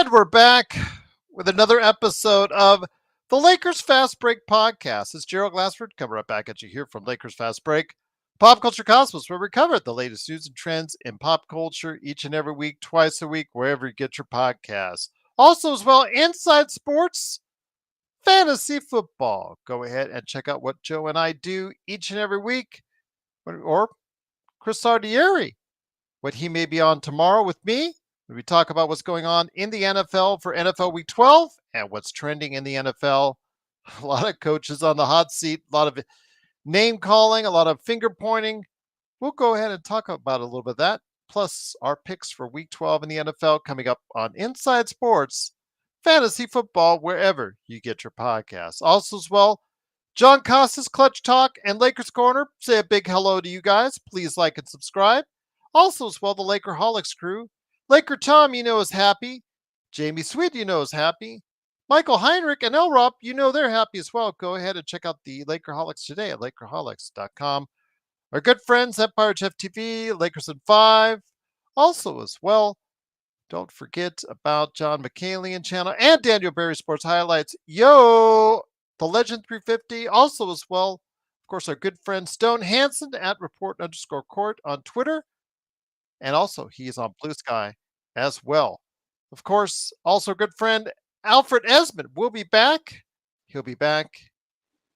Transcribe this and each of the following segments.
And we're back with another episode of the Lakers Fast Break podcast. It's Gerald Glassford coming right back at you here from Lakers Fast Break, Pop Culture Cosmos, where we cover the latest news and trends in pop culture each and every week, twice a week, wherever you get your podcasts. Also, as well, Inside Sports, Fantasy Football. Go ahead and check out what Joe and I do each and every week, or Chris Sardieri, what he may be on tomorrow with me. We talk about what's going on in the NFL for NFL Week 12 and what's trending in the NFL. A lot of coaches on the hot seat, a lot of name calling, a lot of finger pointing. We'll go ahead and talk about a little bit of that, plus our picks for Week 12 in the NFL coming up on Inside Sports, Fantasy Football, wherever you get your podcasts. Also, as well, John Costas, Clutch Talk, and Lakers Corner. Say a big hello to you guys. Please like and subscribe. Also, as well, the Lakerholics crew. Laker Tom, you know, is happy. Jamie Sweet, you know, is happy. Michael Heinrich and El Rob, you know, they're happy as well. Go ahead and check out the Lakerholics today at Lakerholics.com. Our good friends, Empire Jeff TV, Lakers in 5. Also, as well, don't forget about John McCallion channel and Daniel Berry Sports Highlights. Yo, the Legend 350. Also, as well, of course, our good friend Stone Hansen at report_court on Twitter. And also, he is on Blue Sky as well. Of course, also good friend Alfred Esmond will be back. He'll be back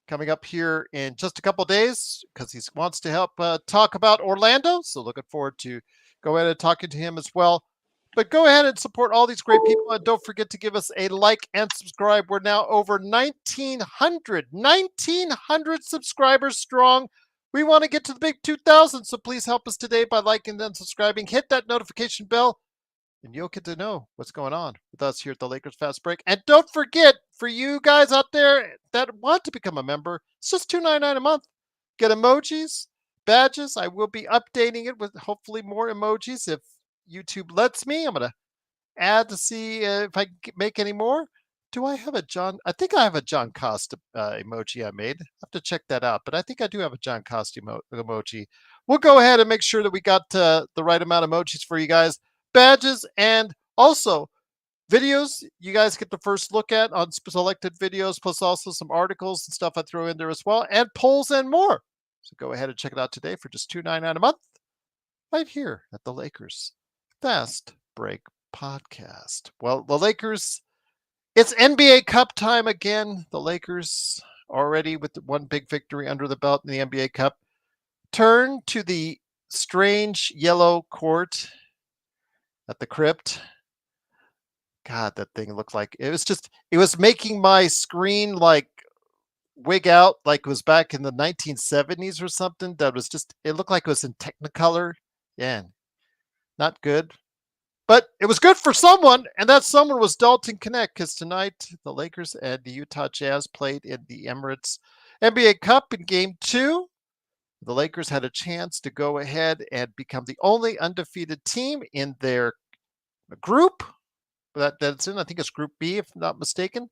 coming up here in just a couple days because he wants to help talk about Orlando. So looking forward to go ahead and talking to him as well. But go ahead and support all these great people. And don't forget to give us a like and subscribe. We're now over 1,900 subscribers strong. We want to get to the big 2,000. So please help us today by liking and subscribing. Hit that notification bell, and you'll get to know what's going on with us here at the Lakers Fast Break. And don't forget, for you guys out there that want to become a member, it's just $2.99 a month. Get emojis, badges. I will be updating it with hopefully more emojis if YouTube lets me. I'm going to add to see if I can make any more. Do I have a John? I think I have a John Costa emoji I made. I have to check that out. But I think I do have a John Costa emoji. We'll go ahead and make sure that we got the right amount of emojis for you guys. Badges and also videos you guys get the first look at on selected videos, plus also some articles and stuff I throw in there as well, and polls and more. So go ahead and check it out today for just $2.99 a month right here at the Lakers Fast Break Podcast. Well, the Lakers, it's NBA Cup time again. The Lakers already with one big victory under the belt in the NBA Cup turn to the strange yellow court at the Crypt. God, that thing looked like it was making my screen like wig out like it was back in the 1970s or something. It looked like it was in Technicolor. Yeah, not good. But it was good for someone, and that someone was Dalton Knecht, because tonight the Lakers and the Utah Jazz played in the Emirates NBA Cup in Game 2. The Lakers had a chance to go ahead and become the only undefeated team in their group that's in. I think it's Group B, if I'm not mistaken.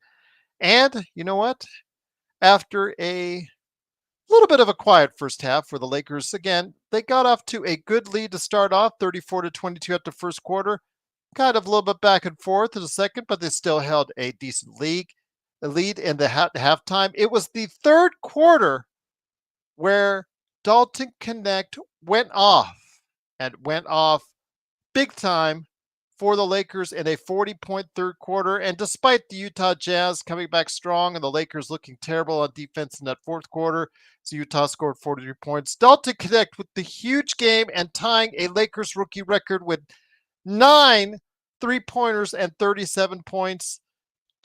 And you know what? After a little bit of a quiet first half for the Lakers, again, they got off to a good lead to start off, 34-22 at the first quarter. Kind of a little bit back and forth in the second, but they still held a decent lead in the halftime. It was the third quarter where Dalton Knecht went off big time for the Lakers in a 40-point third quarter. And despite the Utah Jazz coming back strong and the Lakers looking terrible on defense in that fourth quarter, so Utah scored 43 points. Dalton Knecht with the huge game and tying a Lakers rookie record with 9 3-pointers and 37 points.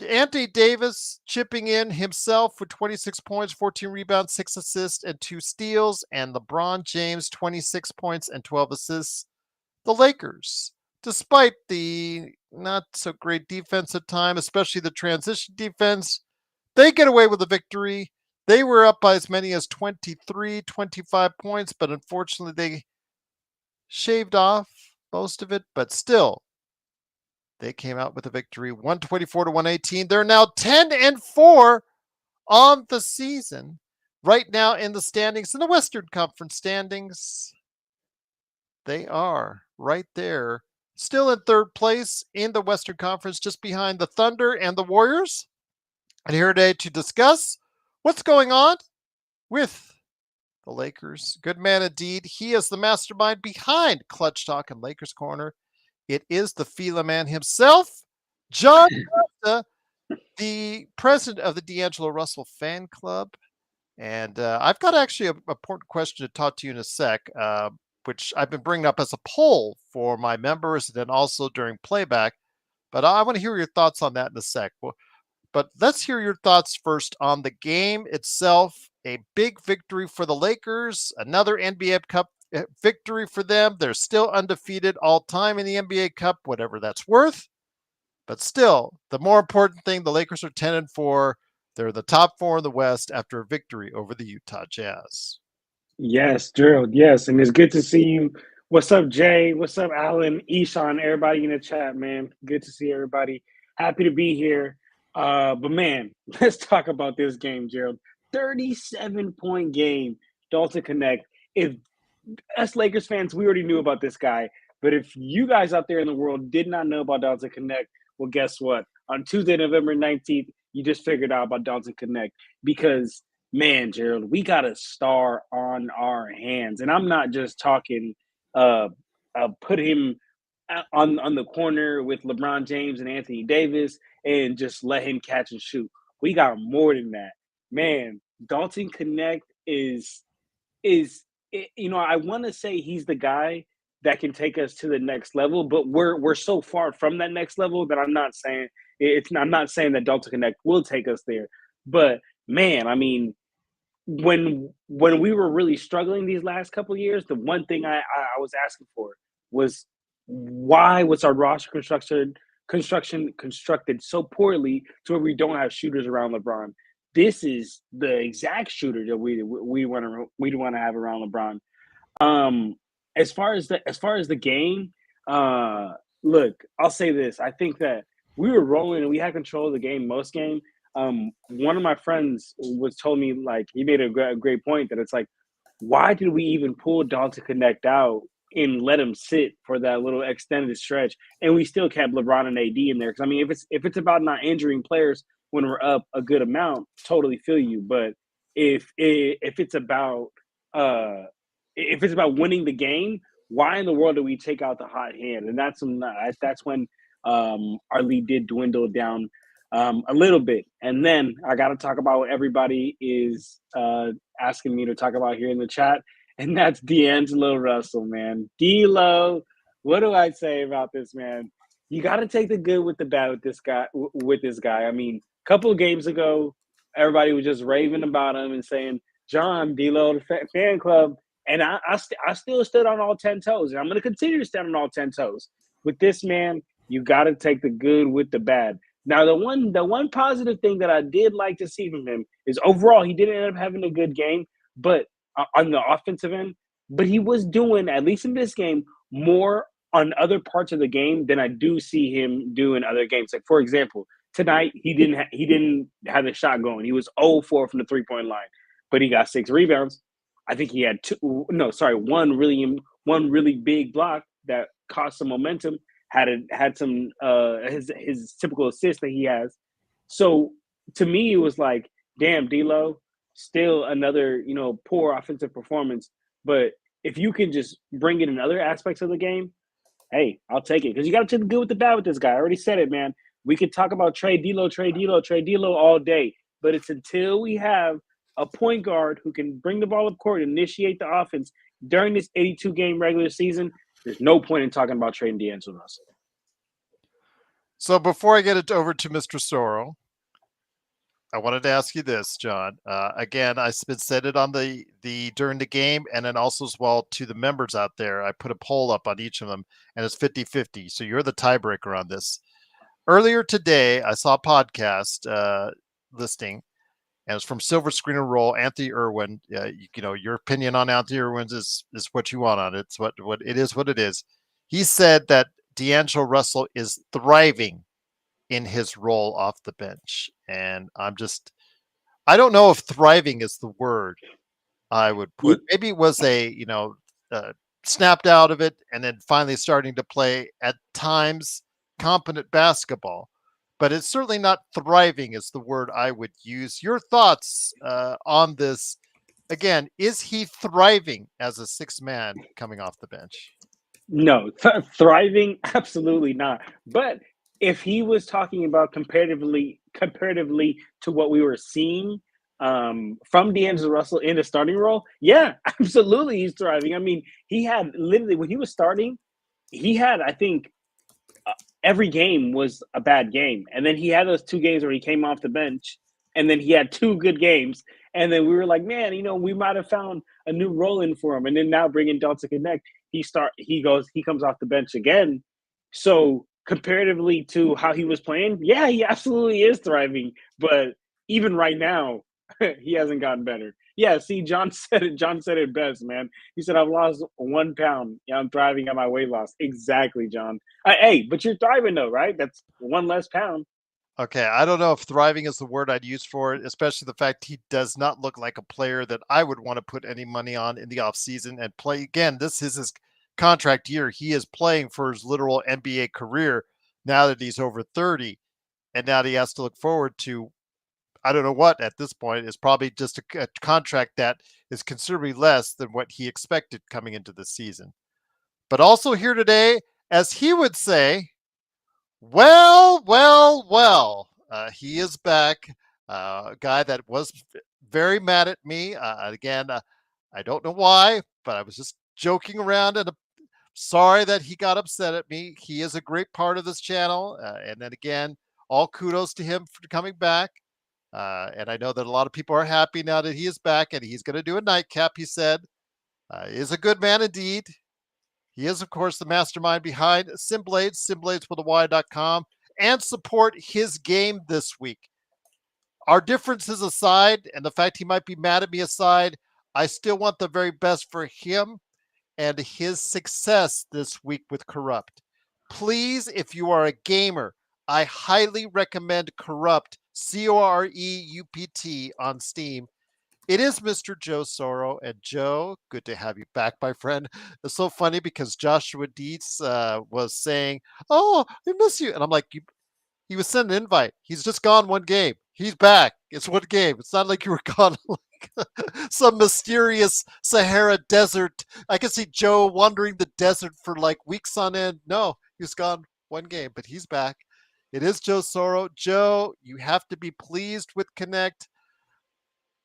Anthony Davis chipping in himself with 26 points, 14 rebounds, 6 assists, and 2 steals. And LeBron James, 26 points and 12 assists. The Lakers, despite the not so great defensive time, especially the transition defense, they get away with a victory. They were up by as many as 23, 25 points, but unfortunately they shaved off most of it. But still, they came out with a victory, 124-118. They're now 10-4 on the season. Right now in the standings, in the Western Conference standings, they are right there still in third place in the Western Conference, just behind the Thunder and the Warriors. And here today to discuss what's going on with the Lakers. Good man indeed. He is the mastermind behind Clutch Talk and Lakers Corner. It is the Fila man himself, John Costa, the president of the D'Angelo Russell fan club. And I've got actually an important question to talk to you in a sec, which I've been bringing up as a poll for my members and then also during playback. But I want to hear your thoughts on that in a sec. But let's hear your thoughts first on the game itself. A big victory for the Lakers, another NBA Cup victory for them. They're still undefeated all time in the NBA Cup, whatever that's worth. But still, the more important thing, the Lakers are 10-4. They're the top four in the West after a victory over the Utah Jazz. Yes, Gerald. Yes, and it's good to see you. What's up, Jay? What's up, Alan, Ishan, everybody in the chat, man? Good to see everybody. Happy to be here. But man, let's talk about this game, Gerald. 37-point game, Dalton Connect. If us Lakers fans, we already knew about this guy. But if you guys out there in the world did not know about Dalton Connect, well, guess what? On Tuesday, November 19th, you just figured out about Dalton Connect because man, Gerald, we got a star on our hands, and I'm not just talking. Put him on the corner with LeBron James and Anthony Davis, and just let him catch and shoot. We got more than that, man. Dalton Connect is I want to say he's the guy that can take us to the next level, but we're so far from that next level that I'm not saying it's. I'm not saying that Dalton Connect will take us there, but man, I mean, when we were really struggling these last couple of years, the one thing I was asking for was why was our roster construction constructed so poorly to where we don't have shooters around LeBron. This is the exact shooter that we want to have around LeBron. Um, as far as the game, look, I'll say this. I think that we were rolling and we had control of the game most game. One of my friends was told me like he made a great point that it's like, why did we even pull Dalton Connect out and let him sit for that little extended stretch, and we still kept LeBron and AD in there? Because I mean, if it's about not injuring players when we're up a good amount, totally feel you. But if it's about uh winning the game, why in the world do we take out the hot hand? And that's when our lead did dwindle down a little bit. And then I got to talk about what everybody is asking me to talk about here in the chat, and that's D'Angelo Russell, man. D'Lo, what do I say about this man? You got to take the good with the bad with this guy. I mean, a couple of games ago, everybody was just raving about him and saying, "John D'Lo, the fan club." And I still stood on all 10 toes, and I'm going to continue to stand on all 10 toes. With this man, you got to take the good with the bad. Now, the one positive thing that I did like to see from him is overall he didn't end up having a good game, but on the offensive end, but he was doing, at least in this game, more on other parts of the game than I do see him do in other games. Like for example, tonight he didn't have the shot going. He was 0-4 from the 3-point line, but he got 6 rebounds. I think he had one really big block that caused some momentum. Had some his typical assist that he has. So to me, it was like, damn, D'Lo, still another poor offensive performance. But if you can just bring it in other aspects of the game, hey, I'll take it because you got to take the good with the bad with this guy. I already said it, man. We could talk about trade D'Lo all day, but it's until we have a point guard who can bring the ball up court and initiate the offense during this 82 game regular season. There's no point in talking about trading D'Angelo Russell. So before I get it over to Mr. Sorrell, I wanted to ask you this, John. Again, I said it on the during the game, and then also as well to the members out there. I put a poll up on each of them, and it's 50-50. So you're the tiebreaker on this. Earlier today, I saw a podcast listing, and it's from Silver Screen and Roll. Anthony Irwin. Your opinion on Anthony Irwin is what you want on it. It's what it is. What it is. He said that D'Angelo Russell is thriving in his role off the bench. And I don't know if thriving is the word I would put. Maybe it was a snapped out of it and then finally starting to play at times competent basketball. But it's certainly not thriving, is the word I would use. Your thoughts on this? Again, is he thriving as a sixth man coming off the bench? No, thriving, absolutely not. But if he was talking about comparatively to what we were seeing from D'Angelo Russell in the starting role, yeah, absolutely, he's thriving. I mean, he had literally when he was starting, he had I think every game was a bad game, and then he had those 2 games where he came off the bench, and then he had 2 good games, and then we were like, man, we might have found a new role in for him, and then now bringing Delta Connect, he comes off the bench again. So comparatively to how he was playing, yeah, he absolutely is thriving, but even right now, he hasn't gotten better. Yeah, see, John said it. John said it best, man. He said, "I've lost 1 pound. Yeah, I'm thriving at my weight loss." Exactly, John. Hey, but you're thriving though, right? That's 1 less pound. Okay, I don't know if thriving is the word I'd use for it, especially the fact he does not look like a player that I would want to put any money on in the offseason and play. Again, this is his contract year. He is playing for his literal NBA career now that he's over 30. And now that he has to look forward to, I don't know what at this point, is probably just a contract that is considerably less than what he expected coming into the season. But also here today, as he would say, well, well, well. He is back. A guy that was very mad at me. Again, I don't know why, but I was just joking around and sorry that he got upset at me. He is a great part of this channel. And then again, all kudos to him for coming back. And I know that a lot of people are happy now that he is back and he's going to do a nightcap, he said. Is a good man indeed. He is, of course, the mastermind behind Simblades, simblades.com, and support his game this week. Our differences aside, and the fact he might be mad at me aside, I still want the very best for him and his success this week with Corrupt. Please, if you are a gamer, I highly recommend Corrupt, Coreupt, on Steam. It is Mr. Joe Soro. And Joe, good to have you back, my friend. It's so funny because Joshua Dietz was saying, "Oh, I miss you." And I'm like, he was sent an invite. He's just gone one game. He's back. It's one game. It's not like you were gone like some mysterious Sahara desert. I can see Joe wandering the desert for like weeks on end. No, he's gone one game, but he's back. It is Joe Soro. Joe, you have to be pleased with Connect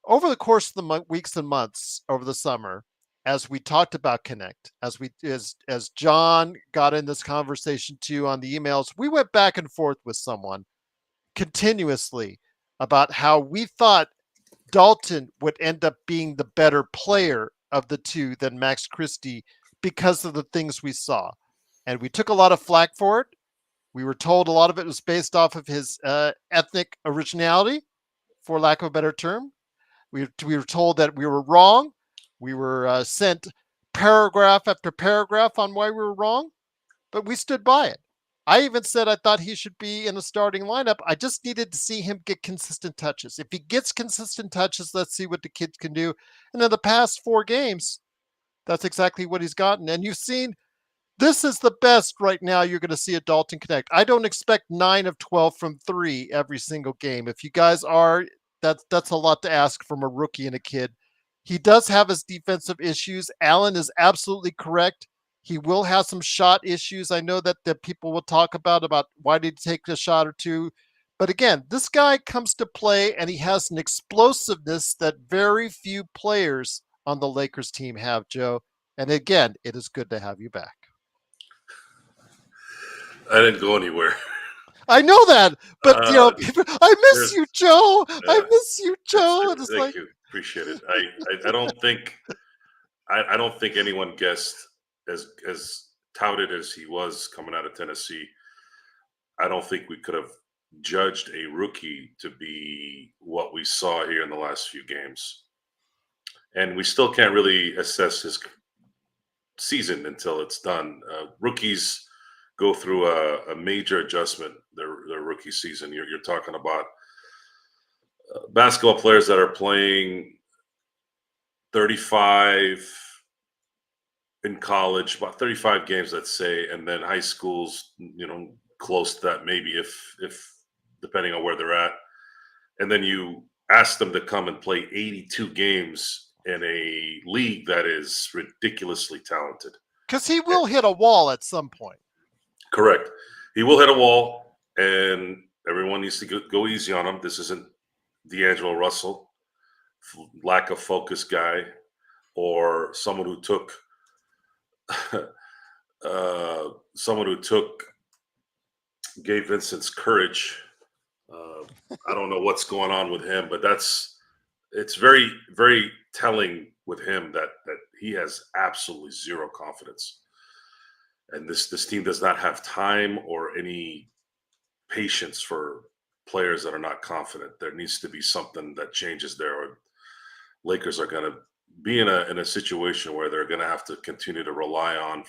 over the course of the weeks and months over the summer, as we talked about Connect, as John got in this conversation too on the emails, we went back and forth with someone continuously about how we thought Dalton would end up being the better player of the two than Max Christie because of the things we saw. And we took a lot of flack for it. We were told a lot of it was based off of his ethnic originality, for lack of a better term. We were told that we were wrong. We were sent paragraph after paragraph on why we were wrong, but we stood by it. I even said I thought he should be in the starting lineup. I just needed to see him get consistent touches. If he gets consistent touches, let's see what the kid can do. And in the past 4 games, that's exactly what he's gotten. And you've seen this is the best right now you're going to see at Dalton Connect. I don't expect 9 of 12 from 3 every single game. If you guys are, that's a lot to ask from a rookie and a kid. He does have his defensive issues. Allen is absolutely correct. He will have some shot issues. I know that people will talk about why did he take a shot or two. But again, this guy comes to play and he has an explosiveness that very few players on the Lakers team have, Joe. And again, it is good to have you back. I didn't go anywhere. I know that, but I miss you, Joe. I miss you, Joe. Thank you, appreciate it. I don't think anyone guessed as touted as he was coming out of Tennessee. I don't think we could have judged a rookie to be what we saw here in the last few games, and we still can't really assess his season until it's done. Rookies go through a major adjustment their rookie season. You're talking about basketball players that are playing 35 in college, about 35 games, let's say, and then high schools, close to that, maybe if depending on where they're at. And then you ask them to come and play 82 games in a league that is ridiculously talented. Because he will hit a wall at some point. Correct. He will hit a wall, and everyone needs to go easy on him. This isn't D'Angelo Russell, lack of focus guy, or someone who took Gabe Vincent's courage. I don't know what's going on with him, but it's very, very telling with him that he has absolutely zero confidence. And this team does not have time or any patience for players that are not confident. There needs to be something that changes there, or Lakers are going to be in a situation where they're going to have to continue to rely on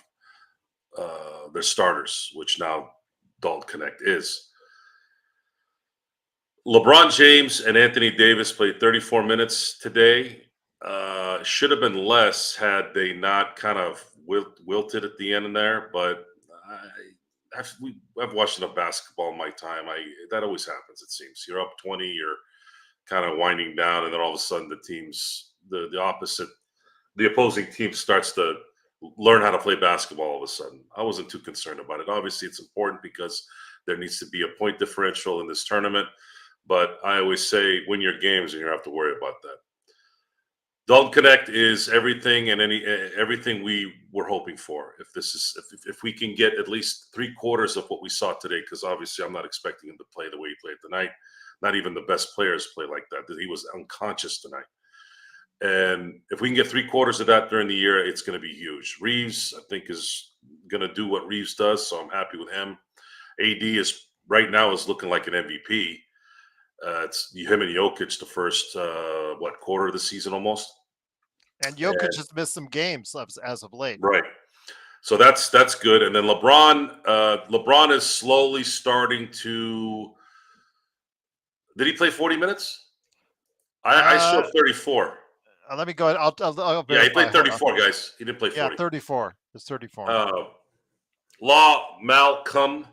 their starters, which now Dalton Connect is. LeBron James and Anthony Davis played 34 minutes today. Should have been less had they not kind of wilted at the end in there. But I've watched enough basketball in my time. That always happens, it seems. You're up 20, you're kind of winding down, and then all of a sudden the opposing team starts to learn how to play basketball all of a sudden. I wasn't too concerned about it. Obviously, it's important because there needs to be a point differential in this tournament. But I always say, win your games, and you don't have to worry about that. Dalton Connect is everything and everything we were hoping for. If we can get at least 3/4 of what we saw today, because obviously I'm not expecting him to play the way he played tonight. Not even the best players play like that. He was unconscious tonight. And if we can get 3/4 of that during the year, it's going to be huge. Reeves, I think, is going to do what Reeves does, so I'm happy with him. AD is looking like an MVP. It's him and Jokic the first quarter of the season almost. And Jokic has missed some games as of late. Right. So that's good. And then LeBron is slowly starting to. Did he play 40 minutes? I showed 34. Let me go ahead. I'll he played 34, guys. He didn't play 40. Yeah, 34. It's 34. Malcolm.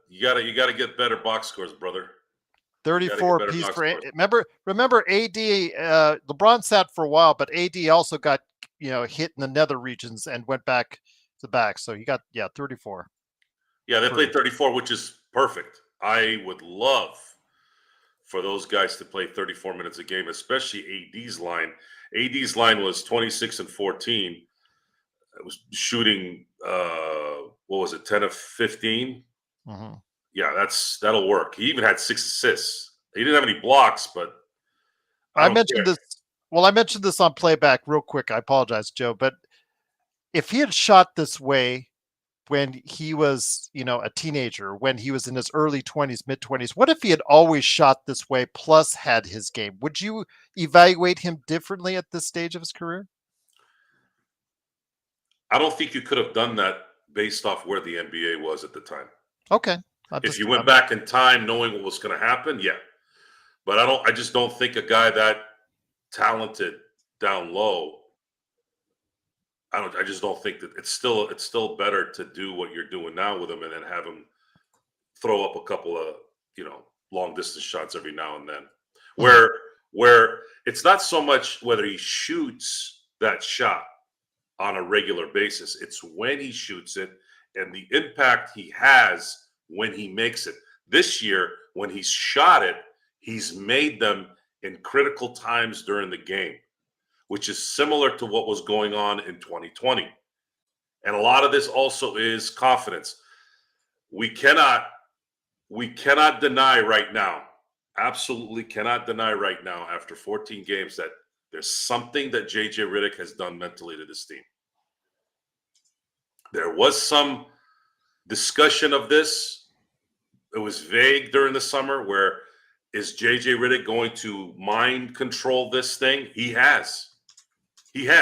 You gotta get better box scores, brother. 34 piece for remember AD. LeBron sat for a while, but AD also got hit in the nether regions and went back to back. So he got 34. Yeah, they played 34, which is perfect. I would love for those guys to play 34 minutes a game, especially AD's line. AD's line was 26 and 14. It was shooting 10 of 15. Mm-hmm. Yeah, that'll work. He even had 6 assists. He didn't have any blocks, but I mentioned this. Well, I mentioned this on playback real quick. I apologize, Joe, but if he had shot this way when he was, a teenager, when he was in his early 20s, mid 20s, what if he had always shot this way plus had his game? Would you evaluate him differently at this stage of his career? I don't think you could have done that based off where the NBA was at the time. Okay. If you went back in time knowing what was going to happen, yeah. But I just don't think a guy that talented down low, I just don't think that it's still better to do what you're doing now with him and then have him throw up a couple of, long distance shots every now and then. Where it's not so much whether he shoots that shot on a regular basis, it's when he shoots it and the impact he has when he makes it. This year, when he's shot it, he's made them in critical times during the game, which is similar to what was going on in 2020. And a lot of this also is confidence. We cannot deny right now, absolutely cannot deny right now after 14 games that there's something that JJ Redick has done mentally to this team. There was some discussion of this. It was vague during the summer where is JJ Redick going to mind control this thing? He has. And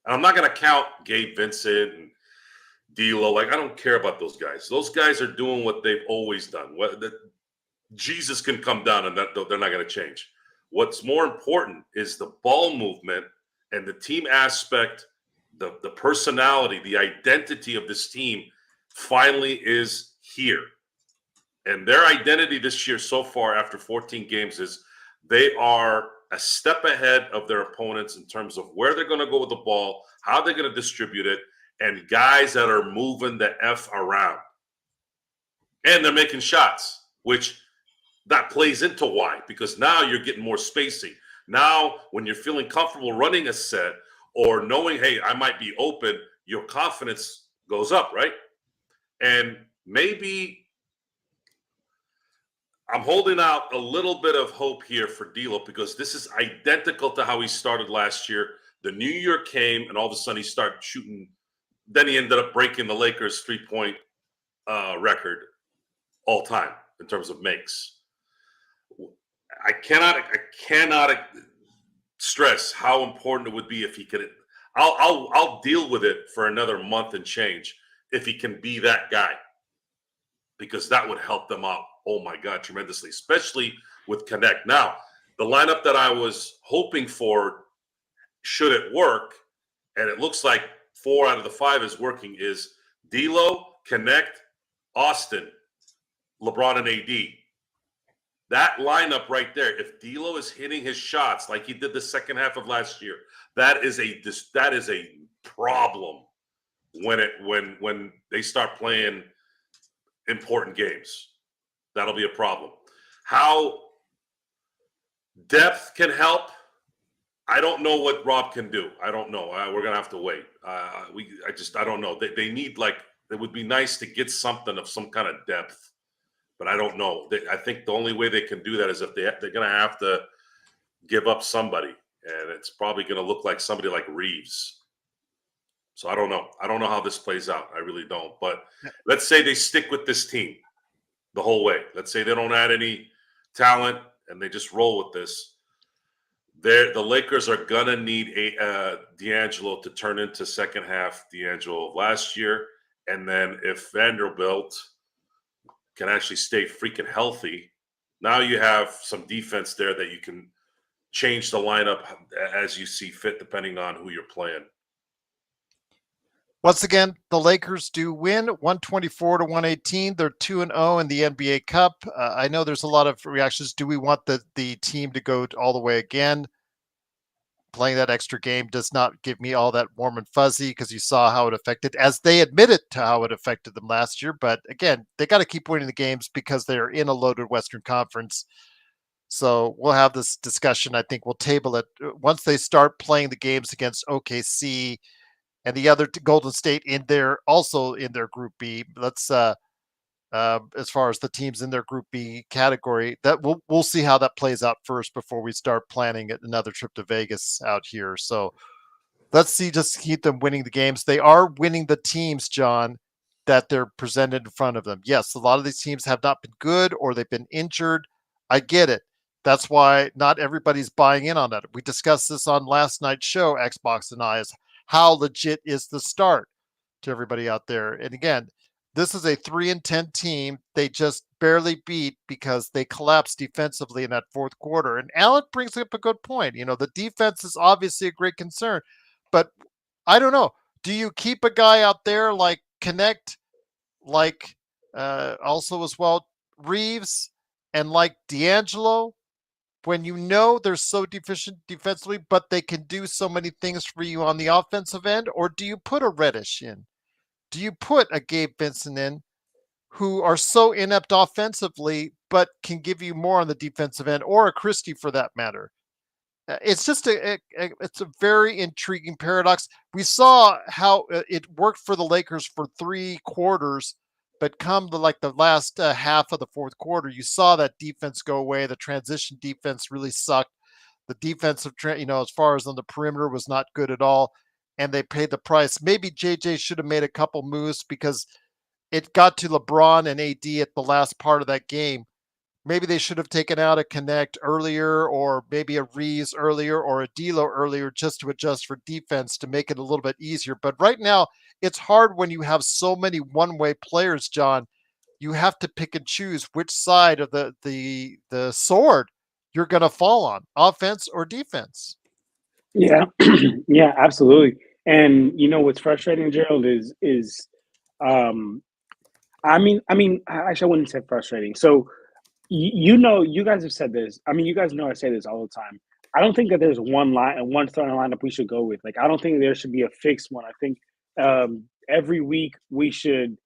I'm not going to count Gabe Vincent and D'Lo. I don't care about those guys. Those guys are doing what they've always done. Jesus can come down and they're not going to change. What's more important is the ball movement and the team aspect, the personality, the identity of this team finally is here. And their identity this year so far after 14 games is they are a step ahead of their opponents in terms of where they're going to go with the ball, how they're going to distribute it, and guys that are moving the F around. And they're making shots, which that plays into why, because now you're getting more spacing. Now, when you're feeling comfortable running a set or knowing, hey, I might be open, your confidence goes up, right? And maybe I'm holding out a little bit of hope here for D'Lo because this is identical to how he started last year. The new year came, and all of a sudden he started shooting. Then he ended up breaking the Lakers' three-point record all time in terms of makes. I cannot stress how important it would be if he could. I'll deal with it for another month and change if he can be that guy, because that would help them out. Oh my God, tremendously, especially with Connect. Now, the lineup that I was hoping for, should it work, and it looks like 4 out of the 5 is working, is D'Lo, Connect, Austin, LeBron, and AD. That lineup right there, if D'Lo is hitting his shots like he did the second half of last year, that is a problem when they start playing important games. That'll be a problem. How depth can help, I don't know what Rob can do. I don't know. We're gonna have to wait. I don't know. They need, like, it would be nice to get something of some kind of depth. But I don't know. I think the only way they can do that is if they're going to have to give up somebody, and it's probably going to look like somebody like Reeves. So I don't know. I don't know how this plays out. I really don't. But let's say they stick with this team the whole way. Let's say they don't add any talent and they just roll with this. The Lakers are going to need D'Angelo to turn into second half D'Angelo of last year. And then if Vanderbilt can actually stay freaking healthy, now you have some defense there that you can change the lineup as you see fit, depending on who you're playing. Once again, the Lakers do win 124-118. They're 2-0 in the NBA Cup. I know there's a lot of reactions. Do we want the team to go all the way again? Playing that extra game does not give me all that warm and fuzzy, because you saw how it affected, as they admitted to how it affected them last year. But again, they got to keep winning the games because they're in a loaded Western Conference. So we'll have this discussion. I think we'll table it once they start playing the games against OKC and the other Golden State also in their Group B. Let's as far as the teams in their Group B category, that we'll see how that plays out first before we start planning another trip to Vegas out here. So let's see, just keep them winning the games. They are winning the teams, John, that they're presented in front of them. Yes, a lot of these teams have not been good or they've been injured. I get it. That's why not everybody's buying in on that. We discussed this on last night's show, Xbox and I, is how legit is the start to everybody out there. And again, this is a 3-10 team. They just barely beat because they collapsed defensively in that fourth quarter. And Alan brings up a good point. You know, the defense is obviously a great concern, but I don't know. Do you keep a guy out there like Connect, like also as well Reeves, and like D'Angelo, when you know they're so deficient defensively, but they can do so many things for you on the offensive end? Or do you put a Reddish in? Do you put a Gabe Vincent in, who are so inept offensively, but can give you more on the defensive end, or a Christie for that matter? It's just it's a very intriguing paradox. We saw how it worked for the Lakers for 3 quarters, but come to like the last half of the fourth quarter, you saw that defense go away. The transition defense really sucked. The defensive, as far as on the perimeter, was not good at all, and they paid the price. Maybe JJ should have made a couple moves because it got to LeBron and AD at the last part of that game. Maybe they should have taken out a Connect earlier, or maybe a Reeves earlier, or a D'Lo earlier, just to adjust for defense to make it a little bit easier. But right now, it's hard when you have so many one-way players, John. You have to pick and choose which side of the sword you're going to fall on, offense or defense. Yeah, yeah, absolutely. And you know what's frustrating, Gerald, is um, actually, I wouldn't say frustrating. So you know, you guys have said this. I mean, you guys know I say this all the time. I don't think that there's one starting lineup we should go with. Like, I don't think there should be a fixed one. I think every week we should.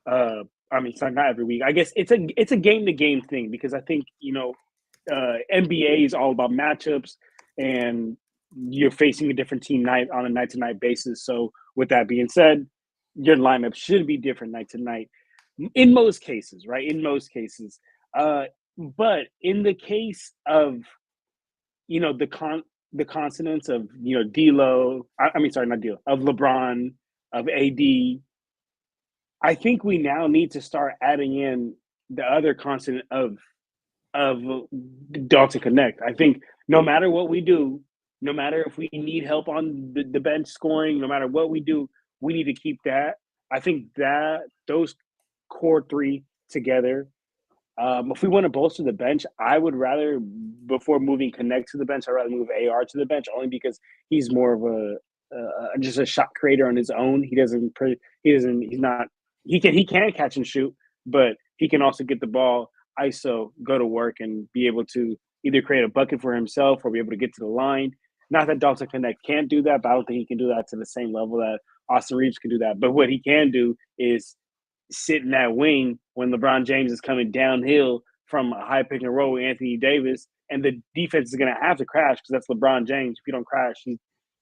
Uh, I mean, sorry, not every week. I guess it's a game to game thing because I think NBA is all about matchups and you're facing a different team night on a night to night basis. So, with that being said, your lineup should be different night to night in most cases, right? In most cases. Uh, but in the case of the consonants of D'Lo, I mean sorry, not D'Lo, of LeBron, of AD, I think we now need to start adding in the other consonant of Dalton Connect. I think no matter what we do, no matter if we need help on the bench scoring, no matter what we do, we need to keep that. I think that those core three together. If we want to bolster the bench, I would rather, before moving Connect to the bench, I'd rather move AR to the bench only because he's more of just a shot creator on his own. He's not, he can catch and shoot, but he can also get the ball, ISO, go to work, and be able to either create a bucket for himself or be able to get to the line. Not that Dalton Connect can't do that, but I don't think he can do that to the same level that Austin Reeves can do that. But what he can do is sit in that wing when LeBron James is coming downhill from a high pick and roll with Anthony Davis, and the defense is going to have to crash because that's LeBron James. If you don't crash, he's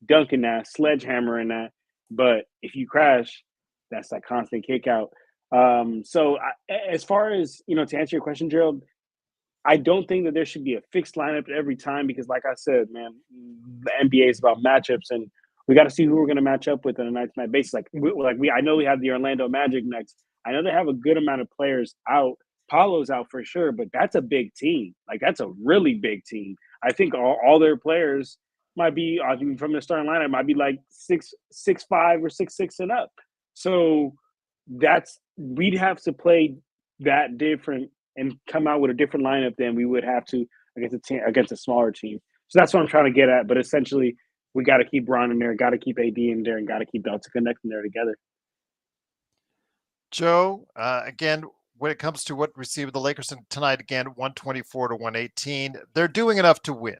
dunking that, sledgehammering that. But if you crash, that's that constant kick out. As far as to answer your question, Gerald, I don't think that there should be a fixed lineup every time because, like I said, man, the NBA is about matchups, and we got to see who we're going to match up with on a night-to-night basis. I know we have the Orlando Magic next. I know they have a good amount of players out. Paulo's out for sure, but that's a big team. Like that's a really big team. I think all their players might be from the starting lineup might be like 6'5" or 6'6" and up. So we'd have to play that different and come out with a different lineup than we would have to against a smaller team. So that's what I'm trying to get at. But essentially, we got to keep Ron in there, got to keep AD in there, and got to keep Delta connecting there together. Joe, again, when it comes to what we see with the Lakers tonight, again, 124 to 118, they're doing enough to win.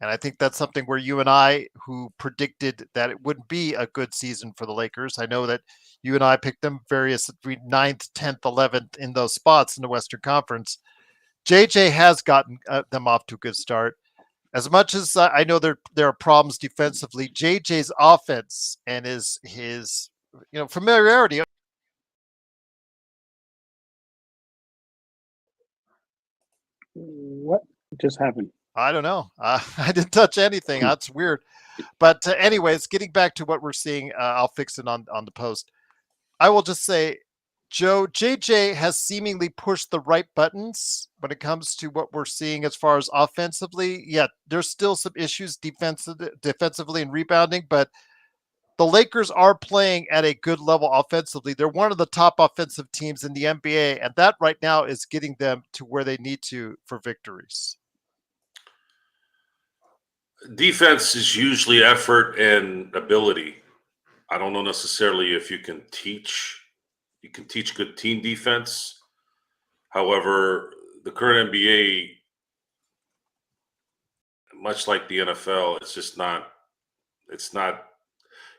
And I think that's something where you and I, who predicted that it wouldn't be a good season for the Lakers, I know that you and I picked them various 9th, 10th, 11th in those spots in the Western Conference. JJ has gotten them off to a good start. As much as I know there are problems defensively, JJ's offense and his familiarity. What just happened? I don't know. I didn't touch anything. That's weird. But anyways, getting back to what we're seeing, I'll fix it on the post. I will just say, Joe, JJ has seemingly pushed the right buttons when it comes to what we're seeing as far as offensively. Yeah, there's still some issues defensively and rebounding, but the Lakers are playing at a good level offensively. They're one of the top offensive teams in the NBA, and that right now is getting them to where they need to for victories. Defense is usually effort and ability. I don't know necessarily if you can teach good team defense. However, the current NBA, much like the NFL,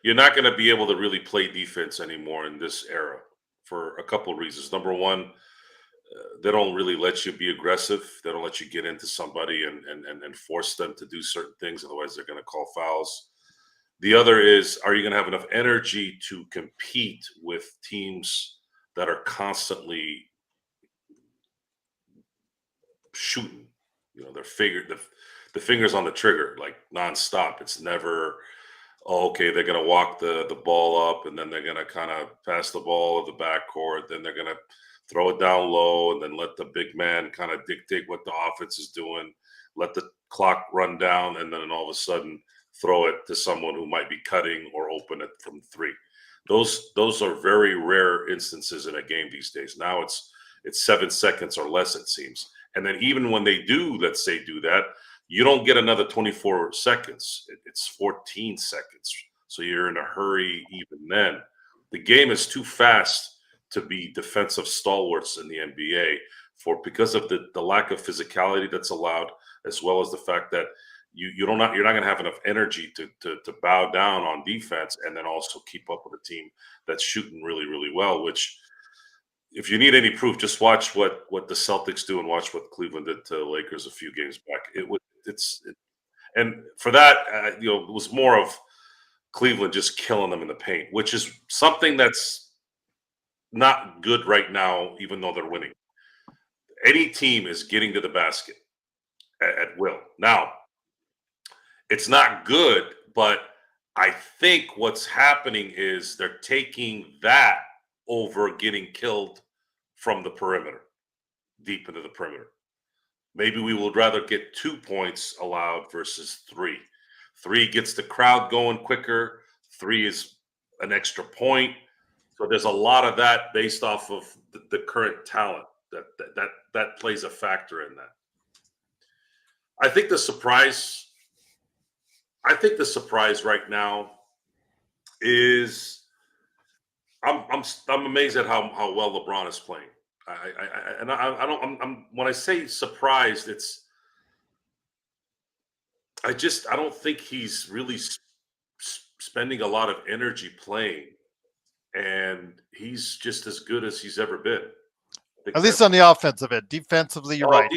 you're not going to be able to really play defense anymore in this era for a couple of reasons. Number one, they don't really let you be aggressive. They don't let you get into somebody and force them to do certain things. Otherwise, they're going to call fouls. The other is, are you going to have enough energy to compete with teams that are constantly shooting? The fingers on the trigger, like nonstop. It's never, oh, okay, they're going to walk the ball up and then they're going to kind of pass the ball at the backcourt. Then they're going to throw it down low and then let the big man kind of dictate what the offense is doing, let the clock run down, and then all of a sudden throw it to someone who might be cutting or open it from three. Those are very rare instances in a game these days. Now it's 7 seconds or less, it seems. And then even when they do, let's say, do that, you don't get another 24 seconds. It's 14 seconds. So you're in a hurry even then. The game is too fast to be defensive stalwarts in the NBA because of the lack of physicality that's allowed, as well as the fact that you're not going to have enough energy to bow down on defense and then also keep up with a team that's shooting really, really well. Which, if you need any proof, just watch what the Celtics do and watch what Cleveland did to the Lakers a few games back. And for that, it was more of Cleveland just killing them in the paint, which is something that's not good right now, even though they're winning. Any team is getting to the basket at will. Now, it's not good, but I think what's happening is they're taking that over getting killed from the perimeter, deep into the perimeter. Maybe we would rather get 2 points allowed versus 3. 3 gets the crowd going quicker. 3 is an extra point. So there's a lot of that based off of the current talent that plays a factor in that. I think the surprise right now is I'm amazed at how well LeBron is playing. When I say surprised, I don't think he's really spending a lot of energy playing, and he's just as good as he's ever been. At least on the offensive end. Defensively, you're right.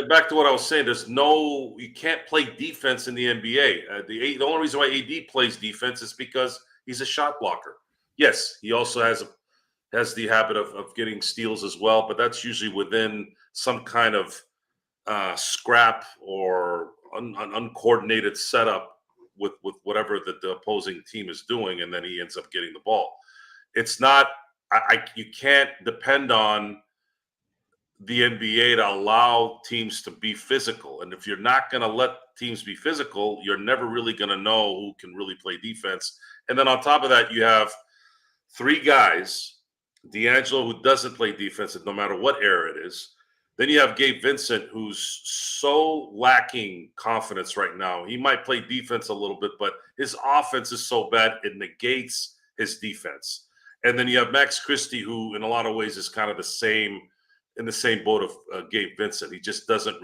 Back to what I was saying, you can't play defense in the NBA. The only reason why AD plays defense is because he's a shot blocker. Yes, he also has the habit of getting steals as well, but that's usually within some kind of scrap or uncoordinated setup with whatever the opposing team is doing, and then he ends up getting the ball. It's not you can't depend on the NBA to allow teams to be physical. And if you're not going to let teams be physical, you're never really going to know who can really play defense. And then on top of that, you have 3 guys, D'Angelo, who doesn't play defense no matter what era it is. Then you have Gabe Vincent, who's so lacking confidence right now. He might play defense a little bit, but his offense is so bad, it negates his defense. And then you have Max Christie, who in a lot of ways is kind of in the same boat of Gabe Vincent. He just doesn't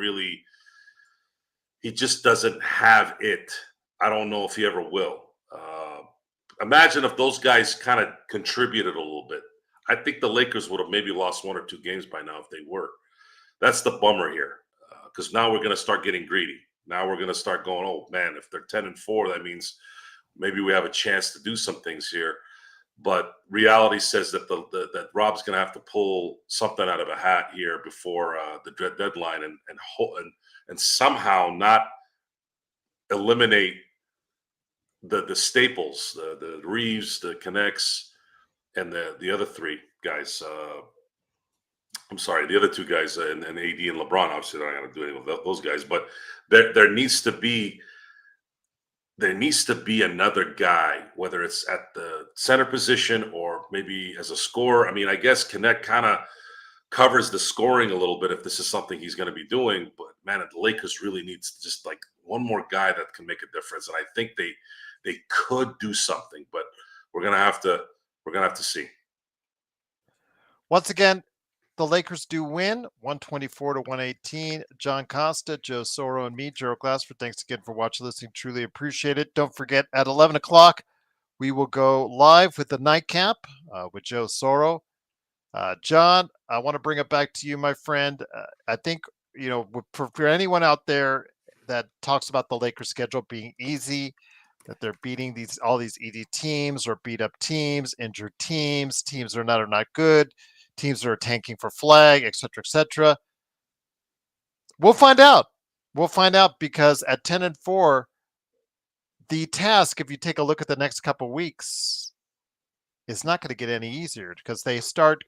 have it. I don't know if he ever will. Imagine if those guys kind of contributed a little bit. I think the Lakers would have maybe lost 1 or 2 games by now if they were. That's the bummer here, because now we're going to start getting greedy. Now we're going to start going, oh, man, if they're 10-4, that means maybe we have a chance to do some things here. But reality says that that Rob's going to have to pull something out of a hat here before the deadline and somehow not eliminate the staples, the Reeves, the Connects, and the other 3 guys. I'm sorry, the other 2 guys and AD and LeBron. Obviously, they're not going to do any of those guys, but there needs to be another guy, whether it's at the center position or maybe as a scorer. I mean, I guess Connect kind of covers the scoring a little bit if this is something he's going to be doing. But man, the Lakers really needs just like one more guy that can make a difference. And I think they could do something, but we're gonna have to see. Once again, the Lakers do win 124-118. John Costa, Joe Soro, and me, Gerald Glassford. Thanks again for watching, listening. Truly appreciate it. Don't forget, at 11 o'clock, we will go live with the nightcap with Joe Soro. John, I want to bring it back to you, my friend. I think, for anyone out there that talks about the Lakers schedule being easy, that they're beating all these easy teams or beat up teams, injured teams that are not good, teams that are tanking for flag, et cetera, We'll find out. We'll find out, because at 10-4, the task, if you take a look at the next couple of weeks, is not going to get any easier, because they start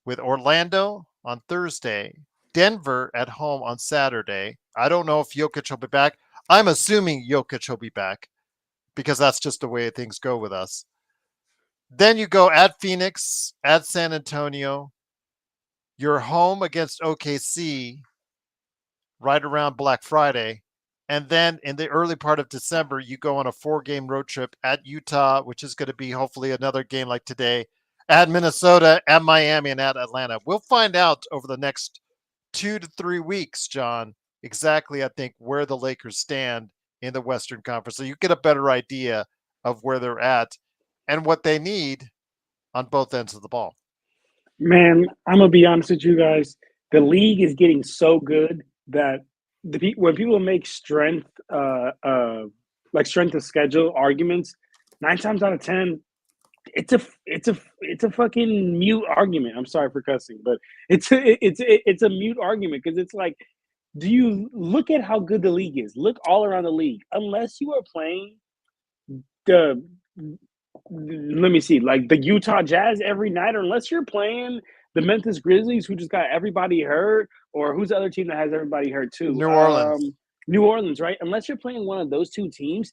with Orlando on Thursday, Denver at home on Saturday. I don't know if Jokic will be back. I'm assuming Jokic will be back, because that's just the way things go with us. Then you go at Phoenix, at San Antonio. You're home against OKC right around Black Friday. And then in the early part of December, you go on a 4-game road trip at Utah, which is going to be hopefully another game like today, at Minnesota, at Miami, and at Atlanta. We'll find out over the next 2 to 3 weeks, John, exactly, I think, where the Lakers stand in the Western Conference. So you get a better idea of where they're at and what they need on both ends of the ball. Man, I'm gonna be honest with you guys. The league is getting so good that when people make like strength of schedule arguments, 9 times out of 10, it's a fucking mute argument. I'm sorry for cussing, but it's a mute argument because it's like, do you look at how good the league is? Look all around the league. Unless you are playing the let me see, like the Utah Jazz every night, or unless you're playing the Memphis Grizzlies, who just got everybody hurt, or who's the other team that has everybody hurt too? New Orleans. New Orleans, right? Unless you're playing one of those two teams,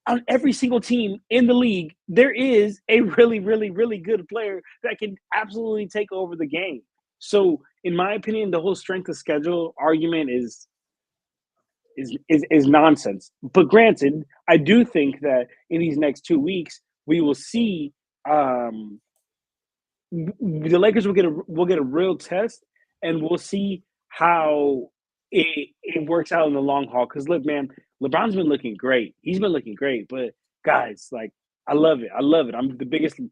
on every single team in the league, there is a really, really, really good player that can absolutely take over the game. So, in my opinion, the whole strength of schedule argument is nonsense. But granted, I do think that in these next 2 weeks, we will see the Lakers will get a real test, and we'll see how it works out in the long haul. Because look, man, LeBron's been looking great. He's been looking great. But guys, like, I love it. I love it. I'm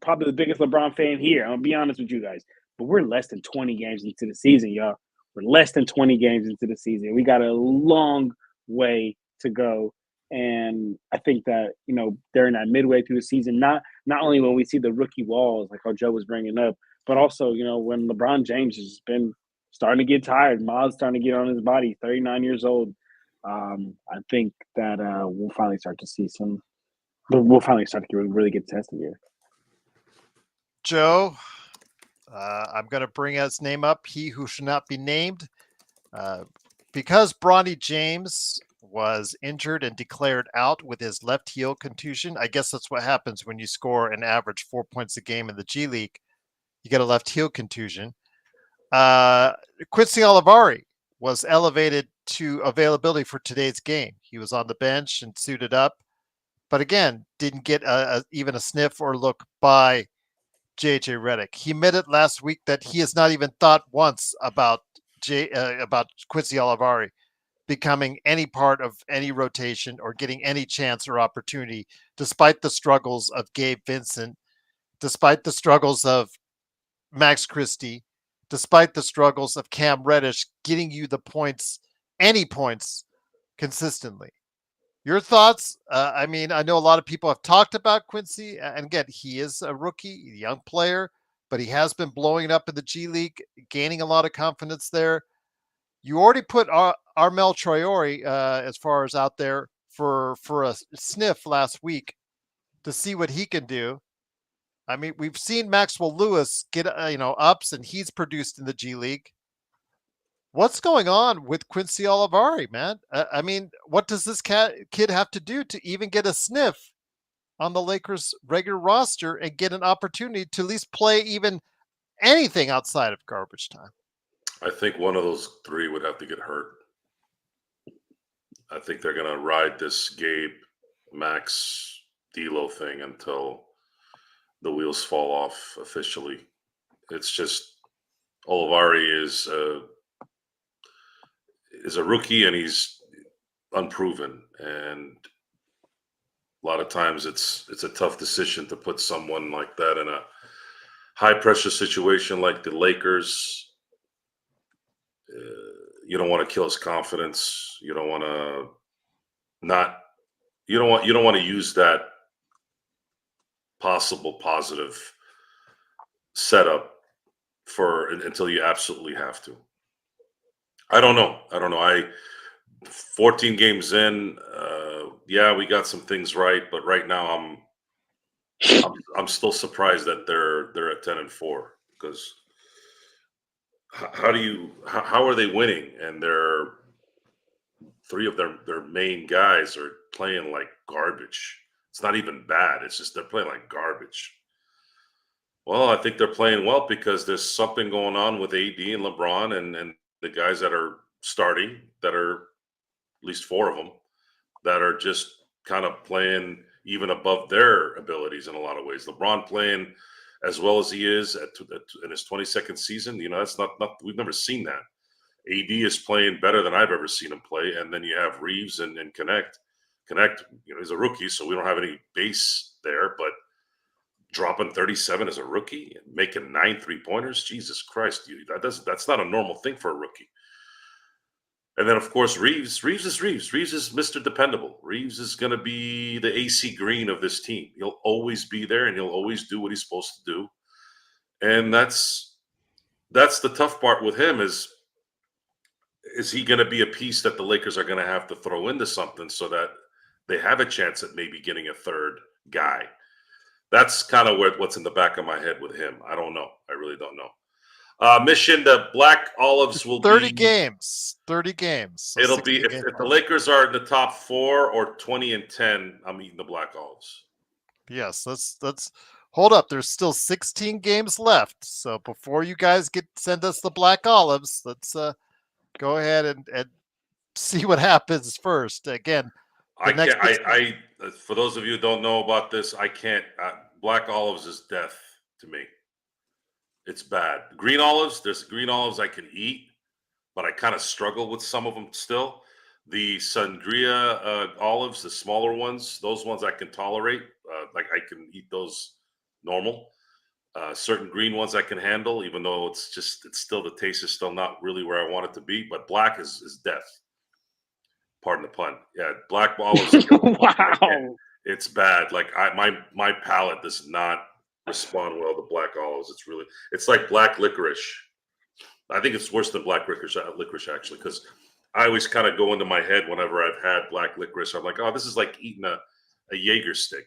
probably the biggest LeBron fan here. I'm gonna be honest with you guys. But we're less than 20 games into the season, y'all. We're less than 20 games into the season. We got a long way to go. And I think that, during that midway through the season, not only when we see the rookie walls, like how Joe was bringing up, but also, when LeBron James has been starting to get tired, Miles starting to get on his body, 39 years old. I think that we'll finally start to see we'll finally start to really get tested here. Joe, I'm going to bring his name up, he who should not be named. Because Bronny James was injured and declared out with his left heel contusion. I guess that's what happens when you score an average 4 points a game in the G League. You get a left heel contusion. Quincy Olivari was elevated to availability for today's game. He was on the bench and suited up, but again, didn't get even a sniff or look by JJ Redick. He admitted last week that he has not even thought once about Quincy Olivari becoming any part of any rotation or getting any chance or opportunity, despite the struggles of Gabe Vincent, despite the struggles of Max Christie, despite the struggles of Cam Reddish getting you the points, any points, consistently. Your thoughts? I mean, I know a lot of people have talked about Quincy, and again, he is a rookie, a young player, but he has been blowing it up in the G League, gaining a lot of confidence there. You already put Armel Traore as far as out there for a sniff last week to see what he can do. I mean, we've seen Maxwell Lewis get ups, and he's produced in the G League. What's going on with Quincy Olivari, man? I mean, what does this kid have to do to even get a sniff on the Lakers' regular roster and get an opportunity to at least play even anything outside of garbage time? I think one of those three would have to get hurt. I think they're going to ride this Gabe, Max, D'Lo thing until the wheels fall off officially. It's just Olivari is a rookie, and he's unproven, and a lot of times it's a tough decision to put someone like that in a high pressure situation like the Lakers. You don't want to kill his confidence. You don't want to use that possible positive setup until you absolutely have to. I don't know. 14 games in, yeah, we got some things right, but right now I'm still surprised that they're at 10-4, because how are they winning? And three of their main guys are playing like garbage. It's not even bad. It's just they're playing like garbage. Well, I think they're playing well because there's something going on with AD and LeBron and the guys that are starting that are, least 4 of them, that are just kind of playing even above their abilities in a lot of ways. LeBron playing as well as he is in his 22nd season. That's not we've never seen that. AD is playing better than I've ever seen him play. And then you have Reeves and Connect. Connect, he's a rookie, so we don't have any base there, but dropping 37 as a rookie and making 9 3-pointers, Jesus Christ, dude, that's not a normal thing for a rookie. And then, of course, Reeves is Mr. Dependable. Reeves is going to be the AC Green of this team. He'll always be there, and he'll always do what he's supposed to do. And that's the tough part with him is he going to be a piece that the Lakers are going to have to throw into something so that they have a chance at maybe getting a third guy? That's kind of what's in the back of my head with him. I don't know. I really don't know. Mission, the Black Olives will 30 be 30 games. So it'll be if the Lakers are in the top 4 or 20-10, I'm eating the Black Olives. Yes, let's hold up. There's still 16 games left. So before you guys send us the Black Olives, let's go ahead and see what happens first. Again, for those of you who don't know about this, I can't. Black olives is death to me. It's bad. Green olives, there's green olives I can eat, but I kind of struggle with some of them still. The sangria olives, the smaller ones, those ones I can tolerate. Like I can eat those normal. Certain green ones I can handle, even though the taste is still not really where I want it to be. But black is death. Pardon the pun. Yeah, black olives. Wow. It's bad. Like my palate does not respond well to black olives. It's like black licorice. I think it's worse than black licorice actually, because I always kind of go into my head whenever I've had black licorice. I'm like, oh, this is like eating a Jaeger stick.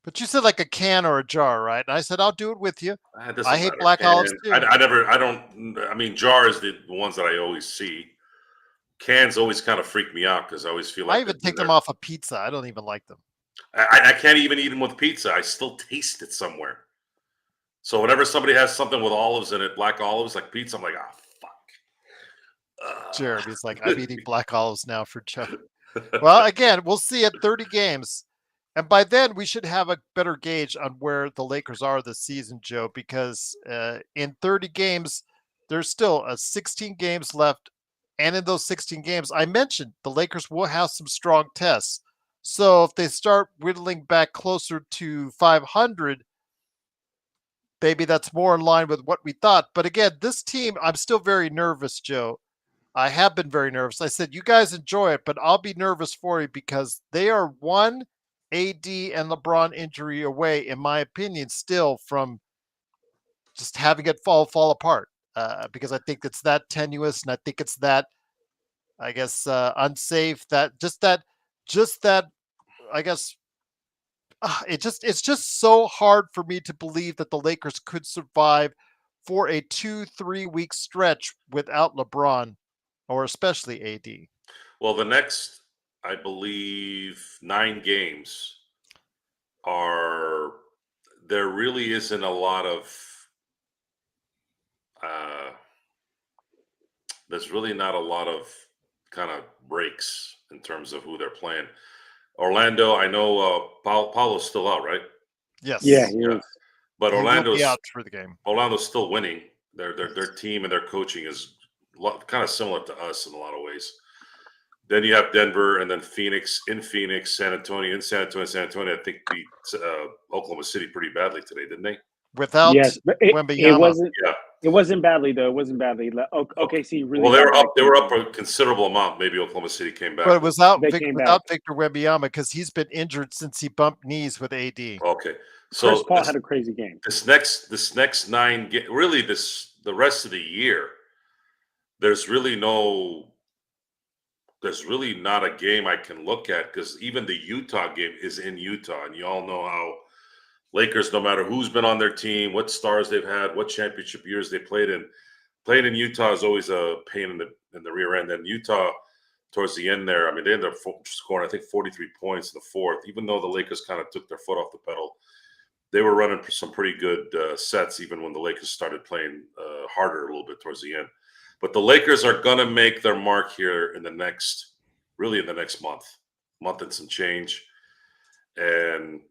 But you said like a can or a jar, right? And I said I'll do it with you. I hate matter. black olives too. I mean, jar is the ones that I always see. Cans always kind of freak me out because I always feel like I even take them off a pizza. I don't even like them. I can't even eat them with pizza. I still taste it somewhere. So whenever somebody has something with olives in it, black olives like pizza, I'm like, fuck. Jeremy's like, I'm eating black olives now for Joe. Well, again, we'll see at 30 games. And by then, we should have a better gauge on where the Lakers are this season, Joe, because in 30 games, there's still 16 games left. And in those 16 games, I mentioned the Lakers will have some strong tests. So if they start whittling back closer to 500, maybe that's more in line with what we thought. But again, this team, I'm still very nervous, Joe. I have been very nervous. I said, you guys enjoy it, but I'll be nervous for you because they are one AD and LeBron injury away, in my opinion, still from just having it fall apart. Because I think it's that tenuous, and I think it's that, I guess, unsafe. That I guess it's just so hard for me to believe that the Lakers could survive for a 2-3 week stretch without LeBron, or especially AD. Well, the next, I believe, 9 games there really isn't a lot of there's really not a lot of kind of breaks in terms of who they're playing. Orlando, I know Paulo's still out, right? Yes. Yeah, he is. But Orlando's out for the game. Orlando's still winning. Their team and their coaching is kind of similar to us in a lot of ways. Then you have Denver, and then Phoenix, San Antonio. San Antonio, I think beat Oklahoma City pretty badly today, didn't they? Without Wembanyama. It wasn't badly though. It wasn't badly. OKC really. Well, they were up a considerable amount. Maybe Oklahoma City came back. But it was without Victor Wembanyama because he's been injured since he bumped knees with AD. Okay, so Chris Paul had a crazy game. This next 9 really the rest of the year, there's really not a game I can look at because even the Utah game is in Utah, and you all know how Lakers, no matter who's been on their team, what stars they've had, what championship years they played in Utah is always a pain in the rear end. And Utah, towards the end there, I mean, they ended up scoring, I think, 43 points in the fourth. Even though the Lakers kind of took their foot off the pedal, they were running some pretty good sets, even when the Lakers started playing harder a little bit towards the end. But the Lakers are going to make their mark here in the next really in the next month and some change. And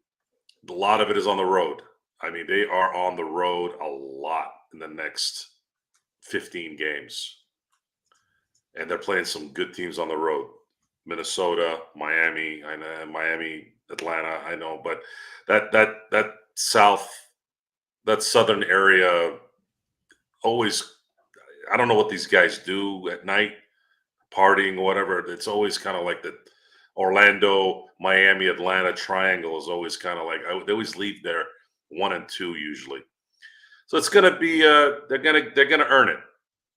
a lot of it is on the road. I mean, they are on the road a lot in the next 15 games. And they're playing some good teams on the road. Minnesota, Miami, I know, Miami, Atlanta, I know, but that southern area always, I don't know what these guys do at night, partying or whatever. It's always kind of like the Orlando, Miami, Atlanta triangle is always kind of like they always leave there 1 and 2 usually. So it's gonna be they're gonna earn it.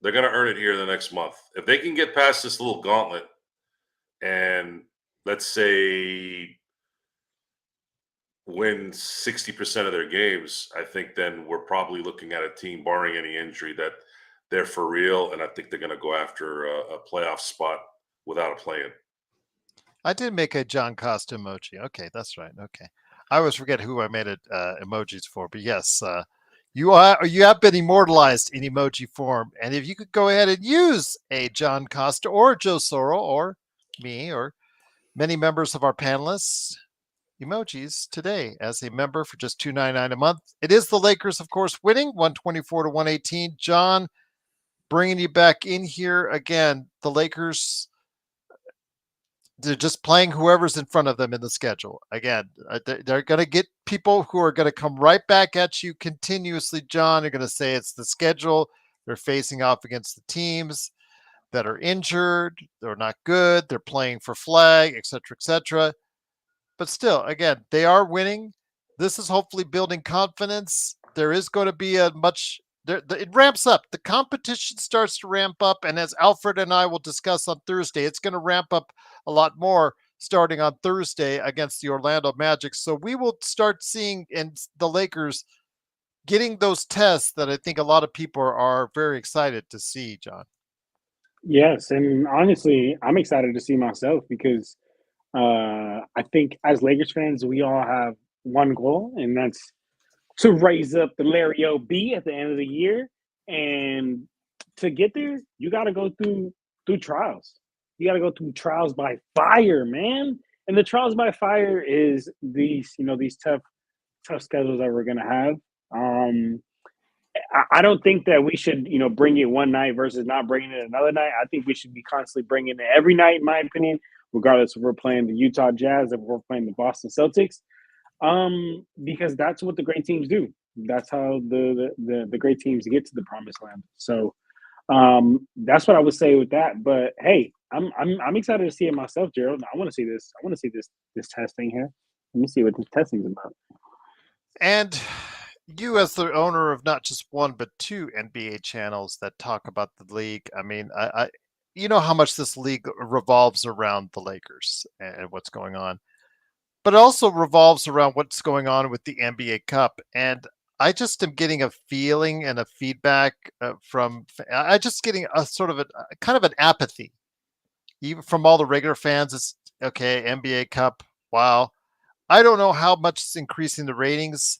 They're gonna earn it here in the next month. If they can get past this little gauntlet and let's say win 60% of their games, I think then we're probably looking at a team, barring any injury, that they're for real, and I think they're going to go after a playoff spot without a play-in. I did make a John Costa emoji. Okay, that's right. Okay, I always forget who I made it emojis for, but yes, you have been immortalized in emoji form, and if you could go ahead and use a John Costa or Joe Soro or me or many members of our panelists emojis today as a member for just $2.99 a month. It is the Lakers, of course, winning 124 to 118. John, bringing you back in here again. The Lakers, they're just playing whoever's in front of them in the schedule. Again, they're going to get people who are going to come right back at you continuously, John. They're going to say it's the schedule. They're facing off against the teams that are injured. They're not good. They're playing for flag, et cetera, et cetera. But still, again, they are winning. This is hopefully building confidence. There is going to be it ramps up. The competition starts to ramp up. And as Alfred and I will discuss on Thursday, it's going to ramp up a lot more starting on Thursday against the Orlando Magic. So we will start seeing in the Lakers getting those tests that I think a lot of people are very excited to see, John. Yes, and honestly, I'm excited to see myself because I think as Lakers fans, we all have one goal, and that's to raise up the Larry O.B. at the end of the year. And to get there, you got to go through trials. You got to go through trials by fire, man. And the trials by fire is these tough schedules that we're gonna have. I don't think that we should, bring it one night versus not bringing it another night. I think we should be constantly bringing it every night, in my opinion, regardless if we're playing the Utah Jazz, if we're playing the Boston Celtics, because that's what the great teams do. That's how the great teams get to the promised land. So that's what I would say with that. But hey, I'm excited to see it myself, Gerald. I want to see this. I want to see this testing here. Let me see what this testing is about. And you, as the owner of not just one but two NBA channels that talk about the league, I mean, I you know how much this league revolves around the Lakers and what's going on, but it also revolves around what's going on with the NBA Cup. And I just am getting a feeling and a feedback I just getting a sort of a kind of an apathy, even from all the regular fans. It's okay, NBA Cup, wow. I don't know how much it's increasing the ratings.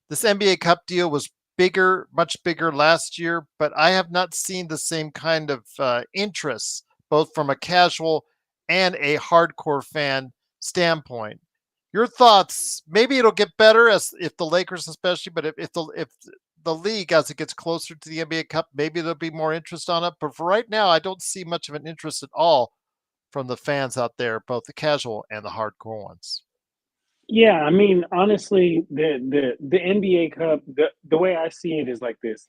This NBA Cup deal was bigger, much bigger last year, but I have not seen the same kind of interest, both from a casual and a hardcore fan standpoint. Your thoughts? Maybe it'll get better as if the Lakers, especially, but if the league, as it gets closer to the NBA Cup, maybe there'll be more interest on it. But for right now, I don't see much of an interest at all from the fans out there, both the casual and the hardcore ones. Yeah, I mean, honestly, the NBA Cup, the way I see it is like this.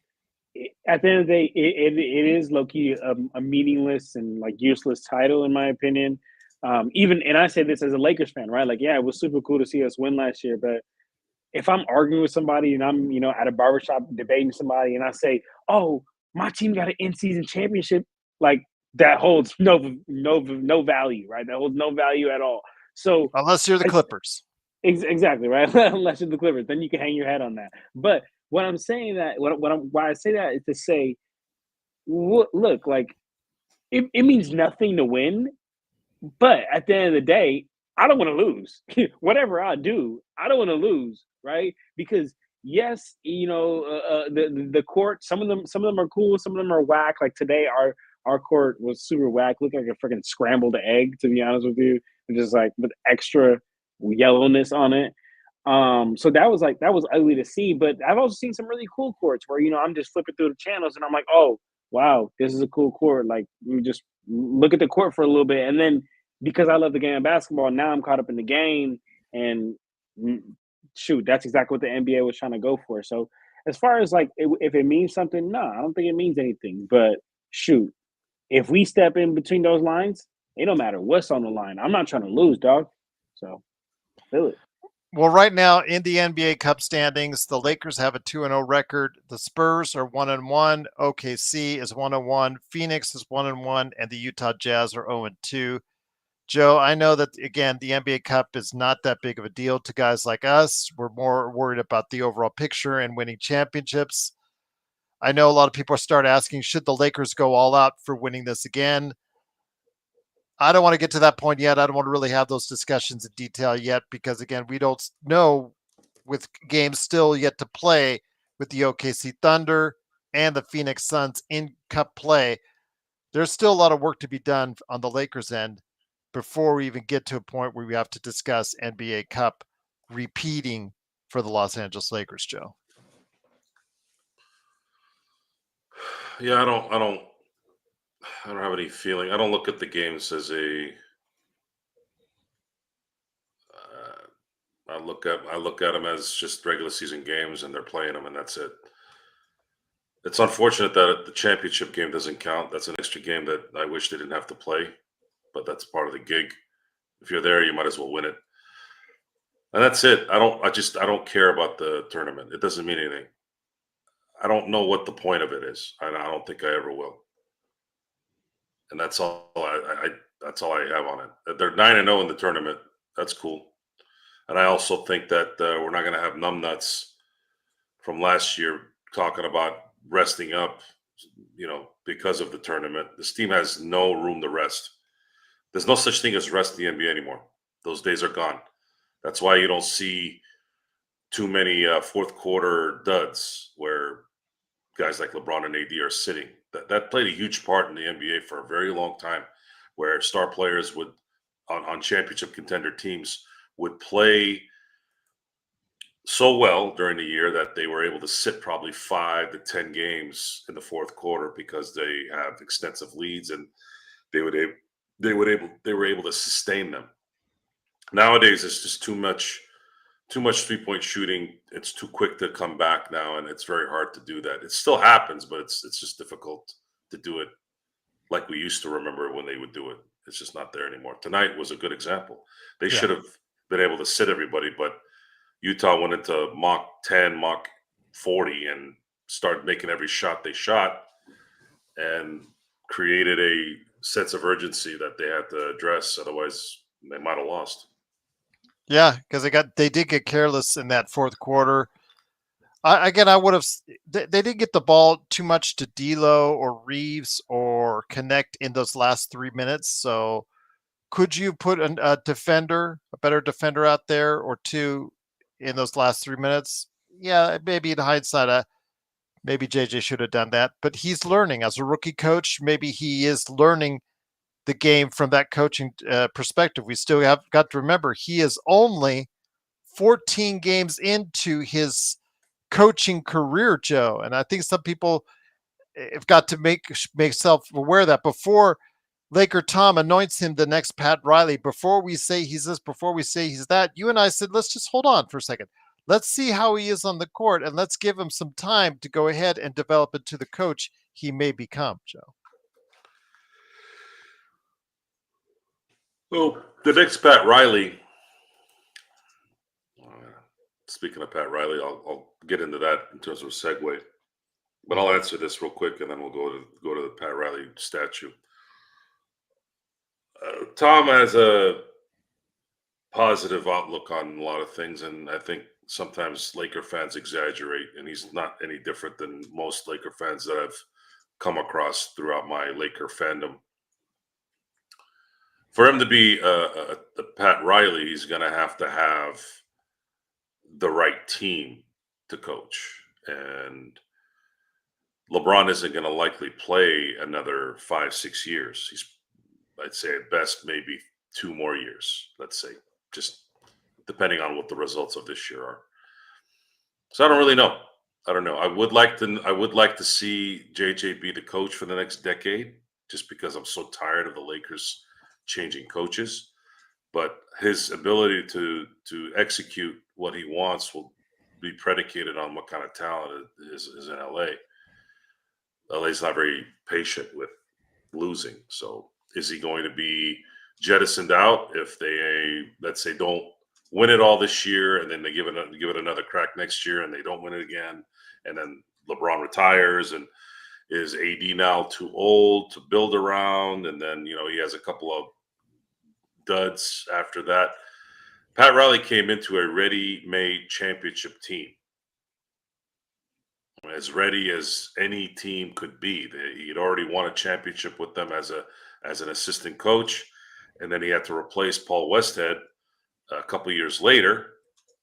At the end of the day, it is low key a meaningless and like useless title, in my opinion. Even, and I say this as a Lakers fan, right? Like, yeah, it was super cool to see us win last year, but if I'm arguing with somebody and I'm, at a barbershop debating somebody and I say, "Oh, my team got an in-season championship," like that holds no value, right? That holds no value at all. So Unless you're the Clippers. exactly, right. Unless you're the Clippers, then you can hang your head on that. But what I'm saying that why I say that is to say, look, like it means nothing to win, but at the end of the day, I don't want to lose. Whatever I do, I don't want to lose, right? Because yes, the court, some of them are cool, some of them are whack. Like today, our court was super whack, looked like a freaking scrambled egg, to be honest with you, and just like with extra yellowness on it. So that was ugly to see. But I've also seen some really cool courts where I'm just flipping through the channels and I'm like, oh wow, this is a cool court. Like you just look at the court for a little bit, and then because I love the game of basketball, now I'm caught up in the game and shoot, that's exactly what the NBA was trying to go for. So as far as like if it means something, no, I don't think it means anything. But shoot, if we step in between those lines, it don't matter what's on the line. I'm not trying to lose, dog. So feel it. Well, right now in the NBA Cup standings, the Lakers have a 2-0 record. The Spurs are 1-1. OKC is 1-1. Phoenix is 1-1, and the Utah Jazz are 0-2. Joe, I know that again, the NBA Cup is not that big of a deal to guys like us. We're more worried about the overall picture and winning championships. I know a lot of people start asking, should the Lakers go all out for winning this again? I don't want to get to that point yet. I don't want to really have those discussions in detail yet because, again, we don't know with games still yet to play with the OKC Thunder and the Phoenix Suns in Cup play. There's still a lot of work to be done on the Lakers end before we even get to a point where we have to discuss NBA Cup repeating for the Los Angeles Lakers, Joe. Yeah, I don't have any feeling. I don't look at the games as a. I look at them as just regular season games, and they're playing them, and that's it. It's unfortunate that the championship game doesn't count. That's an extra game that I wish they didn't have to play, but that's part of the gig. If you're there, you might as well win it, and that's it. I don't care about the tournament. It doesn't mean anything. I don't know what the point of it is. I don't think I ever will. And that's all. That's all I have on it. They're 9-0 in the tournament. That's cool. And I also think that we're not going to have numbnuts from last year talking about resting up, because of the tournament. This team has no room to rest. There's no such thing as rest in the NBA anymore. Those days are gone. That's why you don't see too many fourth quarter duds where guys like LeBron and AD are sitting. That played a huge part in the NBA for a very long time, where star players would, on championship contender teams, would play so well during the year that they were able to sit probably 5 to 10 games in the fourth quarter because they have extensive leads and they were able to sustain them. Nowadays, it's just too much 3-point shooting. It's too quick to come back now, and it's very hard to do that. It still happens, but it's just difficult to do it like we used to remember when they would do it. It's just not there anymore. Tonight was a good example. They should have been able to sit everybody, but Utah went into Mach 10, Mach 40, and started making every shot they shot and created a sense of urgency that they had to address. Otherwise, they might have lost. Yeah, because they did get careless in that fourth quarter. I would have. They didn't get the ball too much to D'Lo or Reeves or connect in those last 3 minutes. So, could you put a better defender out there or two in those last 3 minutes? Yeah, maybe in hindsight, maybe JJ should have done that. But he's learning as a rookie coach. Maybe he is learning the game from that coaching perspective. We still have got to remember he is only 14 games into his coaching career, Joe. And I think some people have got to make self-aware that before Laker Tom anoints him the next Pat Riley, before we say he's this, before we say he's that, you and I said, let's just hold on for a second. Let's see how he is on the court, and let's give him some time to go ahead and develop into the coach he may become, Joe. Well, the next Pat Riley, speaking of Pat Riley, I'll get into that in terms of a segue. But I'll answer this real quick, and then we'll go to the Pat Riley statue. Tom has a positive outlook on a lot of things, and I think sometimes Laker fans exaggerate, and he's not any different than most Laker fans that I've come across throughout my Laker fandom. For him to be a Pat Riley, he's going to have the right team to coach. And LeBron isn't going to likely play another 5-6 years. I'd say at best, maybe 2 more years, let's say, just depending on what the results of this year are. So I don't really know. I don't know. I would like to see JJ be the coach for the next decade, just because I'm so tired of the Lakers changing coaches. But his ability to execute what he wants will be predicated on what kind of talent is in LA. LA's not very patient with losing. So is he going to be jettisoned out if they, let's say, don't win it all this year, and then they give it another crack next year, and they don't win it again, and then LeBron retires, and is AD now too old to build around, and then he has a couple of duds after that. Pat Riley came into a ready-made championship team, as ready as any team could be. He'd already won a championship with them as an assistant coach, and then he had to replace Paul Westhead a couple years later,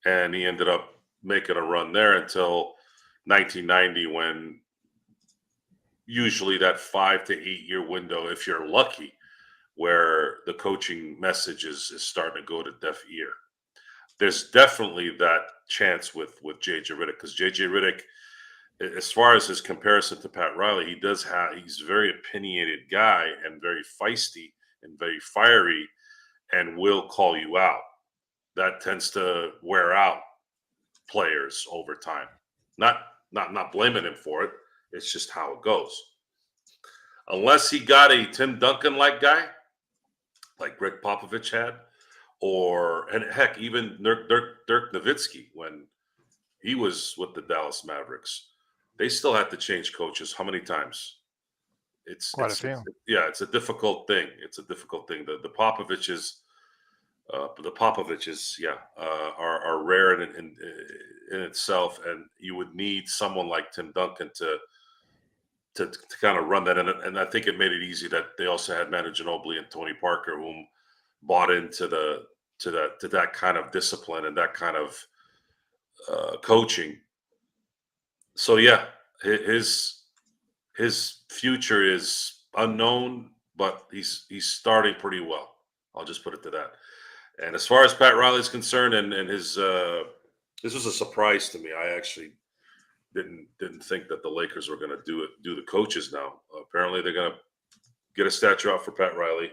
and he ended up making a run there until 1990, when usually that 5 to 8 year window, if you're lucky, where the coaching message is starting to go to deaf ear. There's definitely that chance with JJ Redick, because JJ Redick, as far as his comparison to Pat Riley, he's a very opinionated guy and very feisty and very fiery, and will call you out. That tends to wear out players over time. Not blaming him for it. It's just how it goes. Unless he got a Tim Duncan-like guy, like Greg Popovich had, and heck, even Dirk Nowitzki, when he was with the Dallas Mavericks, they still had to change coaches how many times? It's Quite a few. It's a difficult thing. It's a difficult thing. The Popoviches are rare in itself, and you would need someone like Tim Duncan to kind of run that. And I think it made it easy that they also had Manu Ginobili and Tony Parker, whom bought into that kind of discipline and that kind of coaching. So yeah, his future is unknown, but he's starting pretty well. I'll just put it to that. And as far as Pat Riley's concerned, and his this was a surprise to me. I actually didn't think that the Lakers were going to do the coaches now. Apparently, they're going to get a statue out for Pat Riley,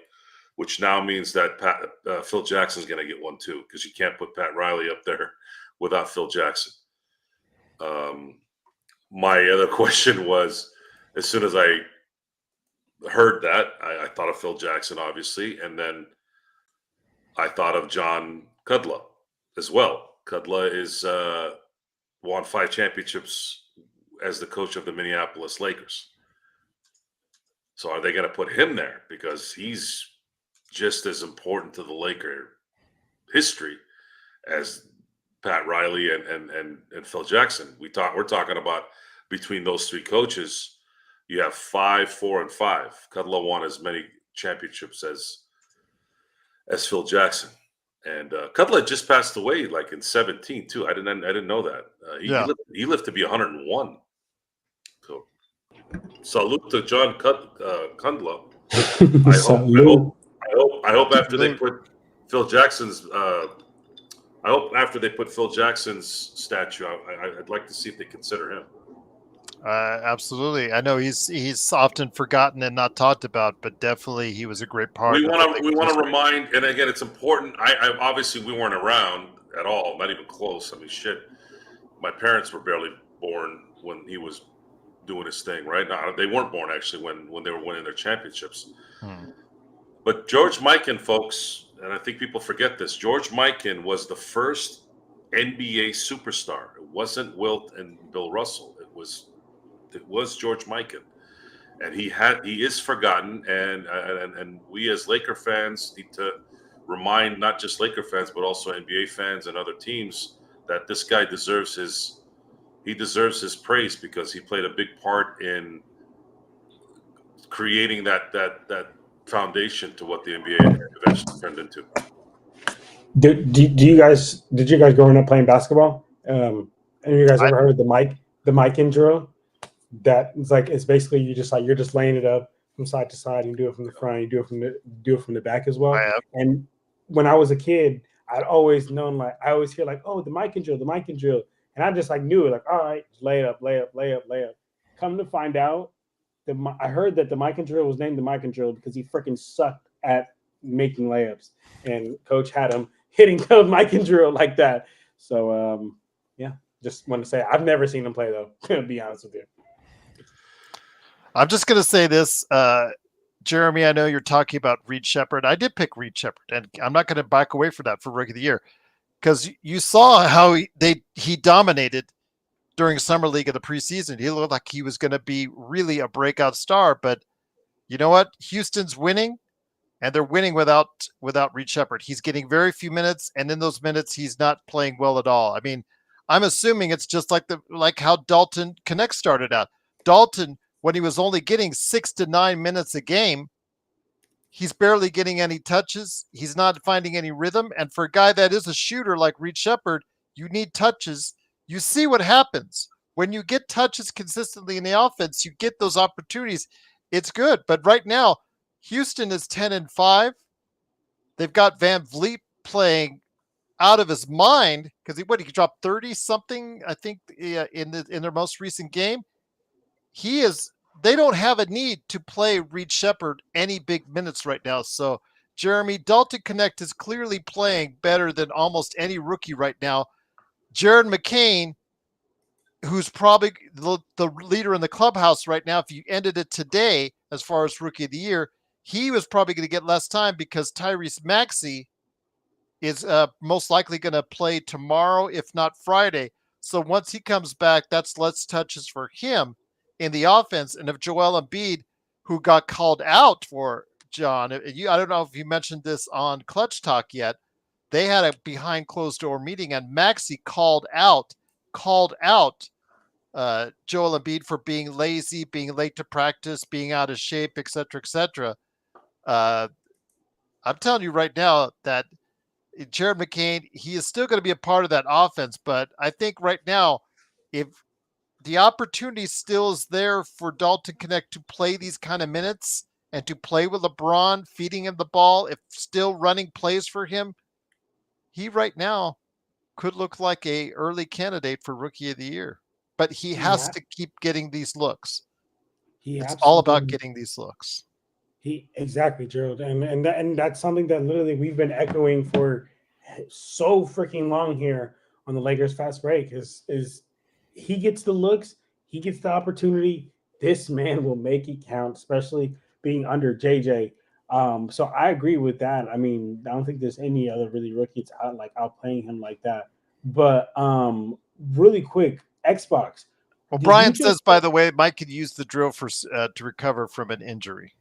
which now means that Phil Jackson's going to get one too, because you can't put Pat Riley up there without Phil Jackson. My other question was, as soon as I heard that, I thought of Phil Jackson, obviously, and then I thought of John Kudla as well. Kudla is won 5 championships as the coach of the Minneapolis Lakers. So are they going to put him there? Because he's just as important to the Laker history as Pat Riley and Phil Jackson. We're talking about, between those 3 coaches, you have 5, 4, and 5. Kudla won as many championships as Phil Jackson. And Kudla just passed away like in 17 too. I didn't know that. He lived to be 101. So salute to John Kudla. I hope after they put Phil Jackson's statue, I'd like to see if they consider him. Absolutely. I know he's often forgotten and not talked about, but definitely he was a great part. We want to remind, and again, it's important. I obviously, we weren't around at all, not even close. I mean, shit, my parents were barely born when he was doing his thing, right? No, they weren't born actually when they were winning their championships. But George Mikan, folks, and I think people forget this, George Mikan was the first NBA superstar. It wasn't Wilt and Bill Russell. It was George Mikan, and he is forgotten. And we as Laker fans need to remind not just Laker fans but also NBA fans and other teams that this guy deserves his praise, because he played a big part in creating that foundation to what the NBA eventually turned into. Did you guys growing up playing basketball? Any of you guys ever heard of the Mikan drill? that it's basically you're just laying it up from side to side and do it from the front, you do it from the back as well. And when I was a kid, I'd always known I always hear oh, the mic and drill, and I just knew it all right, just lay it up, lay up. Come to find out, I heard that the mic and drill was named the mic and drill because he freaking sucked at making layups, and coach had him hitting the mic and drill like that. So just want to say I've never seen him play though. To be honest with you. I'm just going to say this, Jeremy, I know you're talking about Reed Shepherd. I did pick Reed Shepherd, and I'm not going to back away from that for Rookie of the Year because you saw how he dominated during Summer League of the preseason. He looked like he was going to be really a breakout star, but you know what? Houston's winning, and they're winning without Reed Shepherd. He's getting very few minutes, and in those minutes, he's not playing well at all. I mean, I'm assuming it's just like how Dalton Connect started out. Dalton, when he was only getting 6 to 9 minutes a game, he's barely getting any touches. He's not finding any rhythm. And for a guy that is a shooter like Reed Shepherd, you need touches. You see what happens. When you get touches consistently in the offense, you get those opportunities. It's good. But right now, Houston is 10-5. They've got Van Vliet playing out of his mind because he dropped 30 something, I think, in their most recent game. They don't have a need to play Reed Shepherd any big minutes right now. So, Jeremy, Dalton Connect is clearly playing better than almost any rookie right now. Jared McCain, who's probably the leader in the clubhouse right now, if you ended it today as far as Rookie of the Year, he was probably going to get less time because Tyrese Maxey is most likely going to play tomorrow, if not Friday. So once he comes back, that's less touches for him in the offense. And if Joel Embiid, who got called out for John, I don't know if you mentioned this on Clutch Talk yet, they had a behind closed door meeting and Maxey called out Joel Embiid for being lazy, being late to practice, being out of shape, et cetera, et cetera. I'm telling you right now that Jared McCain, he is still going to be a part of that offense, but I think right now, if the opportunity still is there for Dalton Connect to play these kind of minutes and to play with LeBron, feeding him the ball, if still running plays for him, he right now could look like a early candidate for Rookie of the Year. But he has to keep getting these looks. It's all about getting these looks. Exactly, Gerald, and that's something that literally we've been echoing for so freaking long here on the Lakers Fast Break. Is he gets the looks, he gets the opportunity. This man will make it count, especially being under JJ. So I agree with that. I mean, I don't think there's any other really rookies outplaying him like that. But really quick, Xbox. Well, Brian says, by the way, Mike could use the drill to recover from an injury.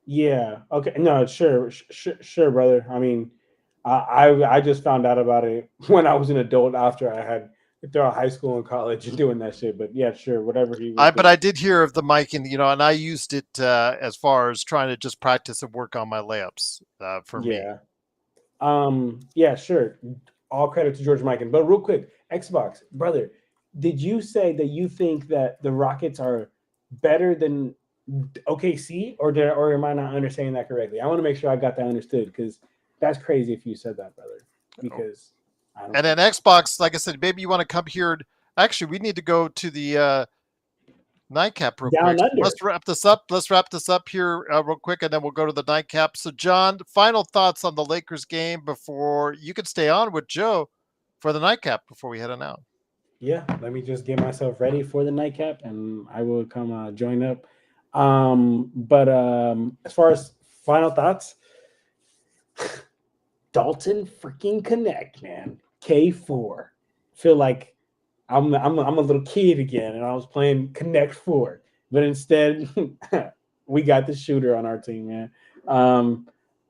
Yeah. Okay. No. Sure, brother. I mean, I just found out about it when I was an adult after I had throughout high school and college and doing that shit. But yeah, sure, whatever he was. But I did hear of the mic, and and I used it as far as trying to just practice and work on my layups for me. Yeah. Sure. All credit to George Mikan. But real quick, Xbox, brother, did you say that you think that the Rockets are better than OKC, or am I not understanding that correctly? I want to make sure I got that understood because that's crazy if you said that, brother. Because and then Xbox, like I said, maybe you want to come here. Actually, we need to go to the nightcap real quick. Let's wrap this up here real quick, and then we'll go to the nightcap. So, John, final thoughts on the Lakers game before you can stay on with Joe for the nightcap before we head on out. Yeah, let me just get myself ready for the nightcap, and I will come join up. But as far as final thoughts, Dalton freaking Connect, man. K4. Feel like I'm a little kid again, and I was playing Connect 4, but instead we got the shooter on our team, man.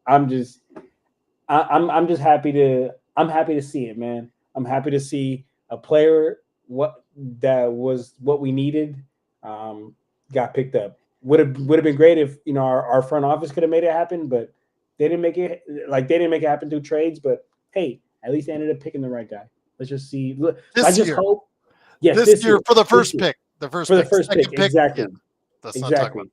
I'm just happy to see it, man. I'm happy to see a player what we needed got picked up. Would have been great if our front office could have made it happen, but they didn't make it happen through trades. But hey, at least they ended up picking the right guy. Let's just see. I just hope. Yes, this year for the first pick. The first for the pick. first Second pick. Exactly. Yeah, let's not talk about Exactly.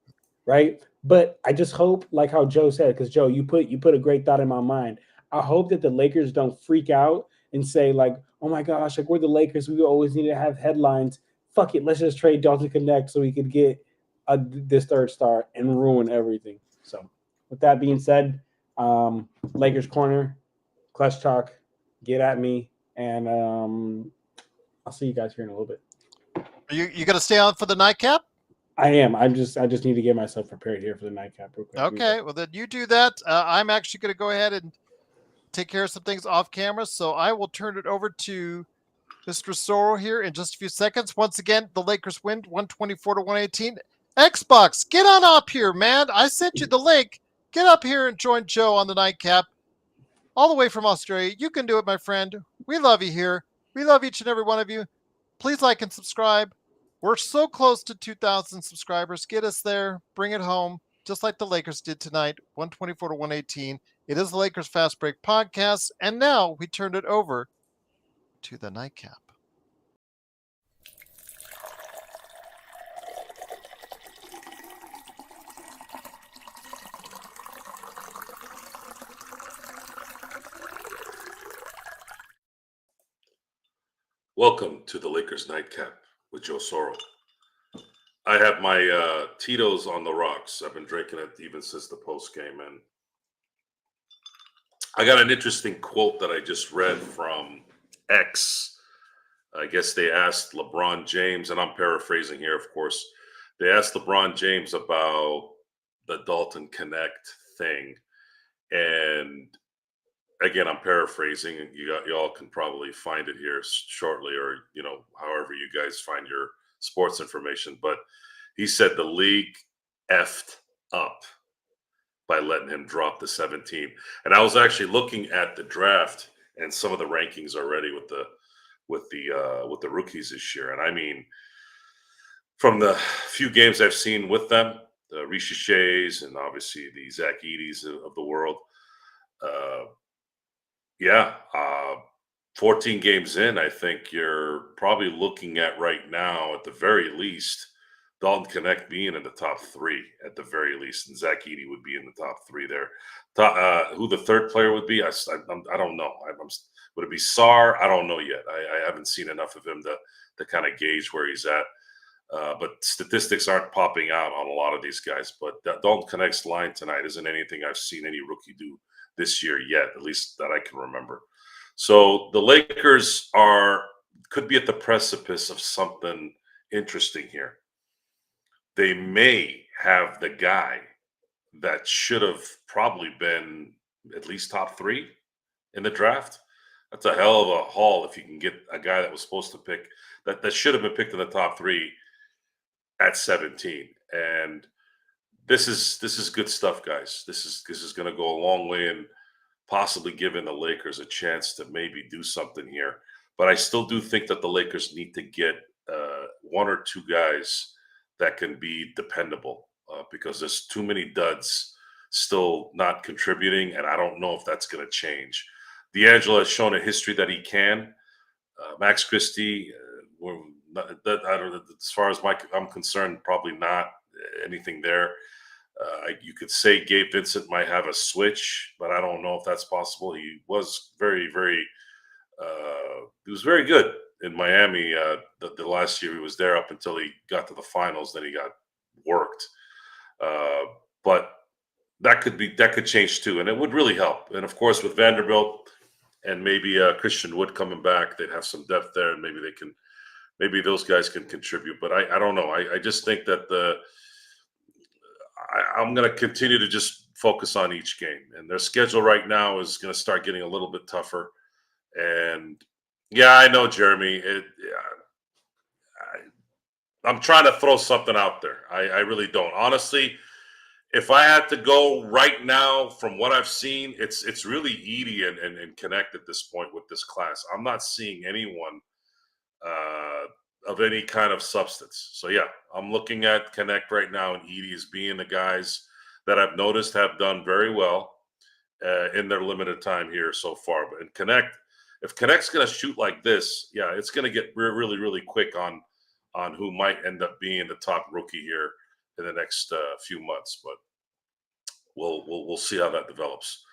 Right. But I just hope, like how Joe said, because Joe, you put a great thought in my mind. I hope that the Lakers don't freak out and say, like, oh my gosh, like we're the Lakers. We always need to have headlines. Fuck it. Let's just trade Dalton Connect so we could get this third star and ruin everything. So with that being said, Lakers Corner, Clutch Talk, get at me. And I'll see you guys here in a little bit. You going to stay on for the nightcap? I am. I just need to get myself prepared here for the nightcap real quick. Okay, well then you do that. I'm actually going to go ahead and take care of some things off camera, so I will turn it over to Mr. Sorrell here in just a few seconds. Once again, the Lakers win 124 to 118. Xbox, get on up here, man. I sent you the link. Get up here and join Joe on the nightcap. All the way from Australia. You can do it, my friend. We love you here. We love each and every one of you. Please like and subscribe. We're so close to 2,000 subscribers. Get us there. Bring it home, just like the Lakers did tonight, 124 to 118. It is the Lakers Fast Break podcast. And now we turn it over to the nightcap. Welcome to the Lakers Nightcap with Joe Sorrell. I have my Tito's on the rocks. I've been drinking it even since the post game, and I got an interesting quote that I just read from X. I guess they asked LeBron James, and I'm paraphrasing here, of course. They asked LeBron James about the Dalton Connect thing, and again, I'm paraphrasing, and you all can probably find it here shortly, or however you guys find your sports information. But he said the league effed up by letting him drop the 17. And I was actually looking at the draft and some of the rankings already with the rookies this year. And I mean, from the few games I've seen with them, the Rishi Shays and obviously the Zach Edey's of the world, yeah, 14 games in, I think you're probably looking at right now, at the very least, Dalton Connect being in the top three at the very least, and Zach Edey would be in the top three there. Who the third player would be, I don't know. Would it be Sarr? I don't know yet. I haven't seen enough of him to kind of gauge where he's at. But statistics aren't popping out on a lot of these guys. But that Dalton Connect's line tonight isn't anything I've seen any rookie do this year yet, at least that I can remember. So the Lakers could be at the precipice of something interesting here. They may have the guy that should have probably been at least top three in the draft. That's a hell of a haul if you can get a guy that was supposed to pick that should have been picked in the top three at 17. And this is good stuff, guys. This is going to go a long way in possibly giving the Lakers a chance to maybe do something here. But I still do think that the Lakers need to get one or two guys that can be dependable because there's too many duds still not contributing, and I don't know if that's going to change. D'Angelo has shown a history that he can. Max Christie, I don't know, as far as I'm concerned, probably not anything there. You could say Gabe Vincent might have a switch, but I don't know if that's possible. He was very, very good in Miami the last year he was there up until he got to the finals. Then he got worked. But that could change too, and it would really help. And of course, with Vanderbilt and maybe Christian Wood coming back, they'd have some depth there, and maybe those guys can contribute. But I don't know. I just think that I'm going to continue to just focus on each game, and their schedule right now is going to start getting a little bit tougher. And yeah, I know, Jeremy. I'm trying to throw something out there. I really don't. Honestly, if I had to go right now from what I've seen, it's really Edey and Connect at this point with this class. I'm not seeing anyone of any kind of substance. So yeah, I'm looking at Connect right now, and Edey as being the guys that I've noticed have done very well in their limited time here so far. But in Connect, if Connect's going to shoot like this, yeah, it's going to get really, really quick on on who might end up being the top rookie here in the next few months. But we'll see how that develops.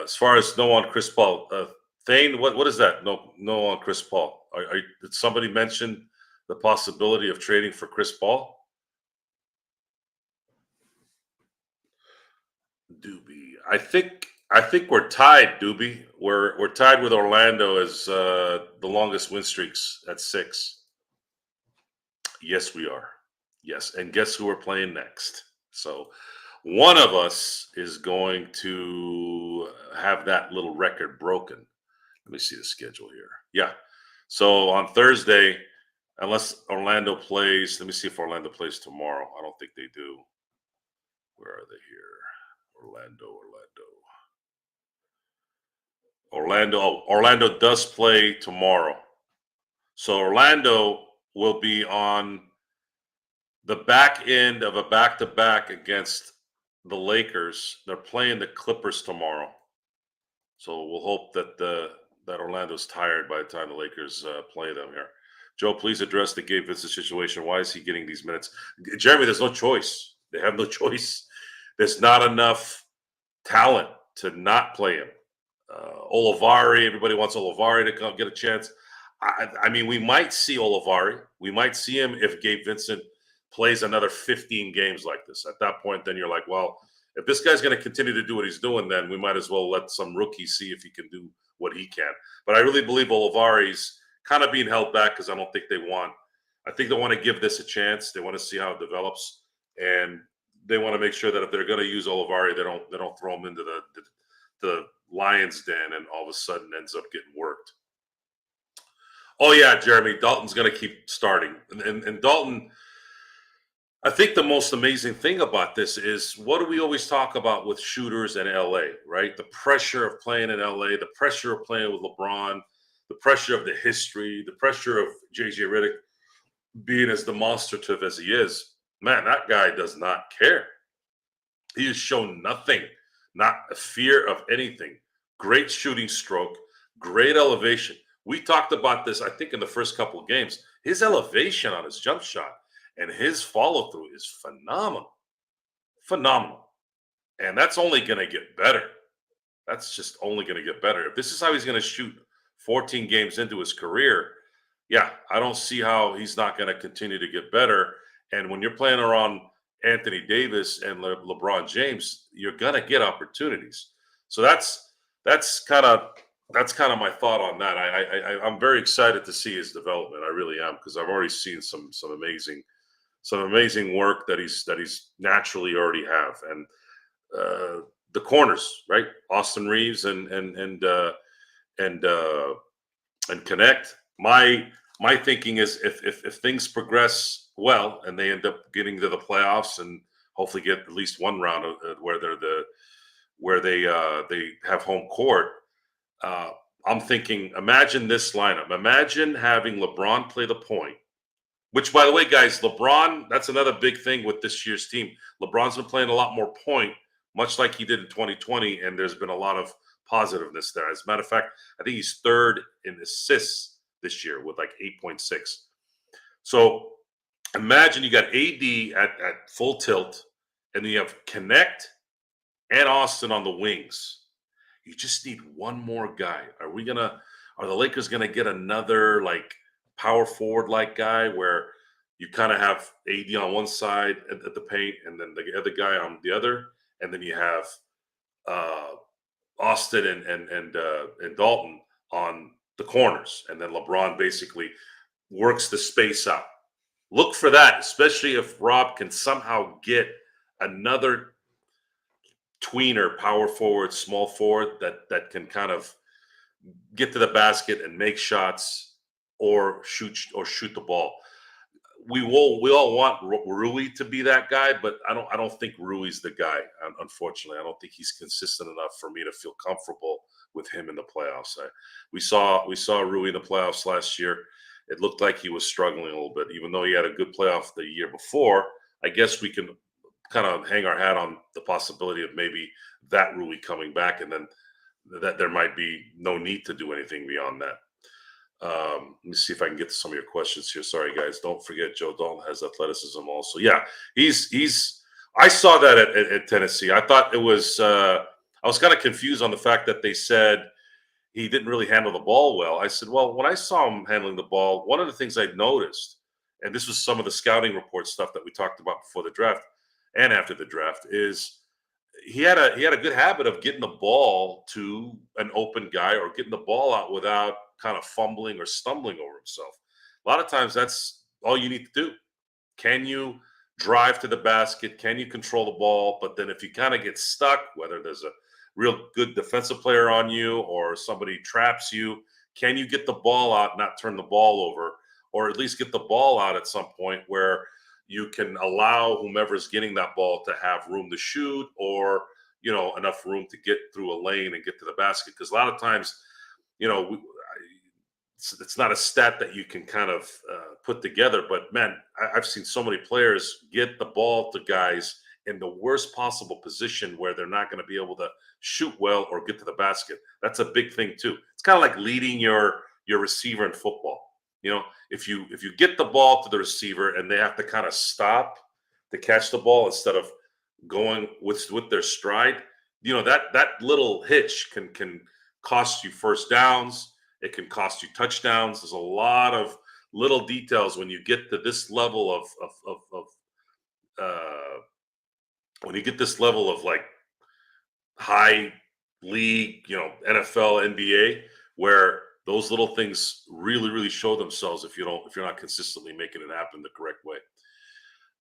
As far as no on Chris Paul, Thane, what is that? No on Chris Paul. Did somebody mention the possibility of trading for Chris Paul? Doobie, I think we're tied. Doobie, we're tied with Orlando as the longest win streaks at 6. Yes, we are. Yes, and guess who we're playing next? So one of us is going to have that little record broken. Let me see the schedule here. Yeah. So on Thursday, unless Orlando plays, let me see if Orlando plays tomorrow. I don't think they do. Where are they here? Orlando does play tomorrow. So Orlando will be on the back end of a back-to-back against the Lakers. They're playing the Clippers tomorrow. So we'll hope that that Orlando's tired by the time the Lakers play them here. Joe, please address the Gabe Vincent situation. Why is he getting these minutes? Jeremy, there's no choice. They have no choice. There's not enough talent to not play him. Olivari, everybody wants Olivari to come get a chance. I mean, we might see Olivari. We might see him if Gabe Vincent plays another 15 games like this. At that point, then you're like, well, if this guy's going to continue to do what he's doing, then we might as well let some rookie see if he can do what he can. But I really believe Olivari's kind of being held back because I don't think they want. I think they want to give this a chance. They want to see how it develops, and they want to make sure that if they're going to use Olivari, they don't throw him into the lion's den and all of a sudden ends up getting worked. Oh yeah, Jeremy, Dalton's going to keep starting, and Dalton. I think the most amazing thing about this is what do we always talk about with shooters in LA, right? The pressure of playing in LA, the pressure of playing with LeBron, the pressure of the history, the pressure of JJ Redick being as demonstrative as he is. Man, that guy does not care. He has shown nothing, not a fear of anything. Great shooting stroke, great elevation. We talked about this, I think, in the first couple of games. His elevation on his jump shot and his follow through is phenomenal. Phenomenal. And that's only going to get better. That's just only going to get better. If this is how he's going to shoot 14 games into his career, yeah, I don't see how he's not going to continue to get better. And when you're playing around Anthony Davis and LeBron James, you're going to get opportunities. So that's kind of my thought on that. I'm very excited to see his development. I really am, because I've already seen some amazing work that he's naturally already have. And the corners, right? Austin Reeves and Connect. My thinking is if things progress well and they end up getting to the playoffs and hopefully get at least one round where they have home court. I'm thinking, imagine this lineup. Imagine having LeBron play the point. Which, by the way, guys, LeBron, that's another big thing with this year's team. LeBron's been playing a lot more point, much like he did in 2020, and there's been a lot of positiveness there. As a matter of fact, I think he's third in assists this year with like 8.6. So imagine you got AD at full tilt, and then you have Connect and Austin on the wings. You just need one more guy. Are the Lakers gonna get another like power forward like guy where you kind of have AD on one side at the paint and then the other guy on the other, and then you have Austin and Dalton on the corners, and then LeBron basically works the space out. Look for that, especially if Rob can somehow get another tweener, power forward, small forward that can kind of get to the basket and make shots or shoot the ball. We all want Rui to be that guy, but I don't think Rui's the guy. Unfortunately, I don't think he's consistent enough for me to feel comfortable with him in the playoffs. We saw Rui in the playoffs last year. It looked like he was struggling a little bit, even though he had a good playoff the year before. I guess we can kind of hang our hat on the possibility of maybe that Rui coming back, and then that there might be no need to do anything beyond that. Let me see if I can get to some of your questions here. Sorry, guys. Don't forget Joe Dalton has athleticism also. Yeah, he's. I saw that at Tennessee. I thought it was. I was kind of confused on the fact that they said he didn't really handle the ball well. I said, well, when I saw him handling the ball, one of the things I noticed, and this was some of the scouting report stuff that we talked about before the draft and after the draft, is he had a good habit of getting the ball to an open guy or getting the ball out without kind of fumbling or stumbling over himself. A lot of times that's all you need to do. Can you drive to the basket? Can you control the ball? But then if you kind of get stuck, whether there's a real good defensive player on you or somebody traps you, can you get the ball out, not turn the ball over, or at least get the ball out at some point where you can allow whomever's getting that ball to have room to shoot or, enough room to get through a lane and get to the basket? Because a lot of times, it's not a stat that you can kind of put together, but man, I've seen so many players get the ball to guys in the worst possible position where they're not going to be able to shoot well or get to the basket. That's a big thing too. It's kind of like leading your receiver in football. If you get the ball to the receiver and they have to kind of stop to catch the ball instead of going with their stride, that little hitch can cost you first downs. It can cost you touchdowns. There's a lot of little details when you get to this level of when you get this level of like high league, NFL, NBA, where those little things really, really show themselves if you're not consistently making it happen the correct way.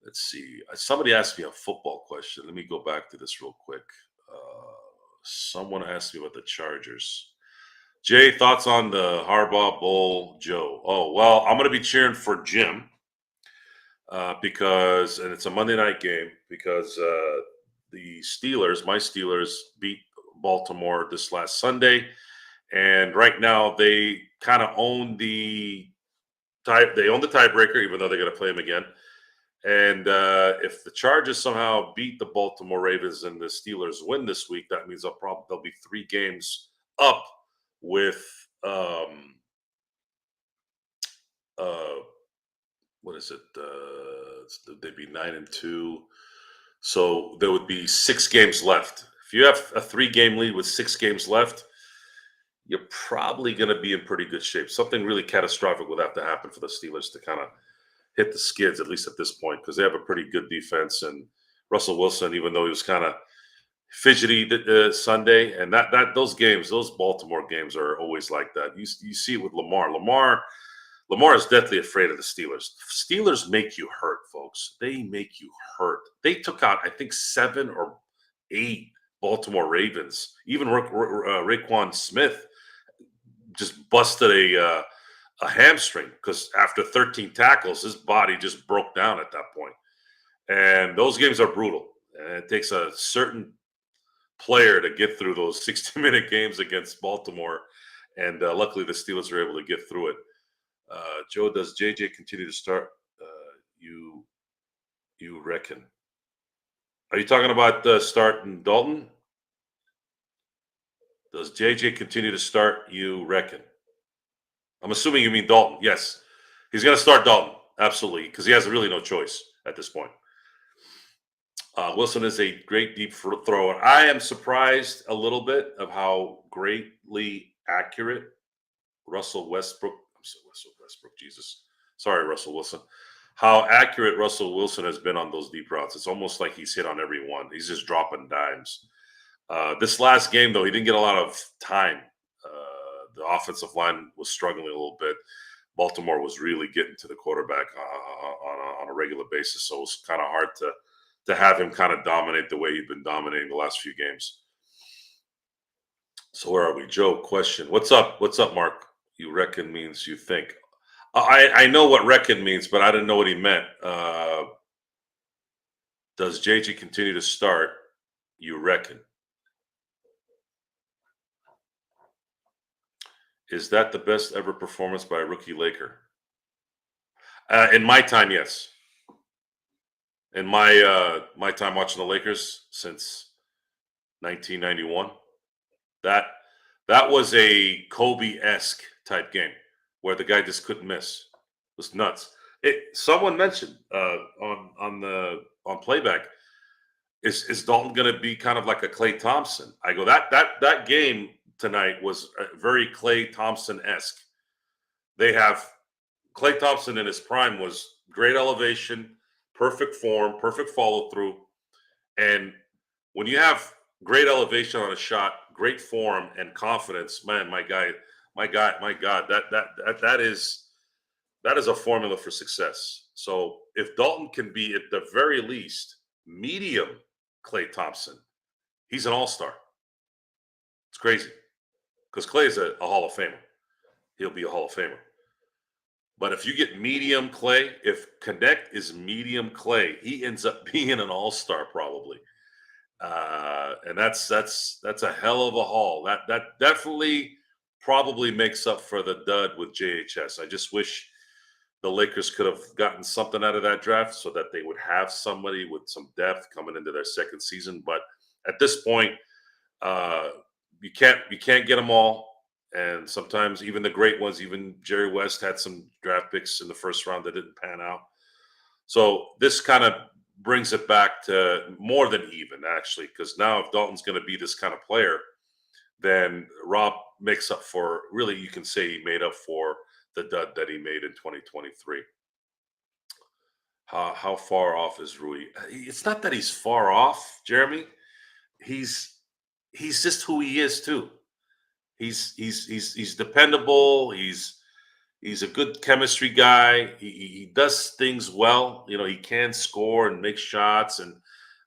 Let's see. Somebody asked me a football question. Let me go back to this real quick. Someone asked me about the Chargers. Jay, thoughts on the Harbaugh Bowl, Joe? Oh, well, I'm going to be cheering for Jim because, and it's a Monday night game, because the Steelers, my Steelers, beat Baltimore this last Sunday. And right now they kind of own the tiebreaker, even though they're going to play them again. And if the Chargers somehow beat the Baltimore Ravens and the Steelers win this week, that means they'll be 3 games up with what is it? They'd be 9-2. So there would be 6 games left. If you have a 3-game lead with 6 games left, you're probably going to be in pretty good shape. Something really catastrophic would have to happen for the Steelers to kind of hit the skids, at least at this point, because they have a pretty good defense. And Russell Wilson, even though he was kind of fidgety Sunday, and those Baltimore games are always like that. You see it with Lamar. Lamar is deathly afraid of the Steelers. Steelers make you hurt, folks. They make you hurt. They took out, I think, 7 or 8 Baltimore Ravens. Even Raekwon Smith just busted a hamstring because after 13 tackles, his body just broke down at that point. And those games are brutal. And it takes a certain player to get through those 60-minute games against Baltimore. And luckily, the Steelers were able to get through it. Joe, does JJ continue to start? You reckon? Are you talking about starting Dalton? Does JJ continue to start? You reckon? I'm assuming you mean Dalton. Yes, he's going to start Dalton, absolutely, because he has really no choice at this point. Wilson is a great deep thrower. I am surprised a little bit of how greatly accurate Russell Westbrook. Jesus. Sorry, Russell Wilson. How accurate Russell Wilson has been on those deep routes. It's almost like he's hit on every one. He's just dropping dimes. This last game, though, he didn't get a lot of time. The offensive line was struggling a little bit. Baltimore was really getting to the quarterback on a regular basis, so it was kind of hard to have him kind of dominate the way he'd been dominating the last few games. So where are we? Joe, question. What's up? What's up, Mark? You reckon means you think. I know what reckon means, but I didn't know what he meant. Does JJ continue to start? You reckon? Is that the best ever performance by a rookie Laker? In my time, yes. In my time watching the Lakers since 1991, that was a Kobe-esque type game where the guy just couldn't miss. It was nuts. Someone mentioned on playback, is Dalton going to be kind of like a Klay Thompson? I go, that game tonight was very Klay Thompson-esque. They have Klay Thompson in his prime was great elevation, perfect form, perfect follow through, and when you have great elevation on a shot, great form and confidence, man, my God, that is a formula for success. So if Dalton can be at the very least medium Klay Thompson, he's an all-star. It's crazy because Klay is a Hall of Famer. He'll be a Hall of Famer. But if you get medium Klay, if Connect is medium Klay, he ends up being an all-star probably. And that's a hell of a haul. That definitely probably makes up for the dud with JHS. I just wish the Lakers could have gotten something out of that draft so that they would have somebody with some depth coming into their second season. But at this point, you can't get them all. And sometimes even the great ones, even Jerry West had some draft picks in the first round that didn't pan out. So this kind of brings it back to more than even, actually, because now if Dalton's going to be this kind of player, then Rob makes up for, really, you can say he made up for the dud that he made in 2023. How far off is Rui? It's not that he's far off, Jeremy. He's just who he is too. He's dependable. He's a good chemistry guy. He does things well. You know, he can score and make shots and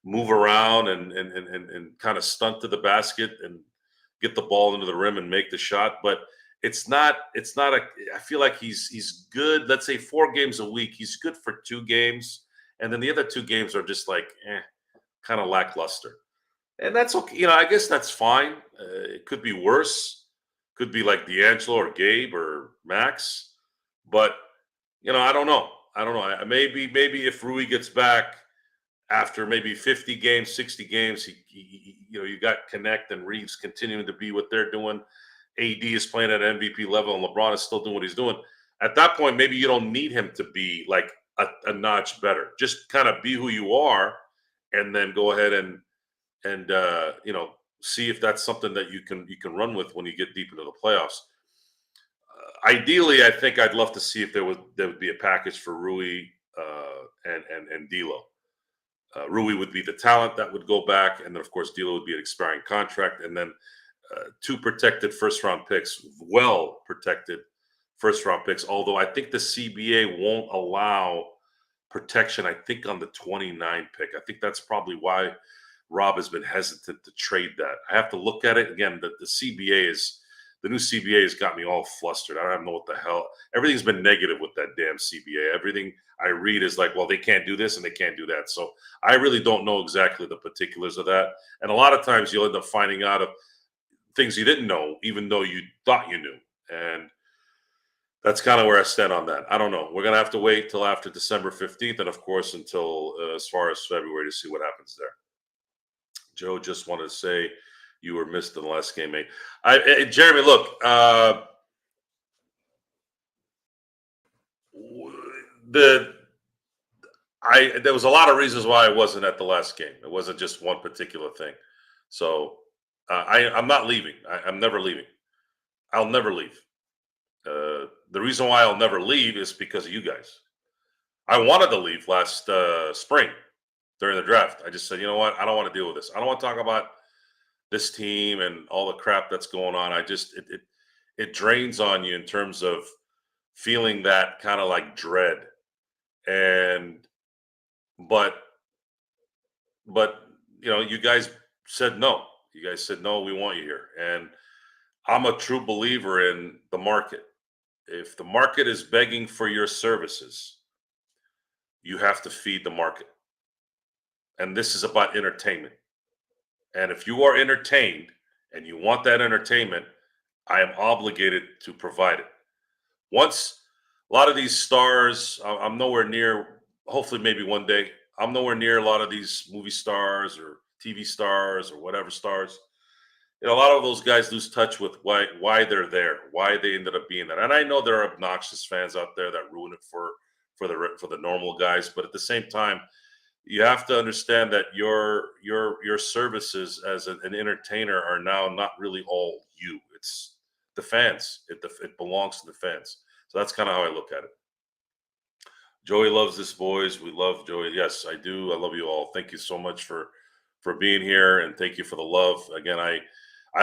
move around and kind of stunt to the basket and get the ball into the rim and make the shot. But it's not I feel like he's good. Let's say 4 games a week. He's good for 2 games. And then the other 2 games are just like, kind of lackluster. And that's okay. You know, I guess that's fine. It could be worse. Could be like D'Angelo or Gabe or Max. But, you know, I don't know. Maybe if Rui gets back after maybe 50 games, 60 games, he you know, you got Connect and Reeves continuing to be what they're doing. AD is playing at MVP level and LeBron is still doing what he's doing. At that point, maybe you don't need him to be like a notch better. Just kind of be who you are and then go ahead and you know, see if that's something that you can run with when you get deep into the playoffs. Ideally, I think I'd love to see if there would be a package for Rui and D'Lo. Rui would be the talent that would go back, and then of course D'Lo would be an expiring contract, and then 2 protected first-round picks, well protected first-round picks. Although I think the CBA won't allow protection. I think on the 29 pick. I think that's probably why Rob has been hesitant to trade that. I have to look at it again. The CBA is the new CBA has got me all flustered. I don't know what the hell. Everything's been negative with that damn CBA. Everything I read is like, well, they can't do this and they can't do that. So I really don't know exactly the particulars of that. And a lot of times you'll end up finding out of things you didn't know, even though you thought you knew. And that's kind of where I stand on that. I don't know. We're going to have to wait till after December 15th. And of course, until as far as February to see what happens there. Joe just wanted to say you were missed in the last game, mate. Jeremy, look, there was a lot of reasons why I wasn't at the last game. It wasn't just one particular thing. So I'm not leaving. I'm never leaving. I'll never leave. The reason why I'll never leave is because of you guys. I wanted to leave last spring during the draft. I just said, you know what? I don't want to deal with this. I don't want to talk about this team and all the crap that's going on. It drains on you in terms of feeling that kind of like dread. But you know, you guys said no. You guys said no, we want you here. And I'm a true believer in the market. If the market is begging for your services, you have to feed the market. And this is about entertainment. And if you are entertained and you want that entertainment, I am obligated to provide it. Once a lot of these stars, I'm nowhere near, hopefully maybe one day, I'm nowhere near a lot of these movie stars or TV stars or whatever stars. a lot of those guys lose touch with why they're there, why they ended up being there. And I know there are obnoxious fans out there that ruin it for the normal guys, but at the same time, you have to understand that your services as an entertainer are now not really all you. It's the fans. It belongs to the fans. So that's kind of how I look at it. Joey loves this, boys. We love Joey. Yes, I do. I love you all. Thank you so much for being here, and thank you for the love. Again, I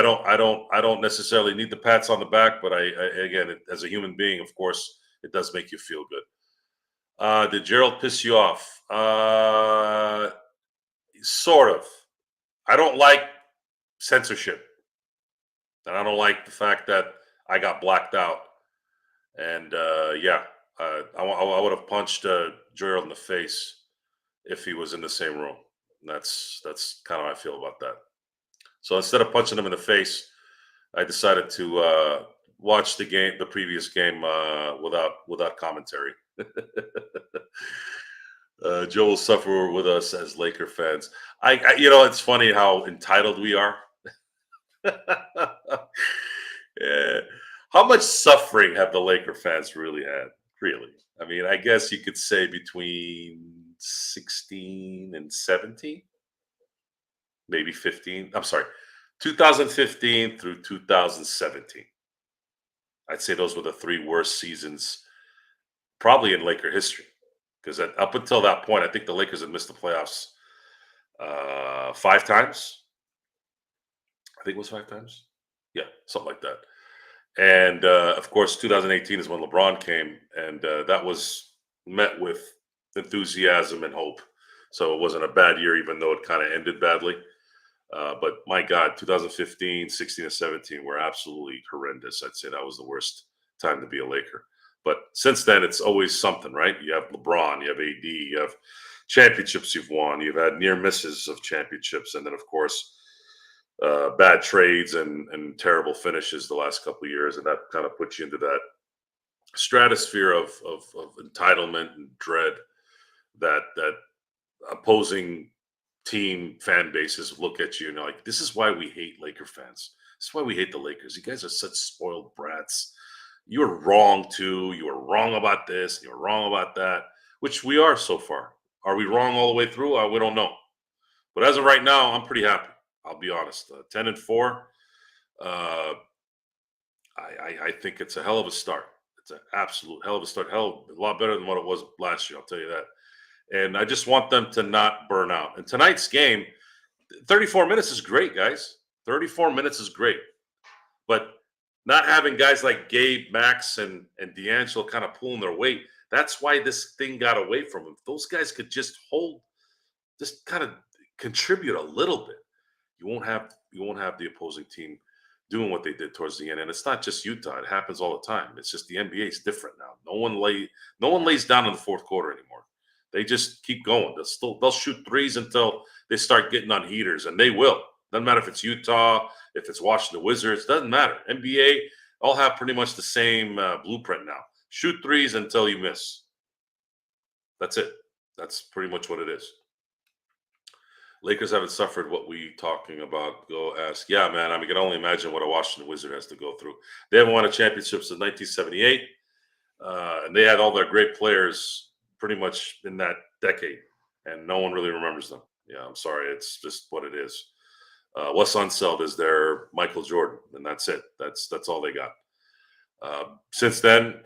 don't necessarily need the pats on the back, but as a human being, of course, it does make you feel good. Did Gerald piss you off? Sort of. I don't like censorship, and I don't like the fact that I got blacked out. And I would have punched Gerald in the face if he was in the same room. And that's kind of how I feel about that. So instead of punching him in the face, I decided to watch the previous game, without commentary. Joe will suffer with us as Laker fans. It's funny how entitled we are. Yeah. How much suffering have the Laker fans really had? Really? I mean, I guess you could say between 16 and 17, maybe 15. I'm sorry, 2015 through 2017. I'd say those were the three worst seasons probably in Laker history. Because up until that point, I think the Lakers had missed the playoffs 5 times. I think it was 5 times. Yeah, something like that. And of course, 2018 is when LeBron came, and that was met with enthusiasm and hope. So it wasn't a bad year, even though it kind of ended badly. But my God, 2015, 16, and 17 were absolutely horrendous. I'd say that was the worst time to be a Laker. But since then, it's always something, right? You have LeBron, you have AD, you have championships you've won, you've had near misses of championships, and then, of course, bad trades and terrible finishes the last couple of years, and that kind of puts you into that stratosphere of entitlement and dread that opposing team fan bases look at you and like, this is why we hate Laker fans. This is why we hate the Lakers. You guys are such spoiled brats. You were wrong too. You were wrong about this. You were wrong about that, which we are so far. Are we wrong all the way through? We don't know. But as of right now, I'm pretty happy. I'll be honest. 10-4. I think it's a hell of a start. It's an absolute hell of a start. A lot better than what it was last year. I'll tell you that. And I just want them to not burn out. And tonight's game, 34 minutes is great, guys. 34 minutes is great. But not having guys like Gabe, Max, and D'Angelo kind of pulling their weight, that's why this thing got away from them. If those guys could just kind of contribute a little bit, you won't have the opposing team doing what they did towards the end. And it's not just Utah; it happens all the time. It's just the NBA is different now. No one lays down in the fourth quarter anymore. They just keep going. They'll shoot threes until they start getting on heaters, and they will. Doesn't matter if it's Utah, if it's Washington Wizards. Doesn't matter. NBA all have pretty much the same blueprint now. Shoot threes until you miss. That's it. That's pretty much what it is. Lakers haven't suffered what we talking about. Go ask. Yeah, man. I can only imagine what a Washington Wizard has to go through. They haven't won a championship since 1978, and they had all their great players pretty much in that decade, and no one really remembers them. Yeah, I'm sorry. It's just what it is. Wes Unseld is their Michael Jordan, and that's it. That's all they got. Since then,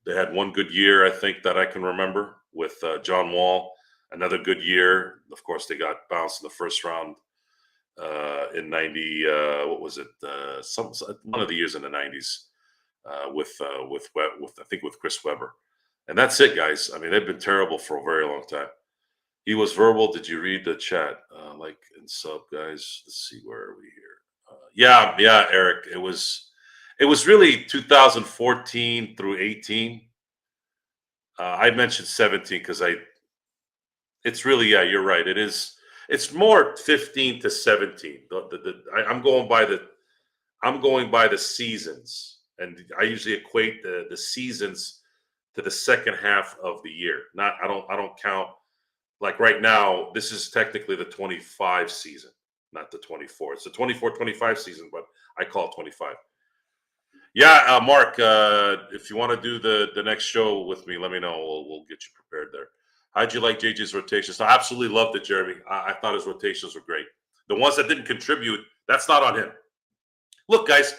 they had one good year, I think, that I can remember with John Wall. Another good year. Of course, they got bounced in the first round in 90. What was it? One of the years in the 90s with Chris Webber. And that's it, guys. I mean, they've been terrible for a very long time. He was verbal. Did you read the chat? Like and sub, guys. Let's see, where are we here? Yeah, Eric. It was really 2014 through 18. I mentioned 17 because it's really, yeah, you're right. It is. It's more 15 to 17. I'm going by the seasons, and I usually equate the seasons to the second half of the year. I don't count, like right now, this is technically the 25 season. not the 24. It's the 24-25 season, but I call it 25. Yeah, Mark, if you want to do the next show with me, let me know. We'll get you prepared there. How'd you like JJ's rotations? I absolutely loved it, Jeremy. I thought his rotations were great. The ones that didn't contribute, that's not on him. Look, guys,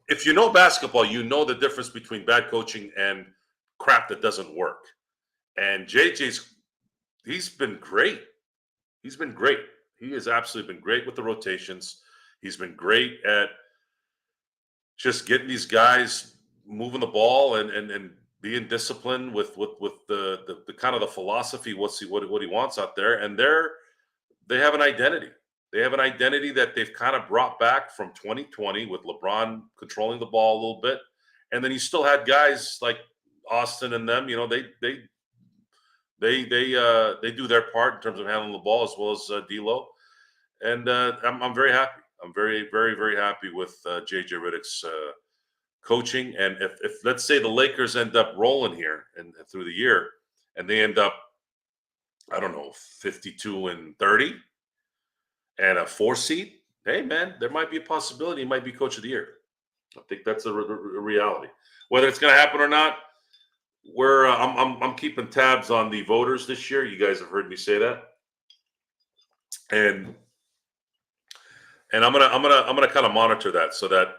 if you know basketball, you know the difference between bad coaching and crap that doesn't work. And he's been great. He's been great. He has absolutely been great with the rotations. He's been great at just getting these guys moving the ball and being disciplined with the kind of the philosophy what he wants out there. And they have an identity. They have an identity that they've kind of brought back from 2020 with LeBron controlling the ball a little bit, and then you still had guys like Austin and them. You know, they do their part in terms of handling the ball as well as D'Lo, and I'm very happy. I'm very, very, very happy with JJ Redick's coaching. And if let's say the Lakers end up rolling here and through the year, and they end up, I don't know, 52-30 and a 4 seed, hey man, there might be a possibility he might be coach of the year. I think that's a reality. Whether it's going to happen or not, I'm keeping tabs on the voters this year. You guys have heard me say that, and I'm gonna kind of monitor that, so that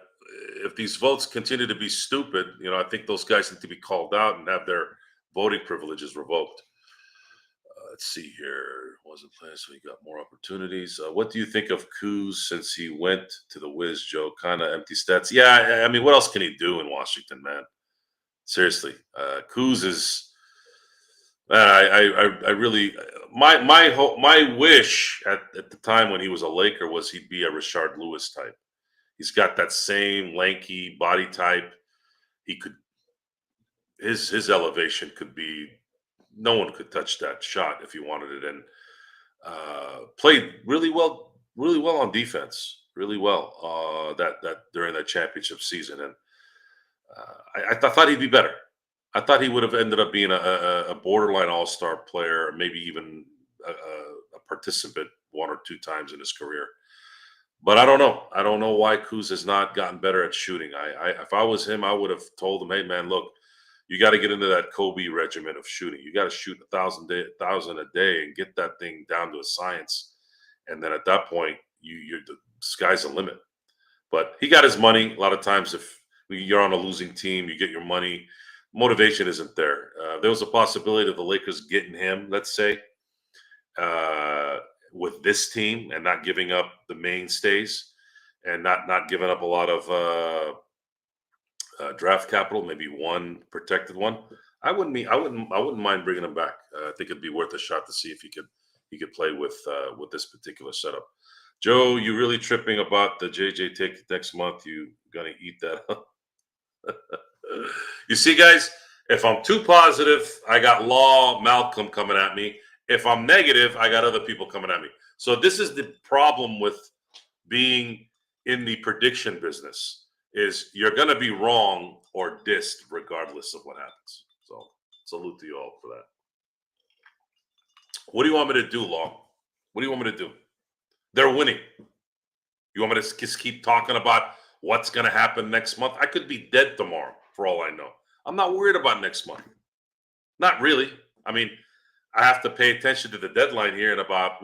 if these votes continue to be stupid, you know, I think those guys need to be called out and have their voting privileges revoked. Let's see here. Wasn't playing, so he got more opportunities. What do you think of Kuz since he went to the Wiz, Joe? Kind of empty stats. Yeah, I mean, what else can he do in Washington, man? Seriously, Kuz is. I really my wish at the time when he was a Laker was he'd be a Rashard Lewis type. He's got that same lanky body type. He could his elevation could be. No one could touch that shot if he wanted it, and played really well on defense, really well that during that championship season. And I thought he'd be better. I thought he would have ended up being a borderline all-star player, maybe even a participant 1 or 2 times in his career. But I don't know. I don't know why Kuz has not gotten better at shooting. If I was him, I would have told him, hey man, look, you got to get into that Kobe regimen of shooting. You got to shoot 1,000 a day and get that thing down to a science. And then at that point, the sky's the limit. But he got his money. A lot of times, if you're on a losing team, you get your money. Motivation isn't there. There was a possibility of the Lakers getting him, let's say, with this team and not giving up the mainstays and not giving up a lot of draft capital, maybe one protected one. I wouldn't mind bringing him back. I think it'd be worth a shot to see if he could play with this particular setup. Joe, you really tripping about the JJ take next month? You gonna eat that up? You see, guys, if I'm too positive, I got Law Malcolm coming at me. If I'm negative, I got other people coming at me. So this is the problem with being in the prediction business. Is you're going to be wrong or dissed regardless of what happens. So salute to you all for that. What do you want me to do, Law? What do you want me to do? They're winning. You want me to just keep talking about what's going to happen next month? I could be dead tomorrow for all I know. I'm not worried about next month. Not really. I mean, I have to pay attention to the deadline here in about,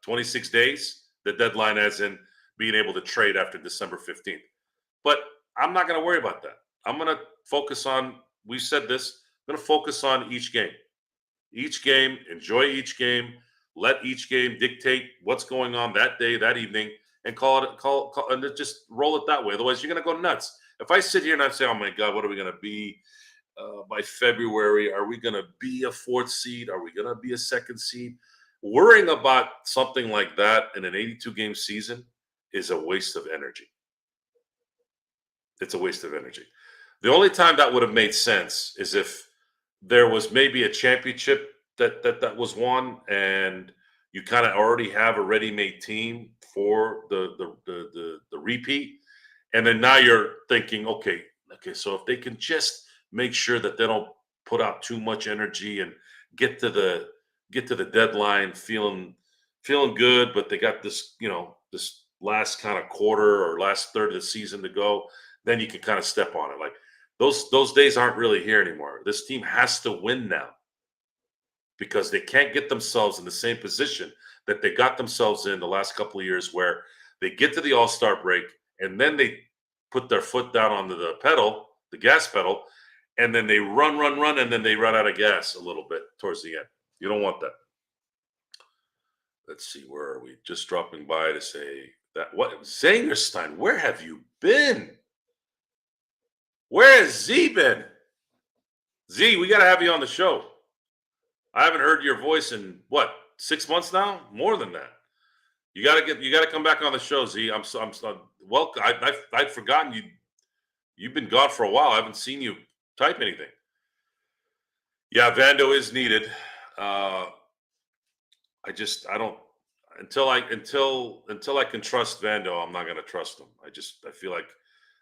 26 days? The deadline as in being able to trade after December 15th. But I'm not going to worry about that. I'm going to focus on, we said this, I'm going to focus on each game. Each game, enjoy each game, let each game dictate what's going on that day, that evening, and call and just roll it that way. Otherwise, you're going to go nuts. If I sit here and I say, oh my God, what are we going to be by February? Are we going to be a 4th seed? Are we going to be a 2nd seed? Worrying about something like that in an 82-game season is a waste of energy. It's a waste of energy. The only time that would have made sense is if there was maybe a championship that was won, and you kind of already have a ready-made team for the repeat, and then now you're thinking, okay, so if they can just make sure that they don't put out too much energy and get to the deadline feeling feeling good, but they got this, this last kind of quarter or last third of the season to go, then you can kind of step on it. Like those days aren't really here anymore. This team has to win now because they can't get themselves in the same position that they got themselves in the last couple of years, where they get to the All-Star break and then they put their foot down onto the pedal, the gas pedal, and then they run, and then they run out of gas a little bit towards the end. You don't want that. Let's see, where are we? Just dropping by to say that what Zangerstein, where have you been? Where has Z been? Z, we gotta have you on the show. I haven't heard your voice in what, 6 months now? More than that. You gotta come back on the show, Z. I'm well. I'd forgotten you. You've been gone for a while. I haven't seen you type anything. Yeah, Vando is needed. I don't until I can trust Vando, I'm not gonna trust him. I feel like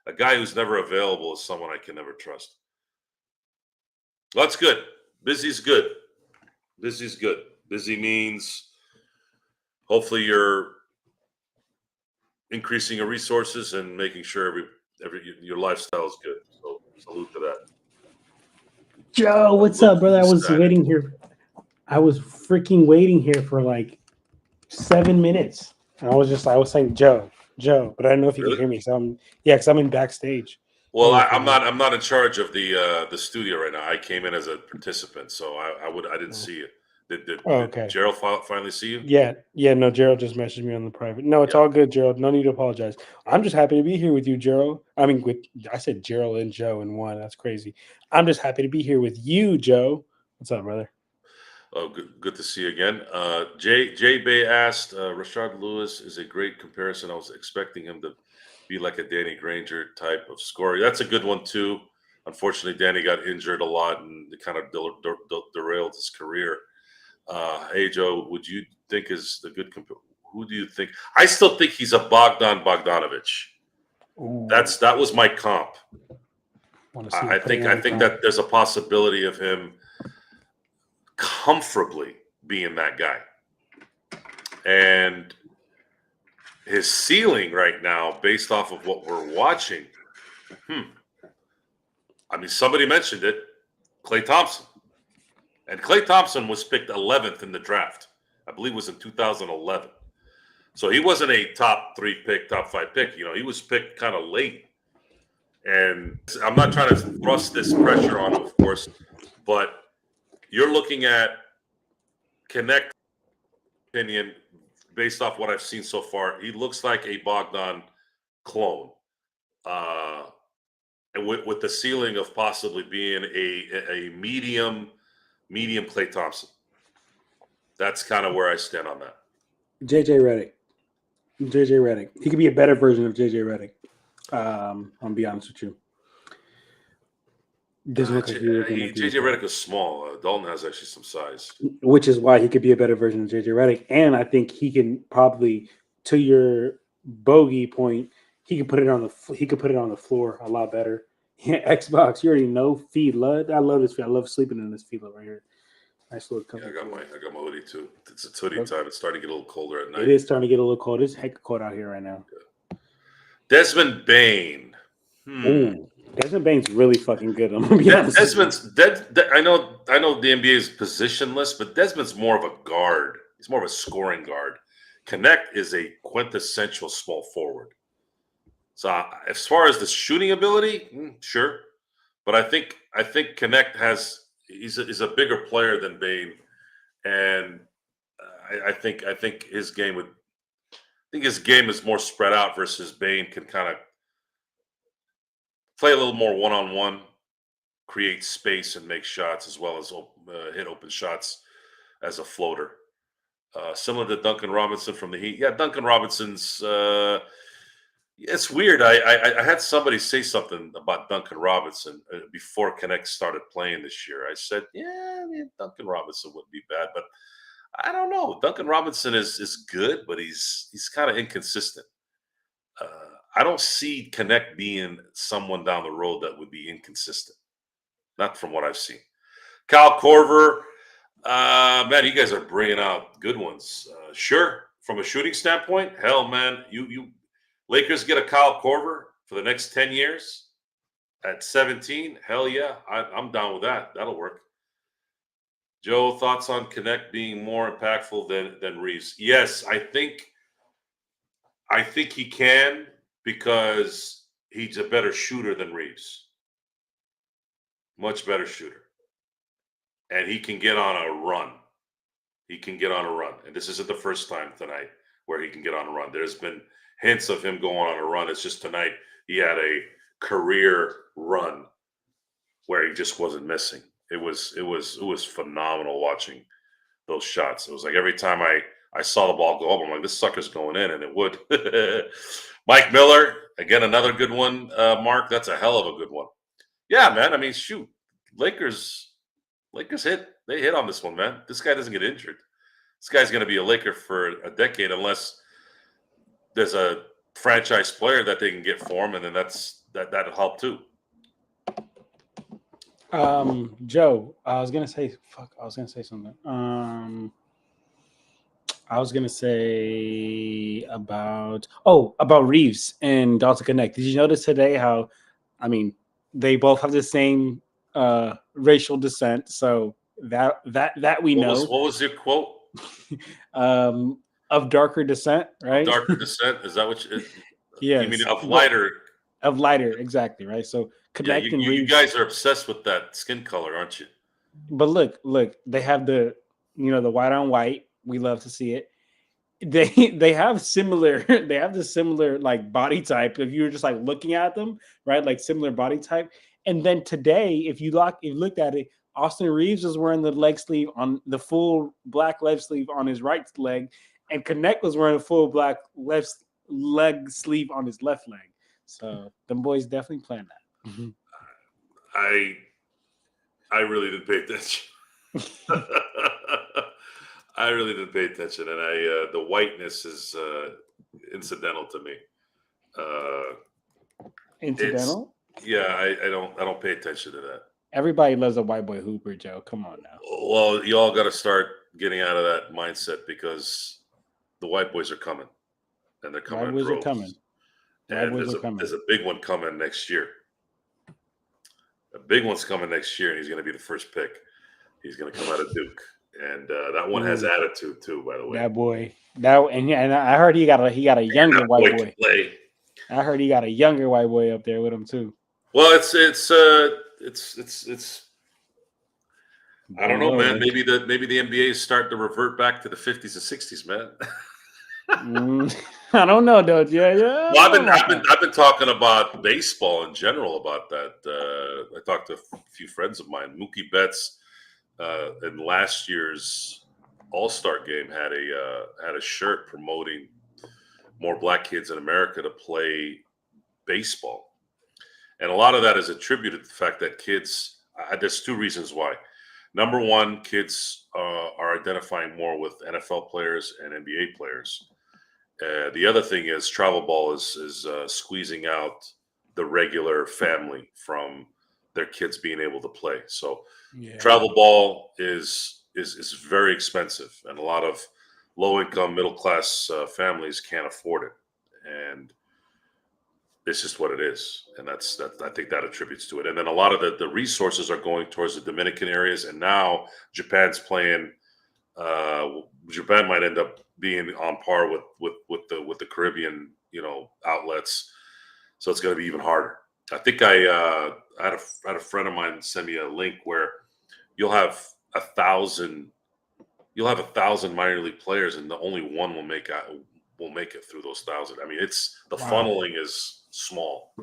a guy who's never available is someone I can never trust. Well, that's good. Busy's good. Busy's good. Busy means hopefully you're increasing your resources and making sure your lifestyle is good. So salute to that. Joe, what's up, brother? I was waiting here. I was freaking waiting here for like 7 minutes. And I was saying Joe, but I don't know if you can hear me. So because I'm in backstage. Well, I'm not in charge of the studio right now. I came in as a participant, so I didn't see it. Did Gerald finally see you? Yeah. No, Gerald just messaged me on the private. No, it's all good, Gerald. No need to apologize. I'm just happy to be here with you, Gerald. I said Gerald and Joe in one. That's crazy. I'm just happy to be here with you, Joe. What's up, brother? Oh, good to see you again. Jay Bay asked, Rashard Lewis is a great comparison. I was expecting him to be like a Danny Granger type of scorer. That's a good one too. Unfortunately, Danny got injured a lot and it kind of derailed his career. Hey Joe, would you think is the good who do you think? I still think he's a Bogdanovich. Ooh. That was my comp. I think that there's a possibility of him comfortably being that guy. And his ceiling right now, based off of what we're watching, I mean, somebody mentioned it, Klay Thompson. And Klay Thompson was picked 11th in the draft. I believe it was in 2011. So he wasn't a top 3 pick, top 5 pick. He was picked kind of late. And I'm not trying to thrust this pressure on him, of course, but you're looking at Connect opinion based off what I've seen so far. He looks like a Bogdan clone. And with the ceiling of possibly being a medium Klay Thompson. That's kind of where I stand on that. JJ Redick. He could be a better version of JJ Redick. I'll be honest with you. JJ Redick is small. Dalton has actually some size, which is why he could be a better version of JJ Redick. And I think he can probably, to your bogey point, he could put it on the floor a lot better. Yeah, Xbox, you already know feed Lud. I love this feed. I love sleeping in this feed right here. Nice little comfort. Yeah, I got my hoodie too. It's hoodie time. It's starting to get a little colder at night. It is starting to get a little cold. It's heck cold out here right now. Yeah. Desmond Bane. Ooh, Desmond Bane's really fucking good. I'm gonna be honest. I know the NBA is positionless, but Desmond's more of a guard. He's more of a scoring guard. Connect is a quintessential small forward. So as far as the shooting ability, sure, but I think Connect is a bigger player than Bane, and I think his game is more spread out versus Bane can kind of play a little more one-on-one, create space and make shots as well as hit open shots as a floater. Similar to Duncan Robinson from the Heat. Yeah, Duncan Robinson's. It's weird. I had somebody say something about Duncan Robinson before Connect started playing this year. I said, yeah, Duncan Robinson wouldn't be bad, but I don't know. Duncan Robinson is good, but he's kind of inconsistent. I don't see Connect being someone down the road that would be inconsistent. Not from what I've seen. Kyle Korver, Man, you guys are bringing out good ones. Sure, from a shooting standpoint, hell, man, you Lakers get a Kyle Korver for the next 10 years at 17. Hell yeah, I'm down with that. That'll work. Joe, thoughts on Connect being more impactful than Reeves? Yes, I think he can because he's a better shooter than Reeves. Much better shooter. And he can get on a run. And this isn't the first time tonight where he can get on a run. There's been hints of him going on a run. It's just tonight he had a career run where he just wasn't missing. It was phenomenal watching those shots. It was like every time I saw the ball go up, I'm like, this sucker's going in, and it would. Mike Miller, again, another good one. Mark, that's a hell of a good one. Yeah, man. I mean, shoot, Lakers hit on this one, man. This guy doesn't get injured. This guy's going to be a Laker for a decade unless there's a franchise player that they can get for him, and then that'll help too. Joe, I was gonna say something. I was gonna say about Reeves and Dalton Connect. Did you notice today how, I mean, they both have the same racial descent, so that we know. What was your quote? Of darker descent, right? Of darker descent, is that what you? Yes. You mean of lighter? Of lighter, exactly, right. So Connect and Reeves. You guys are obsessed with that skin color, aren't you? But look, they have the white on white. We love to see it. They have similar the similar like body type. If you were just like looking at them, right, like similar body type. And then today, if you looked at it, Austin Reeves was wearing the leg sleeve on the full black leg sleeve on his right leg, and Connect was wearing a full black left leg sleeve on his left leg. So them boys definitely planned that. Mm-hmm. I really didn't pay attention. I really didn't pay attention, and the whiteness is incidental to me. Incidental? Yeah, I don't pay attention to that. Everybody loves a white boy hooper, Joe. Come on now. Well, you all got to start getting out of that mindset because the white boys are coming, and they're coming. White boys are coming. And there's a big one coming next year. A big one's coming next year, and he's going to be the first pick. He's going to come out of Duke, and that one has attitude too. By the way, that boy. And I heard he got a younger white boy. I heard he got a younger white boy up there with him too. Well, it's I don't know, man. Maybe the NBA is starting to revert back to the 50s and 60s, man. I don't know, though. Yeah. Well, I've been talking about baseball in general about that. I talked to a few friends of mine. Mookie Betts in last year's All-Star game had a shirt promoting more black kids in America to play baseball, and a lot of that is attributed to the fact that kids. There's two reasons why. Number one, kids are identifying more with NFL players and NBA players. The other thing is travel ball is squeezing out the regular family from their kids being able to play. So travel ball is very expensive, and a lot of low income, middle class families can't afford it, and it's just what it is. And that's I think that attributes to it. And then a lot of the resources are going towards the Dominican areas, and now Japan's playing. Japan might end up being on par with the Caribbean, outlets. So it's going to be even harder. I think I had a friend of mine send me a link where you'll have 1,000 minor league players, and the only one will make it through those 1,000. I mean, it's the funneling is small.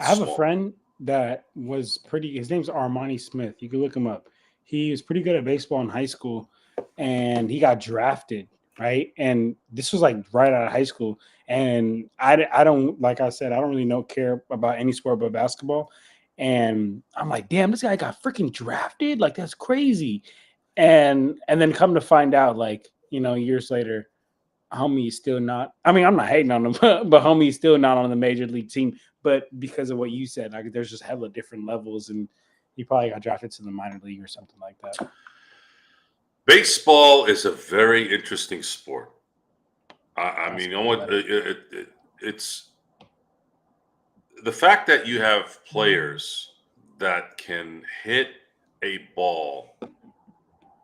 I have a friend that was his name's Armani Smith. You can look him up. He was pretty good at baseball in high school, and he got drafted, right? And this was like right out of high school. And I don't, like I said, I don't really care about any sport but basketball. And I'm like, damn, this guy got freaking drafted. Like, that's crazy. And then come to find out, like, years later, homie is still not. I mean, I'm not hating on him, but homie is still not on the major league team. But because of what you said, like, there's just hella different levels, and he probably got drafted to the minor league or something like that. Baseball is a very interesting sport. I mean, you know what? It's the fact that you have players that can hit a ball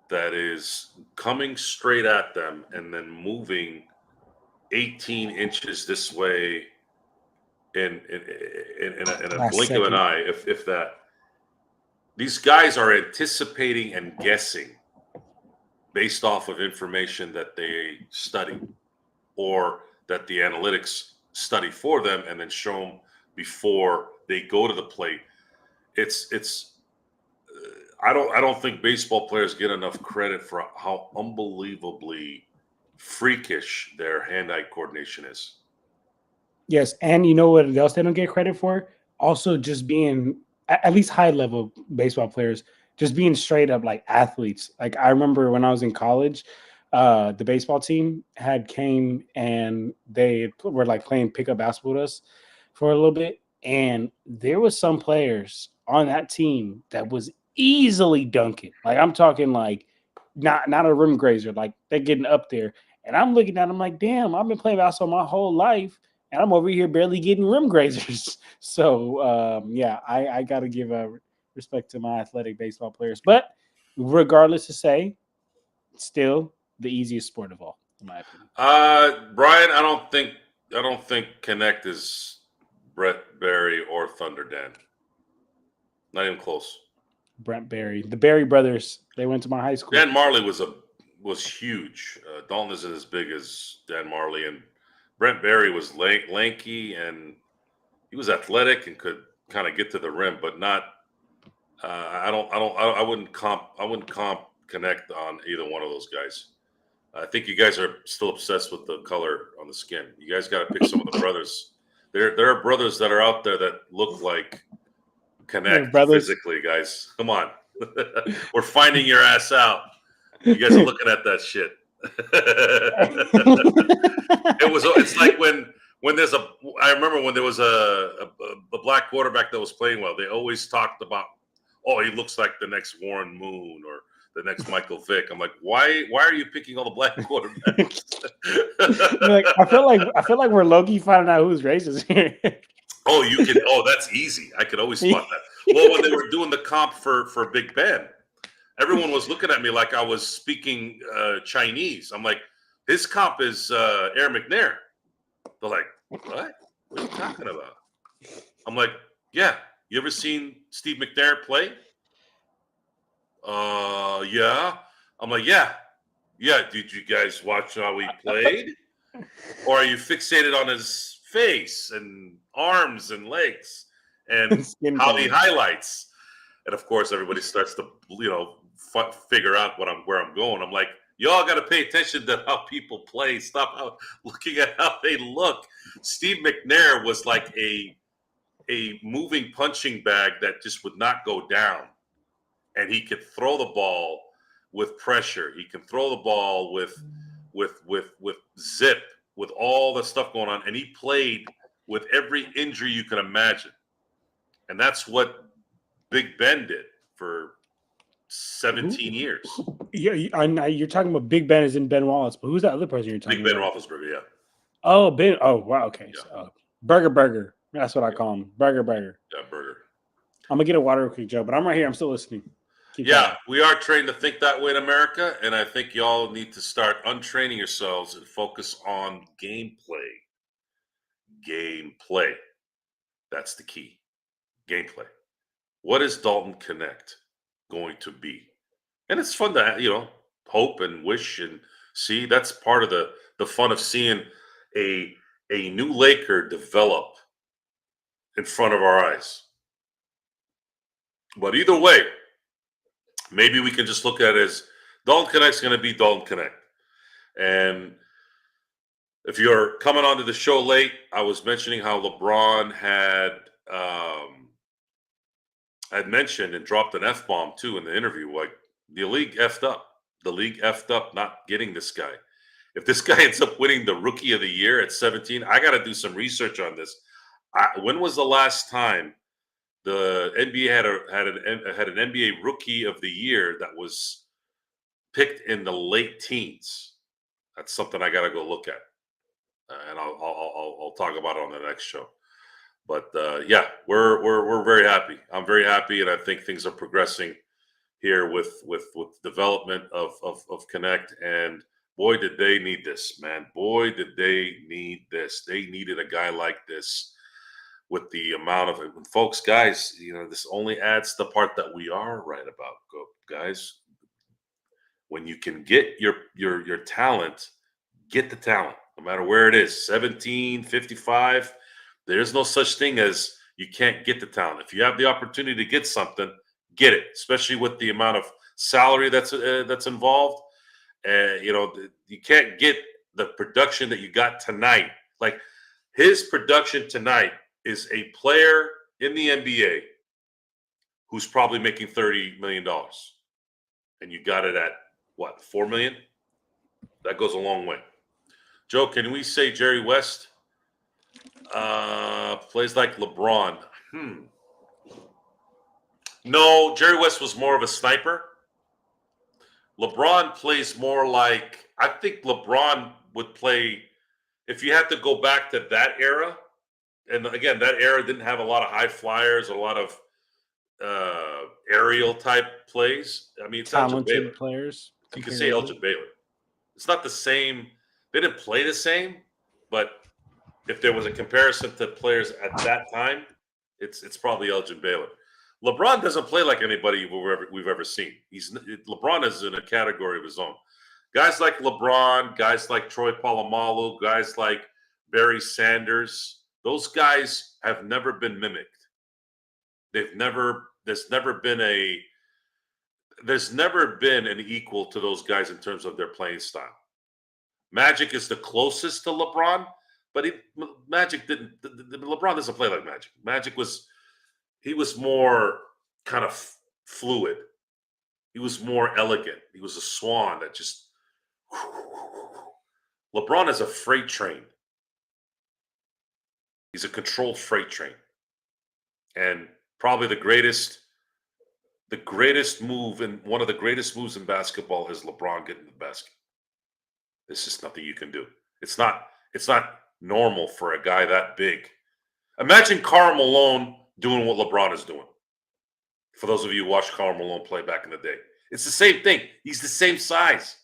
that is coming straight at them and then moving 18 inches this way in a Last blink of an second. eye, if that. These guys are anticipating and guessing based off of information that they study or that the analytics study for them and then show them before they go to the plate. It's I don't think baseball players get enough credit for how unbelievably freakish their hand-eye coordination is. Yes, and you know what else they don't get credit for? Also, just being at least high level baseball players, just being straight up like athletes. Like I remember when I was in college, the baseball team had came and they were like playing pickup basketball with us for a little bit, and there was some players on that team that was easily dunking. Like I'm talking like not a rim grazer, like they're getting up there. And I'm looking at them like, damn, I've been playing basketball my whole life and I'm over here barely getting rim grazers. So yeah, I got to give respect to my athletic baseball players. But regardless to say, still the easiest sport of all, in my opinion. Brian, I don't think Connect is Brett Berry or Thunder Dan. Not even close. Brent Berry, the Berry brothers, they went to my high school. Dan Marley was huge. Dalton isn't as big as Dan Marley, and Brent Berry was lanky and he was athletic and could kind of get to the rim, but not. I wouldn't comp Connect on either one of those guys. I think you guys are still obsessed with the color on the skin. You guys got to pick some of the brothers. There are brothers that are out there that look like Connect physically, guys. Come on. We're finding your ass out. You guys are looking at that shit. It's like when there's I remember when there was a black quarterback that was playing well, they always talked about, oh, he looks like the next Warren Moon or the next Michael Vick. I'm like, why are you picking all the black quarterbacks? I feel like we're low-key finding out who's racist here. Oh, that's easy. I could always spot that. Well, when they were doing the comp for Big Ben, everyone was looking at me like I was speaking Chinese. I'm like, his comp is Air McNair. They're like, what? What are you talking about? I'm like, yeah. You ever seen Steve McNair play? Yeah. I'm like, yeah. Yeah. Did you guys watch how he played? Or are you fixated on his face and arms and legs and how he highlights? And of course, everybody starts to, figure out where I'm going. I'm like, y'all got to pay attention to how people play. Stop looking at how they look. Steve McNair was like a moving punching bag that just would not go down. And he could throw the ball with pressure. He can throw the ball with zip, with all the stuff going on. And he played with every injury you can imagine. And that's what Big Ben did for 17 years. Yeah, you're talking about Big Ben as in Ben Wallace, but who's that other person you're talking about? Big Ben Roethlisberger, yeah. Oh, Ben. Oh, wow. Okay. Yeah. So, Burger. That's what I call him. Burger. Yeah, Burger. I'm going to get a water real quick, Joe, but I'm right here. I'm still listening. Keep going. We are trained to think that way in America, and I think y'all need to start untraining yourselves and focus on gameplay. Gameplay. That's the key. Gameplay. What is Dalton Connect going to be? And it's fun to, hope and wish and see. That's part of the fun of seeing a new Laker develop in front of our eyes. But either way, maybe we can just look at it as Dalton Connect's going to be Dalton Connect. And if you're coming onto the show late, I was mentioning how LeBron had mentioned and dropped an F-bomb too in the interview. Like, the league effed up. The league effed up not getting this guy. If this guy ends up winning the Rookie of the Year at 17, I got to do some research on this. When was the last time the NBA had an NBA Rookie of the Year that was picked in the late teens. That's something I got to go look at, and I'll talk about it on the next show. But yeah, we're very happy. I'm very happy, and I think things are progressing here with development of Connect. And boy, did they need this, man. Boy, did they need this. They needed a guy like this with the amount of folks, guys. This only adds the part that we are right about, guys. When you can get your talent, get the talent, no matter where it is, 17, 55. There's no such thing as you can't get the talent. If you have the opportunity to get something, get it, especially with the amount of salary that's involved. You can't get the production that you got tonight. Like his production tonight is a player in the NBA who's probably making $30 million. And you got it at what, $4 million? That goes a long way. Joe, can we say Jerry West plays like LeBron? No, Jerry West was more of a sniper. LeBron plays more like, I think LeBron would play, if you had to go back to that era, and again, that era didn't have a lot of high flyers, a lot of aerial type plays. I mean, it's talented players. You can say Elgin Baylor. It's not the same. They didn't play the same, but if there was a comparison to players at that time, it's probably Elgin Baylor. LeBron doesn't play like anybody we've ever seen. LeBron is in a category of his own. Guys like LeBron, guys like Troy Polamalu, guys like Barry Sanders, those guys have never been mimicked. There's never been an equal to those guys in terms of their playing style. Magic is the closest to LeBron, but LeBron doesn't play like Magic. He was more kind of fluid. He was more elegant. He was a swan that just. LeBron is a freight train. He's a controlled freight train. And probably the greatest move and one of the greatest moves in basketball is LeBron getting the basket. There's just nothing you can do. It's not normal for a guy that big. Imagine Karl Malone doing what LeBron is doing. For those of you who watched Karl Malone play back in the day, it's the same thing. He's the same size.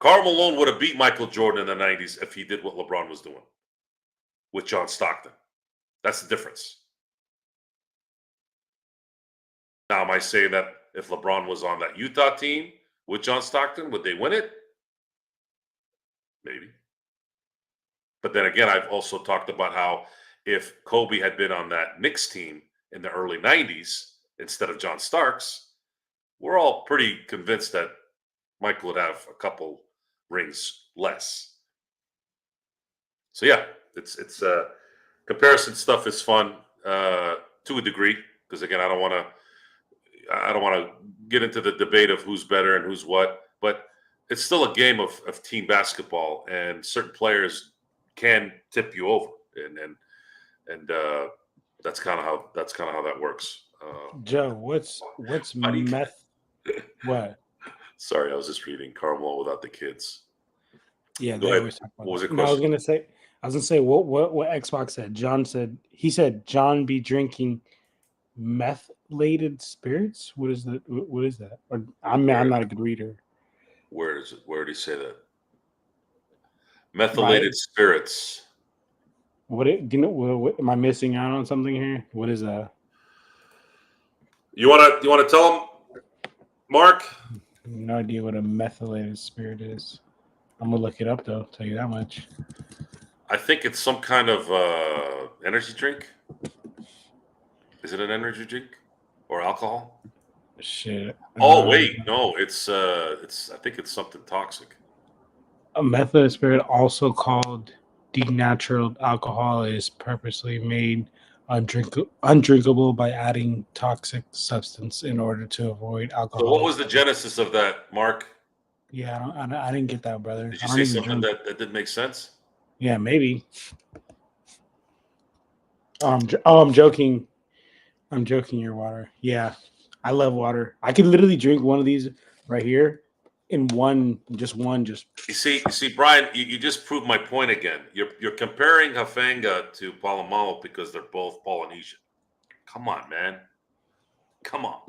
Karl Malone would have beat Michael Jordan in the 90s if he did what LeBron was doing with John Stockton. That's the difference. Now, am I saying that if LeBron was on that Utah team with John Stockton, would they win it? Maybe. But then again, I've also talked about how if Kobe had been on that Knicks team in the early 90s instead of John Starks, we're all pretty convinced that Michael would have a couple rings less. So yeah, it's comparison stuff is fun to a degree, because again, I don't want to get into the debate of who's better and who's what, but it's still a game of team basketball, and certain players can tip you over, and that's kind of how that works. Joe, what's meth? What? Sorry, I was just reading Carmelo without the kids. Yeah, Go they ahead. always talk about What was that. your No, I was question? gonna say what Xbox said. He said John be drinking methylated spirits. What is that? What is that? Or, I'm not a good reader. Where is it? Where did he say that? Methylated spirits. What am I missing out on something here? What is that? You wanna tell him, Mark? No idea what a methylated spirit is. I'm gonna look it up though. Tell you that much. I think it's some kind of energy drink. Is it an energy drink or alcohol? Shit. Oh wait, no, it's I think it's something toxic. A methylated spirit, also called denatured alcohol, is purposely made undrinkable by adding toxic substance in order to avoid alcohol. So what was the genesis of that, Mark? Yeah, I didn't get that, brother. Did you say something that didn't make sense? Yeah, maybe. I'm joking. I'm joking. Your water. Yeah, I love water. I could literally drink one of these right here in one. You see, Brian, you just proved my point again. You're comparing Hafanga to Palomalo because they're both Polynesian. Come on, man. Come on.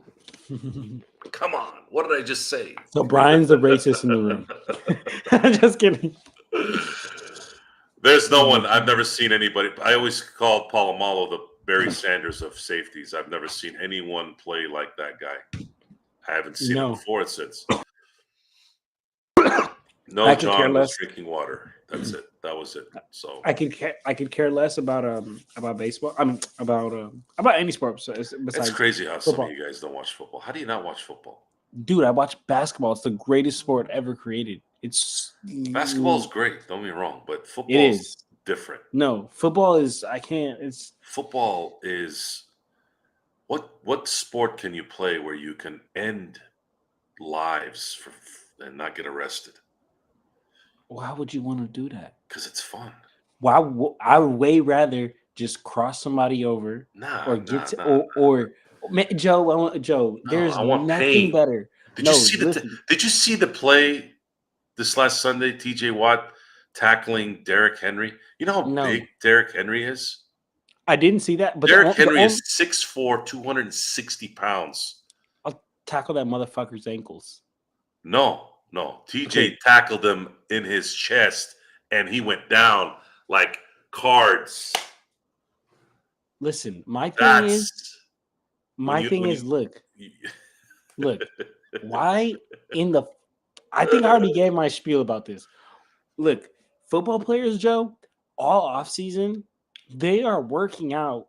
Come on. What did I just say? So Brian's the racist in the room. Just kidding. There's no one. I've never seen anybody. I always called Palomalo the Barry Sanders of safeties. I've never seen anyone play like that guy. I haven't seen it before and since. No, John was drinking water. That's it. That was it. So I could care less about baseball. I mean about any sport. Besides it's crazy how football. some of you guys don't watch football. How do you not watch football? Dude, I watch basketball. It's the greatest sport ever created. Basketball's great. Don't get me wrong, but football is different. No, football is. I can't. It's football is what sport can you play where you can end lives and not get arrested? Why would you want to do that? Because it's fun. Why? I would way rather just cross somebody over, Joe. There's nothing better. Did you see the play this last Sunday? TJ Watt tackling Derrick Henry. You know how big Derrick Henry is? I didn't see that. But Derrick Henry is 6'4", 260 pounds. I'll tackle that motherfucker's ankles. No. TJ tackled him in his chest, and he went down like cards. Listen, my thing is, look, why in the? I think I already gave my spiel about this. Look, football players, Joe, all offseason, they are working out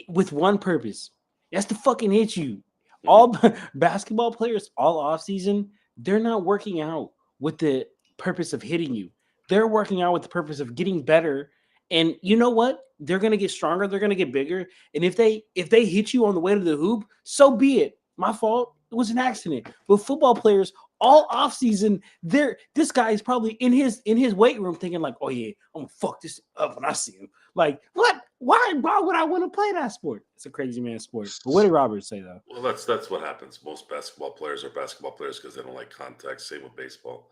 with one purpose. That's to fucking hit you. All basketball players, all offseason, they're not working out with the purpose of hitting you. They're working out with the purpose of getting better. And you know what? They're going to get stronger. They're going to get bigger. And if they hit you on the way to the hoop, so be it. My fault. It was an accident. But football players, all offseason, this guy is probably in his weight room thinking like, oh yeah, I'm gonna fuck this up when I see him. Like, what? Why would I want to play that sport? It's a crazy man sport. But what did Robert say though? Well, that's what happens. Most basketball players are basketball players because they don't like contact. Same with baseball.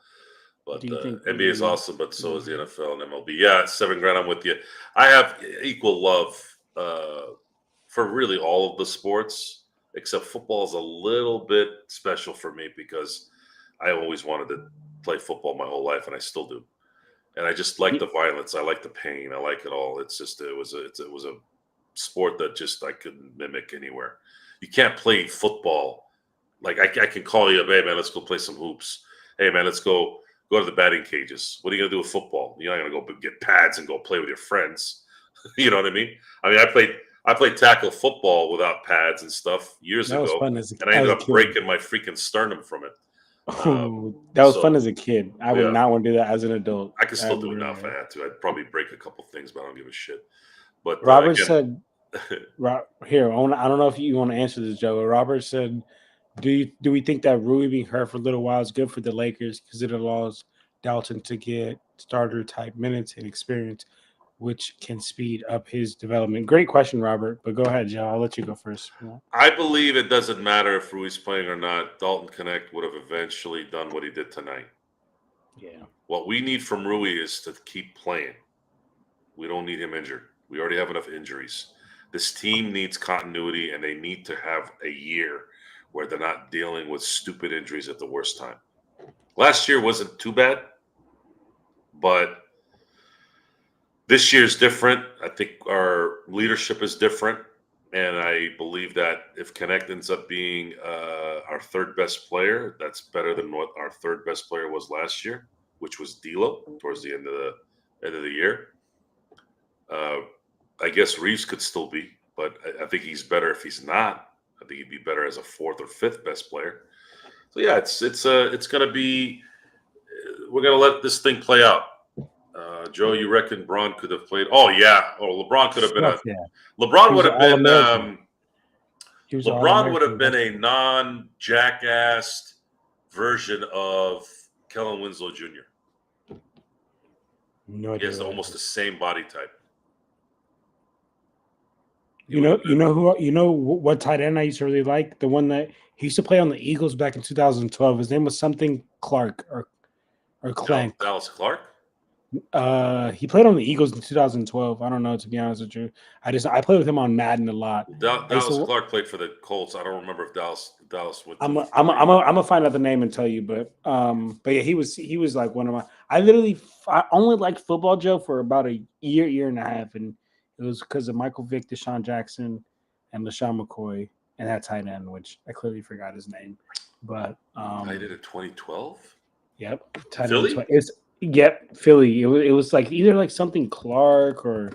But NBA is awesome, but so is the NFL and MLB. Yeah, $7,000. I'm with you. I have equal love for really all of the sports, except football is a little bit special for me because I always wanted to play football my whole life, and I still do. And I just like the violence. I like the pain. I like it all. It's just it was a sport that just I couldn't mimic anywhere. You can't play football. Like I can call you up, hey man, let's go play some hoops. Hey man, let's go to the batting cages. What are you gonna do with football? You're not gonna go get pads and go play with your friends. You know what I mean? I mean, I played tackle football without pads and stuff years ago, and I ended up breaking my freaking sternum from it. That was fun as a kid. I would not want to do that as an adult. I could still do it now if I had to. I'd probably break a couple things, but I don't give a shit. But Robert said, "Here, I don't know if you want to answer this, Joe." But Robert said, "Do we think that Rui being hurt for a little while is good for the Lakers because it allows Dalton to get starter type minutes and experience, which can speed up his development?" Great question, Robert. But go ahead, Joe. I'll let you go first. I believe it doesn't matter if Rui's playing or not. Dalton Connect would have eventually done what he did tonight. Yeah. What we need from Rui is to keep playing. We don't need him injured. We already have enough injuries. This team needs continuity, and they need to have a year where they're not dealing with stupid injuries at the worst time. Last year wasn't too bad, but this year's different. I think our leadership is different, and I believe that if Connect ends up being our third best player, that's better than what our third best player was last year, which was D'Lo towards the end of the year. I guess Reeves could still be, but I think he's better if he's not. I think he'd be better as a fourth or fifth best player. So yeah, it's going to be. We're going to let this thing play out. Joe, you reckon Bron could have played? Oh yeah. Oh, LeBron could have been LeBron would have been. LeBron would have been a non-jackassed version of Kellen Winslow Jr. No idea. He has almost the same body type. You know what tight end I used to really like? The one that He used to play on the Eagles back in 2012. His name was something Clark or Clank. Dallas Clark. He played on the Eagles in 2012. I don't know, to be honest with you. I played with him on Madden a lot. Dallas Clark played for the Colts. I don't remember if Dallas went. I'm gonna find out the name and tell you, but yeah, he was like one of my. I only liked football, Joe, for about a year and a half, and it was because of Michael Vick, Deshaun Jackson, and LaShawn McCoy, and that tight end, which I clearly forgot his name, but I did it 2012. Yep, tight Philly. End. Yep, Philly. It was like either like something Clark or.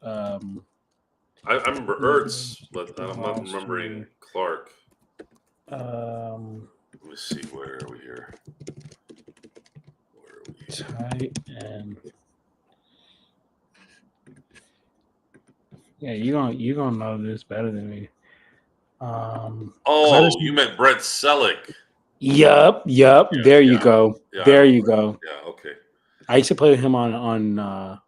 I remember Ertz, but I'm not remembering Clark. Let me see. Where are we here? Tight end. Yeah, you gonna know this better than me. You meant Brett Selleck. Yup. Yeah, there you go. Yeah, there you go. Yeah, okay. I used to play with him on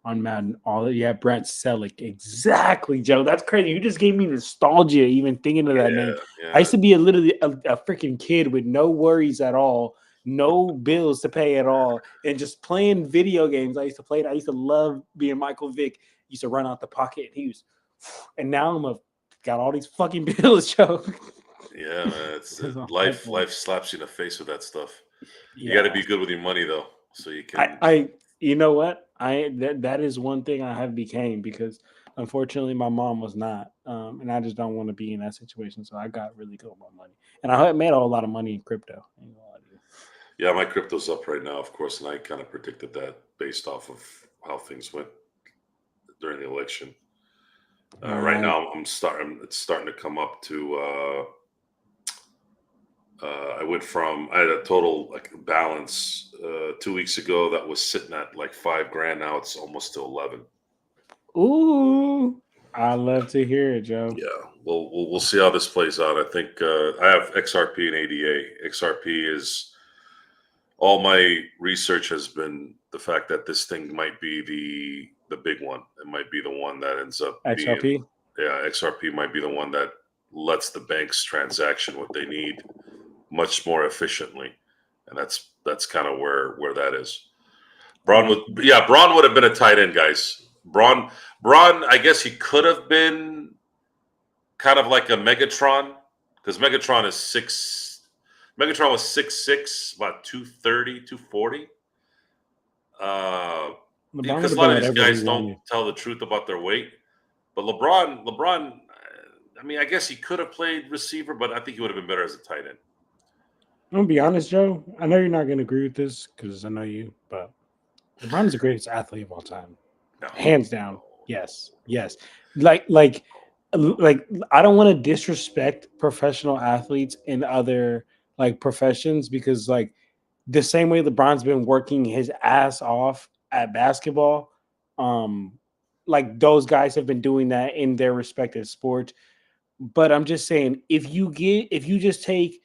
Madden. Brent Selleck. Exactly, Joe. That's crazy. You just gave me nostalgia even thinking of that name. Yeah. I used to be literally a freaking kid with no worries at all, no bills to pay at all, and just playing video games. I used to love being Michael Vick. Used to run out the pocket. And now got all these fucking bills, Joe. Yeah, man. It's life slaps you in the face with that stuff. You got to be good with your money though, so you can. You know what? That is one thing I have became, because unfortunately my mom was not, and I just don't want to be in that situation. So I got really good with my money, and I made a whole lot of money in crypto. Yeah, my crypto's up right now, of course, and I kind of predicted that based off of how things went during the election. Right now, it's starting to come up to. I had a total balance 2 weeks ago that was sitting at like $5,000. Now it's almost to 11. Ooh, I love to hear it, Joe. Yeah, we'll see how this plays out. I think I have XRP and ADA. XRP is all my research has been the fact that this thing might be the big one. It might be the one that ends up XRP. being, XRP might be the one that lets the banks transaction what they need much more efficiently, and that's kind of where that is. Braun would have been a tight end, guys. Braun, I guess he could have been kind of like a Megatron, because Megatron was 6'6", about 230, 240. Because a lot of these guys don't tell the truth about their weight. But LeBron, I mean, I guess he could have played receiver, but I think he would have been better as a tight end. I'm gonna be honest, Joe. I know you're not gonna agree with this because I know you, but LeBron is the greatest athlete of all time, hands down. Yes. Like I don't want to disrespect professional athletes in other like professions, because like the same way LeBron's been working his ass off at basketball, like those guys have been doing that in their respective sports. But I'm just saying, if you just take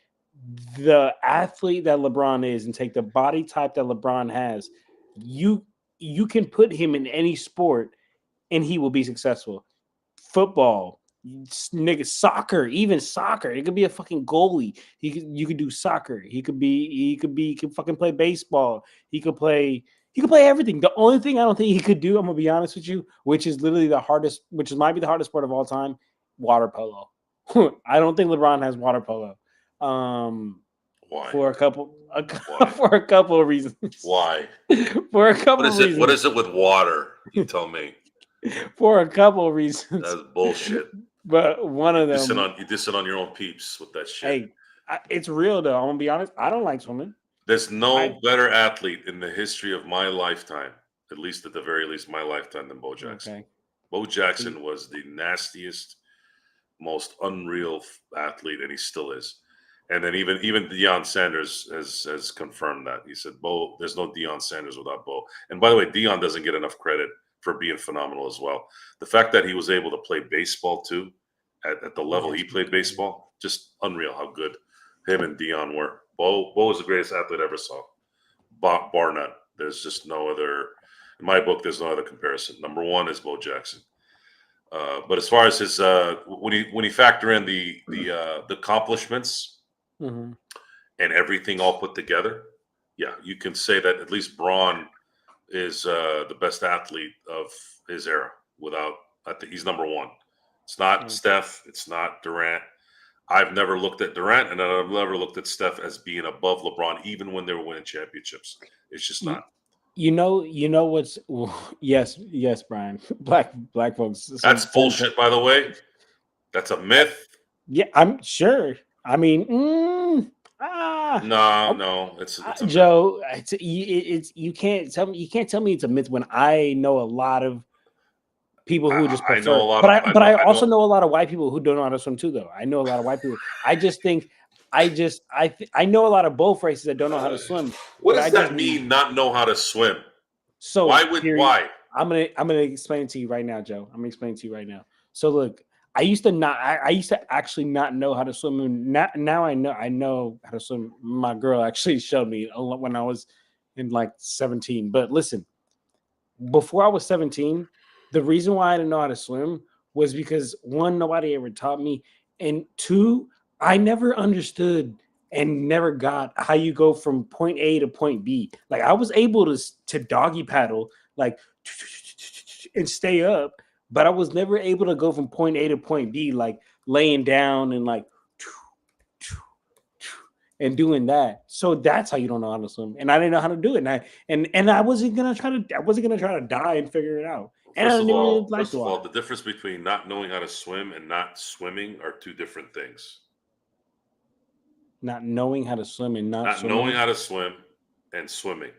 the athlete that LeBron is and take the body type that LeBron has, you can put him in any sport and he will be successful. Football, nigga, soccer, even soccer. It could be a fucking goalie. You could do soccer. He could fucking play baseball. He could play everything. The only thing I don't think he could do, I'm gonna be honest with you, which is literally might be the hardest sport of all time, water polo. I don't think LeBron has water polo. Why? For a couple of reasons. Why? For a couple of reasons. What is it with water? You tell me. For a couple of reasons. That's bullshit. But one of them. You diss it on your own peeps with that shit. Hey, it's real though. I'm gonna be honest. I don't like swimming. There's no better athlete in the history of my lifetime, at least at the very least my lifetime, than Bo Jackson. Okay. Bo Jackson was the nastiest, most unreal athlete, and he still is. And then even Deion Sanders has confirmed that. He said, Bo, there's no Deion Sanders without Bo. And by the way, Deion doesn't get enough credit for being phenomenal as well. The fact that he was able to play baseball too, at the level he played baseball, just unreal how good him and Deion were. Bo was the greatest athlete I ever saw, bar none. There's just no other, in my book, there's no other comparison. Number one is Bo Jackson. But as far as his when you factor in the accomplishments Mm-hmm. and everything all put together, yeah, you can say that at least Braun is the best athlete of his era. I think he's number one. It's not Steph. It's not Durant. I've never looked at Durant, and I've never looked at Steph as being above LeBron, even when they were winning championships. It's just not. You know what's yes, Brian. Black folks. That's bullshit, by the way. That's a myth. Yeah, I'm sure. I mean, No, it's a myth. Joe. It's you can't tell me it's a myth when I know a lot of people who just prefer. I know a lot but I also know a lot of white people who don't know how to swim too. Though I know a lot of white people. I just think I know a lot of both races that don't know how to swim. What does that mean? Not know how to swim? So why? I'm gonna explain it to you right now, Joe. I'm gonna explain it to you right now. So look, I used to actually not know how to swim. And now I know how to swim. My girl actually showed me when I was in like 17. But listen, before I was 17, the reason why I didn't know how to swim was because one, nobody ever taught me, and two, I never understood and never got how you go from point A to point B. Like I was able to doggy paddle like and stay up, but I was never able to go from point A to point B like laying down and like and doing that. So that's how you don't know how to swim. And I didn't know how to do it. And I wasn't gonna try to die and figure it out. And First of all, the difference between not knowing how to swim and not swimming are two different things. Not knowing how to swim and not swimming. Knowing how to swim and swimming.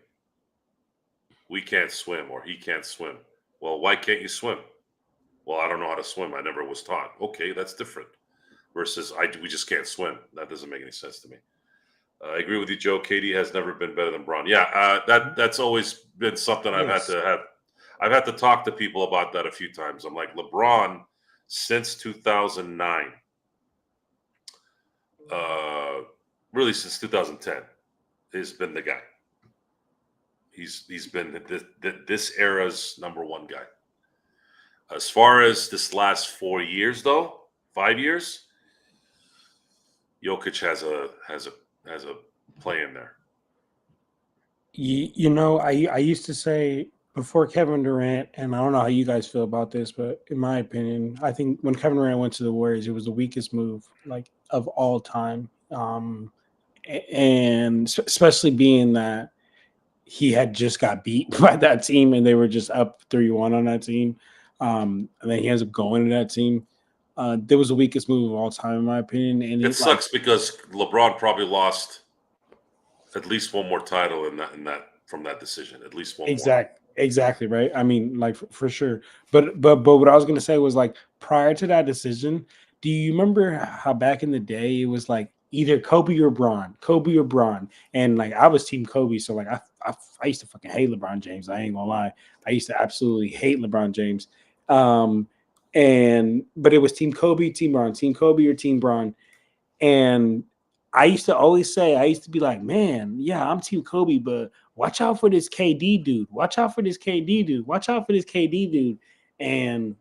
We can't swim, or he can't swim. Well, why can't you swim? Well, I don't know how to swim. I never was taught. Okay, that's different. Versus we just can't swim. That doesn't make any sense to me. I agree with you, Joe. KD has never been better than Braun. Yeah, that's always been something I've had to have. I've had to talk to people about that a few times. I'm like, LeBron, since 2009, really since 2010, has been the guy. He's been this era's number one guy. As far as this last 4 years, though, 5 years, Jokic has a play in there. You know, I used to say before Kevin Durant, and I don't know how you guys feel about this, but in my opinion, I think when Kevin Durant went to the Warriors, it was the weakest move like of all time. And especially being that he had just got beat by that team and they were just up 3-1 on that team. And then he ends up going to that team. That was the weakest move of all time, in my opinion. And it sucks because LeBron probably lost at least one more title in that from that decision. At least one more. Exactly, right? I mean, like for sure. But what I was gonna say was like prior to that decision, do you remember how back in the day it was like either Kobe or Braun? And like I was team Kobe, so like I used to fucking hate LeBron James. I ain't gonna lie. I used to absolutely hate LeBron James. But it was team Kobe, team Braun, team Kobe or team Braun. And I used to always say, I used to be like, man, yeah, I'm team Kobe, but watch out for this KD dude. Watch out for this KD dude. Watch out for this KD dude. And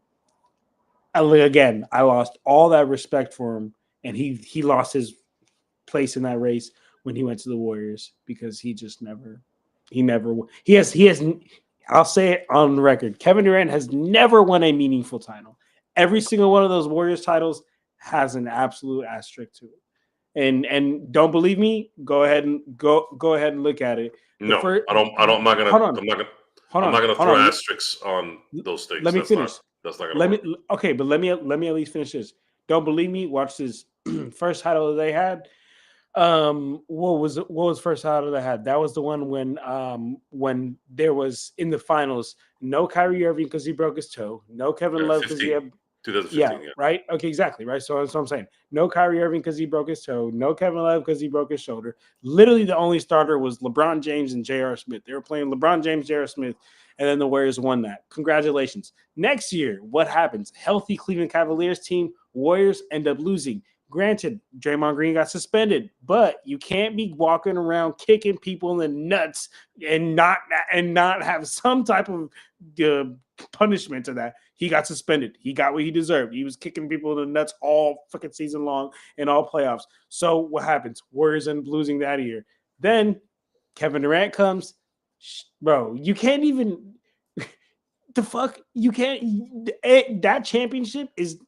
again, I lost all that respect for him. And he lost his place in that race when he went to the Warriors because he has I'll say it on the record. Kevin Durant has never won a meaningful title. Every single one of those Warriors titles has an absolute asterisk to it. And don't believe me? Go ahead and look at it. I'm not gonna throw asterisks on those things. Let me finish. That's not gonna work. Okay, but let me at least finish this. Don't believe me? Watch this. First title they had. What was first title they had? That was the one when there was in the finals no Kyrie Irving because he broke his toe, no Kevin Love because he had 2015, yeah, right. Okay, exactly, right. So that's what I'm saying. No Kyrie Irving because he broke his toe, no Kevin Love because he broke his shoulder. Literally, the only starter was LeBron James and J.R. Smith. They were playing LeBron James, J.R. Smith, and then the Warriors won that. Congratulations. Next year, what happens? Healthy Cleveland Cavaliers team, Warriors end up losing. Granted, Draymond Green got suspended, but you can't be walking around kicking people in the nuts and not have some type of punishment to that. He got suspended. He got what he deserved. He was kicking people in the nuts all fucking season long in all playoffs. So what happens? Warriors end up losing that year. Then Kevin Durant comes. Bro, you can't even the fuck you can't that championship is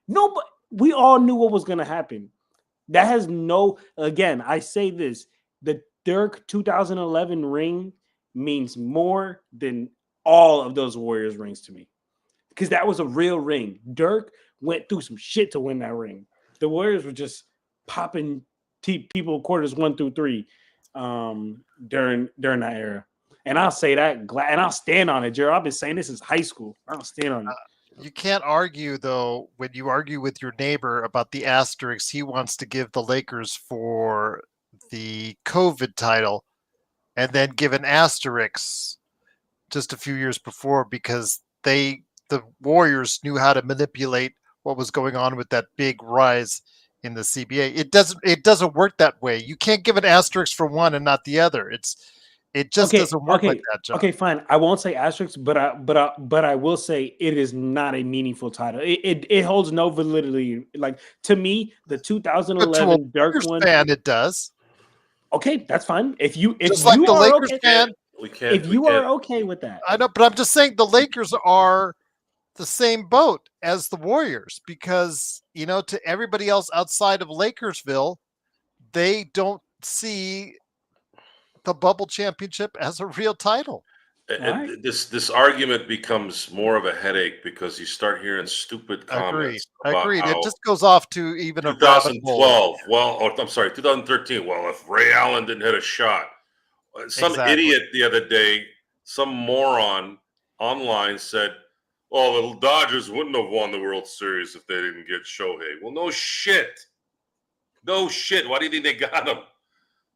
no, but we all knew what was gonna happen. That has no, again, I say this, the Dirk 2011 ring means more than all of those Warriors rings to me. Because that was a real ring. Dirk went through some shit to win that ring. The Warriors were just popping people quarters 1 through 3 during that era. And I'll say that, and I'll stand on it, Gerald. I've been saying this since high school. I'll stand on it. You can't argue, though, when you argue with your neighbor about the asterisks he wants to give the Lakers for the COVID title and then give an asterisk just a few years before because the Warriors knew how to manipulate what was going on with that big rise in the CBA. It doesn't work that way. You can't give an asterisk for one and not the other. It just doesn't work like that, John. Okay, fine. I won't say asterisk, but I will say it is not a meaningful title. It holds no validity. Like to me, the 2011 Dirk one. Fan, it does. Okay, that's fine. If you just like the are Lakers okay, fan, if you are okay with that, I know. But I'm just saying the Lakers are the same boat as the Warriors because to everybody else outside of Lakersville, they don't see the bubble championship as a real title. Right. This argument becomes more of a headache because you start hearing stupid comments. Agreed. It just goes off to even 2012. I'm sorry, 2013. Well, if Ray Allen didn't hit a shot, some idiot the other day, some moron online said, "Well, the Dodgers wouldn't have won the World Series if they didn't get Shohei." Well, no shit. Why do you think they got him?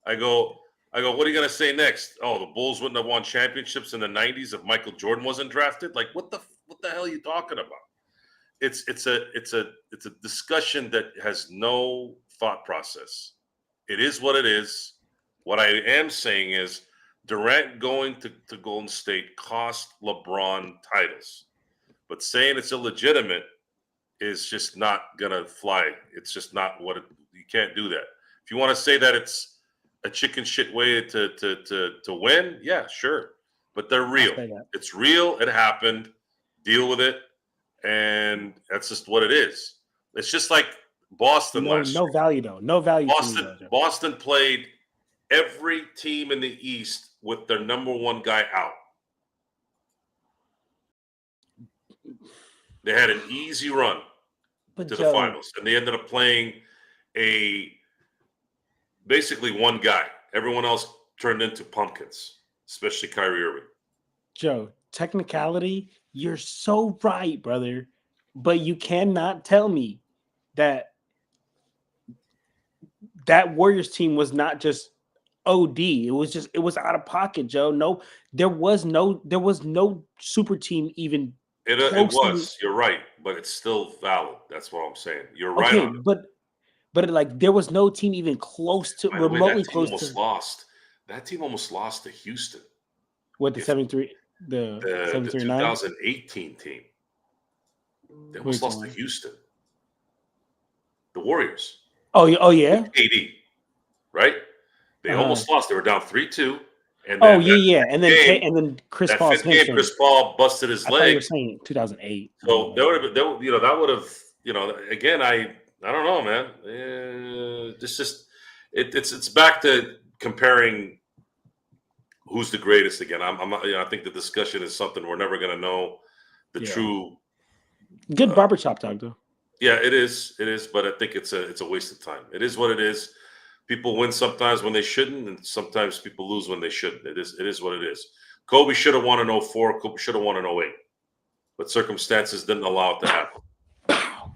I go, what are you gonna say next? Oh, the Bulls wouldn't have won championships in the '90s if Michael Jordan wasn't drafted. Like, what the hell are you talking about? It's a discussion that has no thought process. It is what it is. What I am saying is Durant going to Golden State cost LeBron titles, but saying it's illegitimate is just not gonna fly. It's just not what you can't do that. If you want to say that it's a chicken shit way to win, yeah, sure. But they're real. It's real. It happened. Deal with it. And that's just what it is. It's just like Boston last year. No value, though. No value. Boston played every team in the East with their number one guy out. They had an easy run to the finals. And they ended up playing basically one guy. Everyone else turned into pumpkins, especially Kyrie Irving. Joe, technicality, you're so right, brother. But you cannot tell me that Warriors team was not just OD. It was out of pocket, Joe. No, there was no super team even. It was. You're right, but it's still valid. That's what I'm saying. You're right on it. But like there was no team even close to remotely close to. That team almost lost to Houston. What the 73 the 2018 team. They almost lost to Houston. The Warriors. Oh yeah. KD, right? They almost lost. They were down 3-2. And and then Chris Paul's game, Chris Paul busted his leg. You were saying 2008. So that would have again I don't know, man. It's back to comparing who's the greatest again. I'm not. I think the discussion is something we're never going to know the true. Good barbershop talk, though. Yeah, it is. It is, but I think it's a waste of time. It is what it is. People win sometimes when they shouldn't, and sometimes people lose when they shouldn't. It is what it is. Kobe should have won in 2004. Kobe should have won in 2008, but circumstances didn't allow it to happen.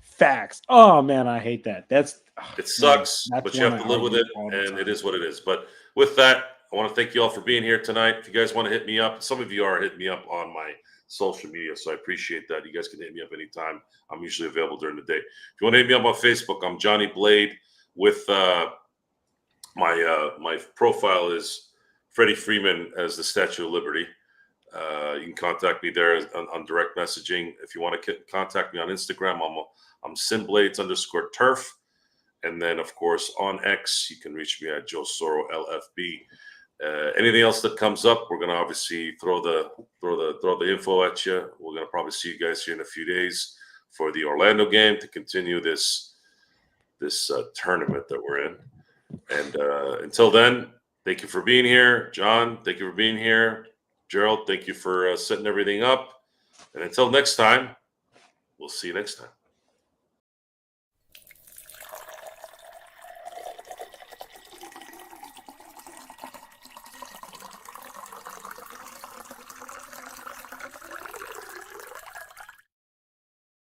Facts. Oh man, I hate that. It sucks, but you have to live with it, and it is what it is. But with that, I want to thank you all for being here tonight. If you guys want to hit me up, some of you are hitting me up on my social media, so I appreciate that. You guys can hit me up anytime. I'm usually available during the day. If you want to hit me up on Facebook, I'm Johnny Blade. With my profile is Freddie Freeman as the Statue of Liberty. You can contact me there on direct messaging. If you want to contact me on Instagram, I'm simblades_turf. And then, of course, on X, you can reach me at Joe Soro LFB. Anything else that comes up, we're gonna obviously throw the info at you. We're gonna probably see you guys here in a few days for the Orlando game to continue this tournament that we're in. And until then, thank you for being here, John. Thank you for being here, Gerald. Thank you for setting everything up. And until next time, we'll see you next time.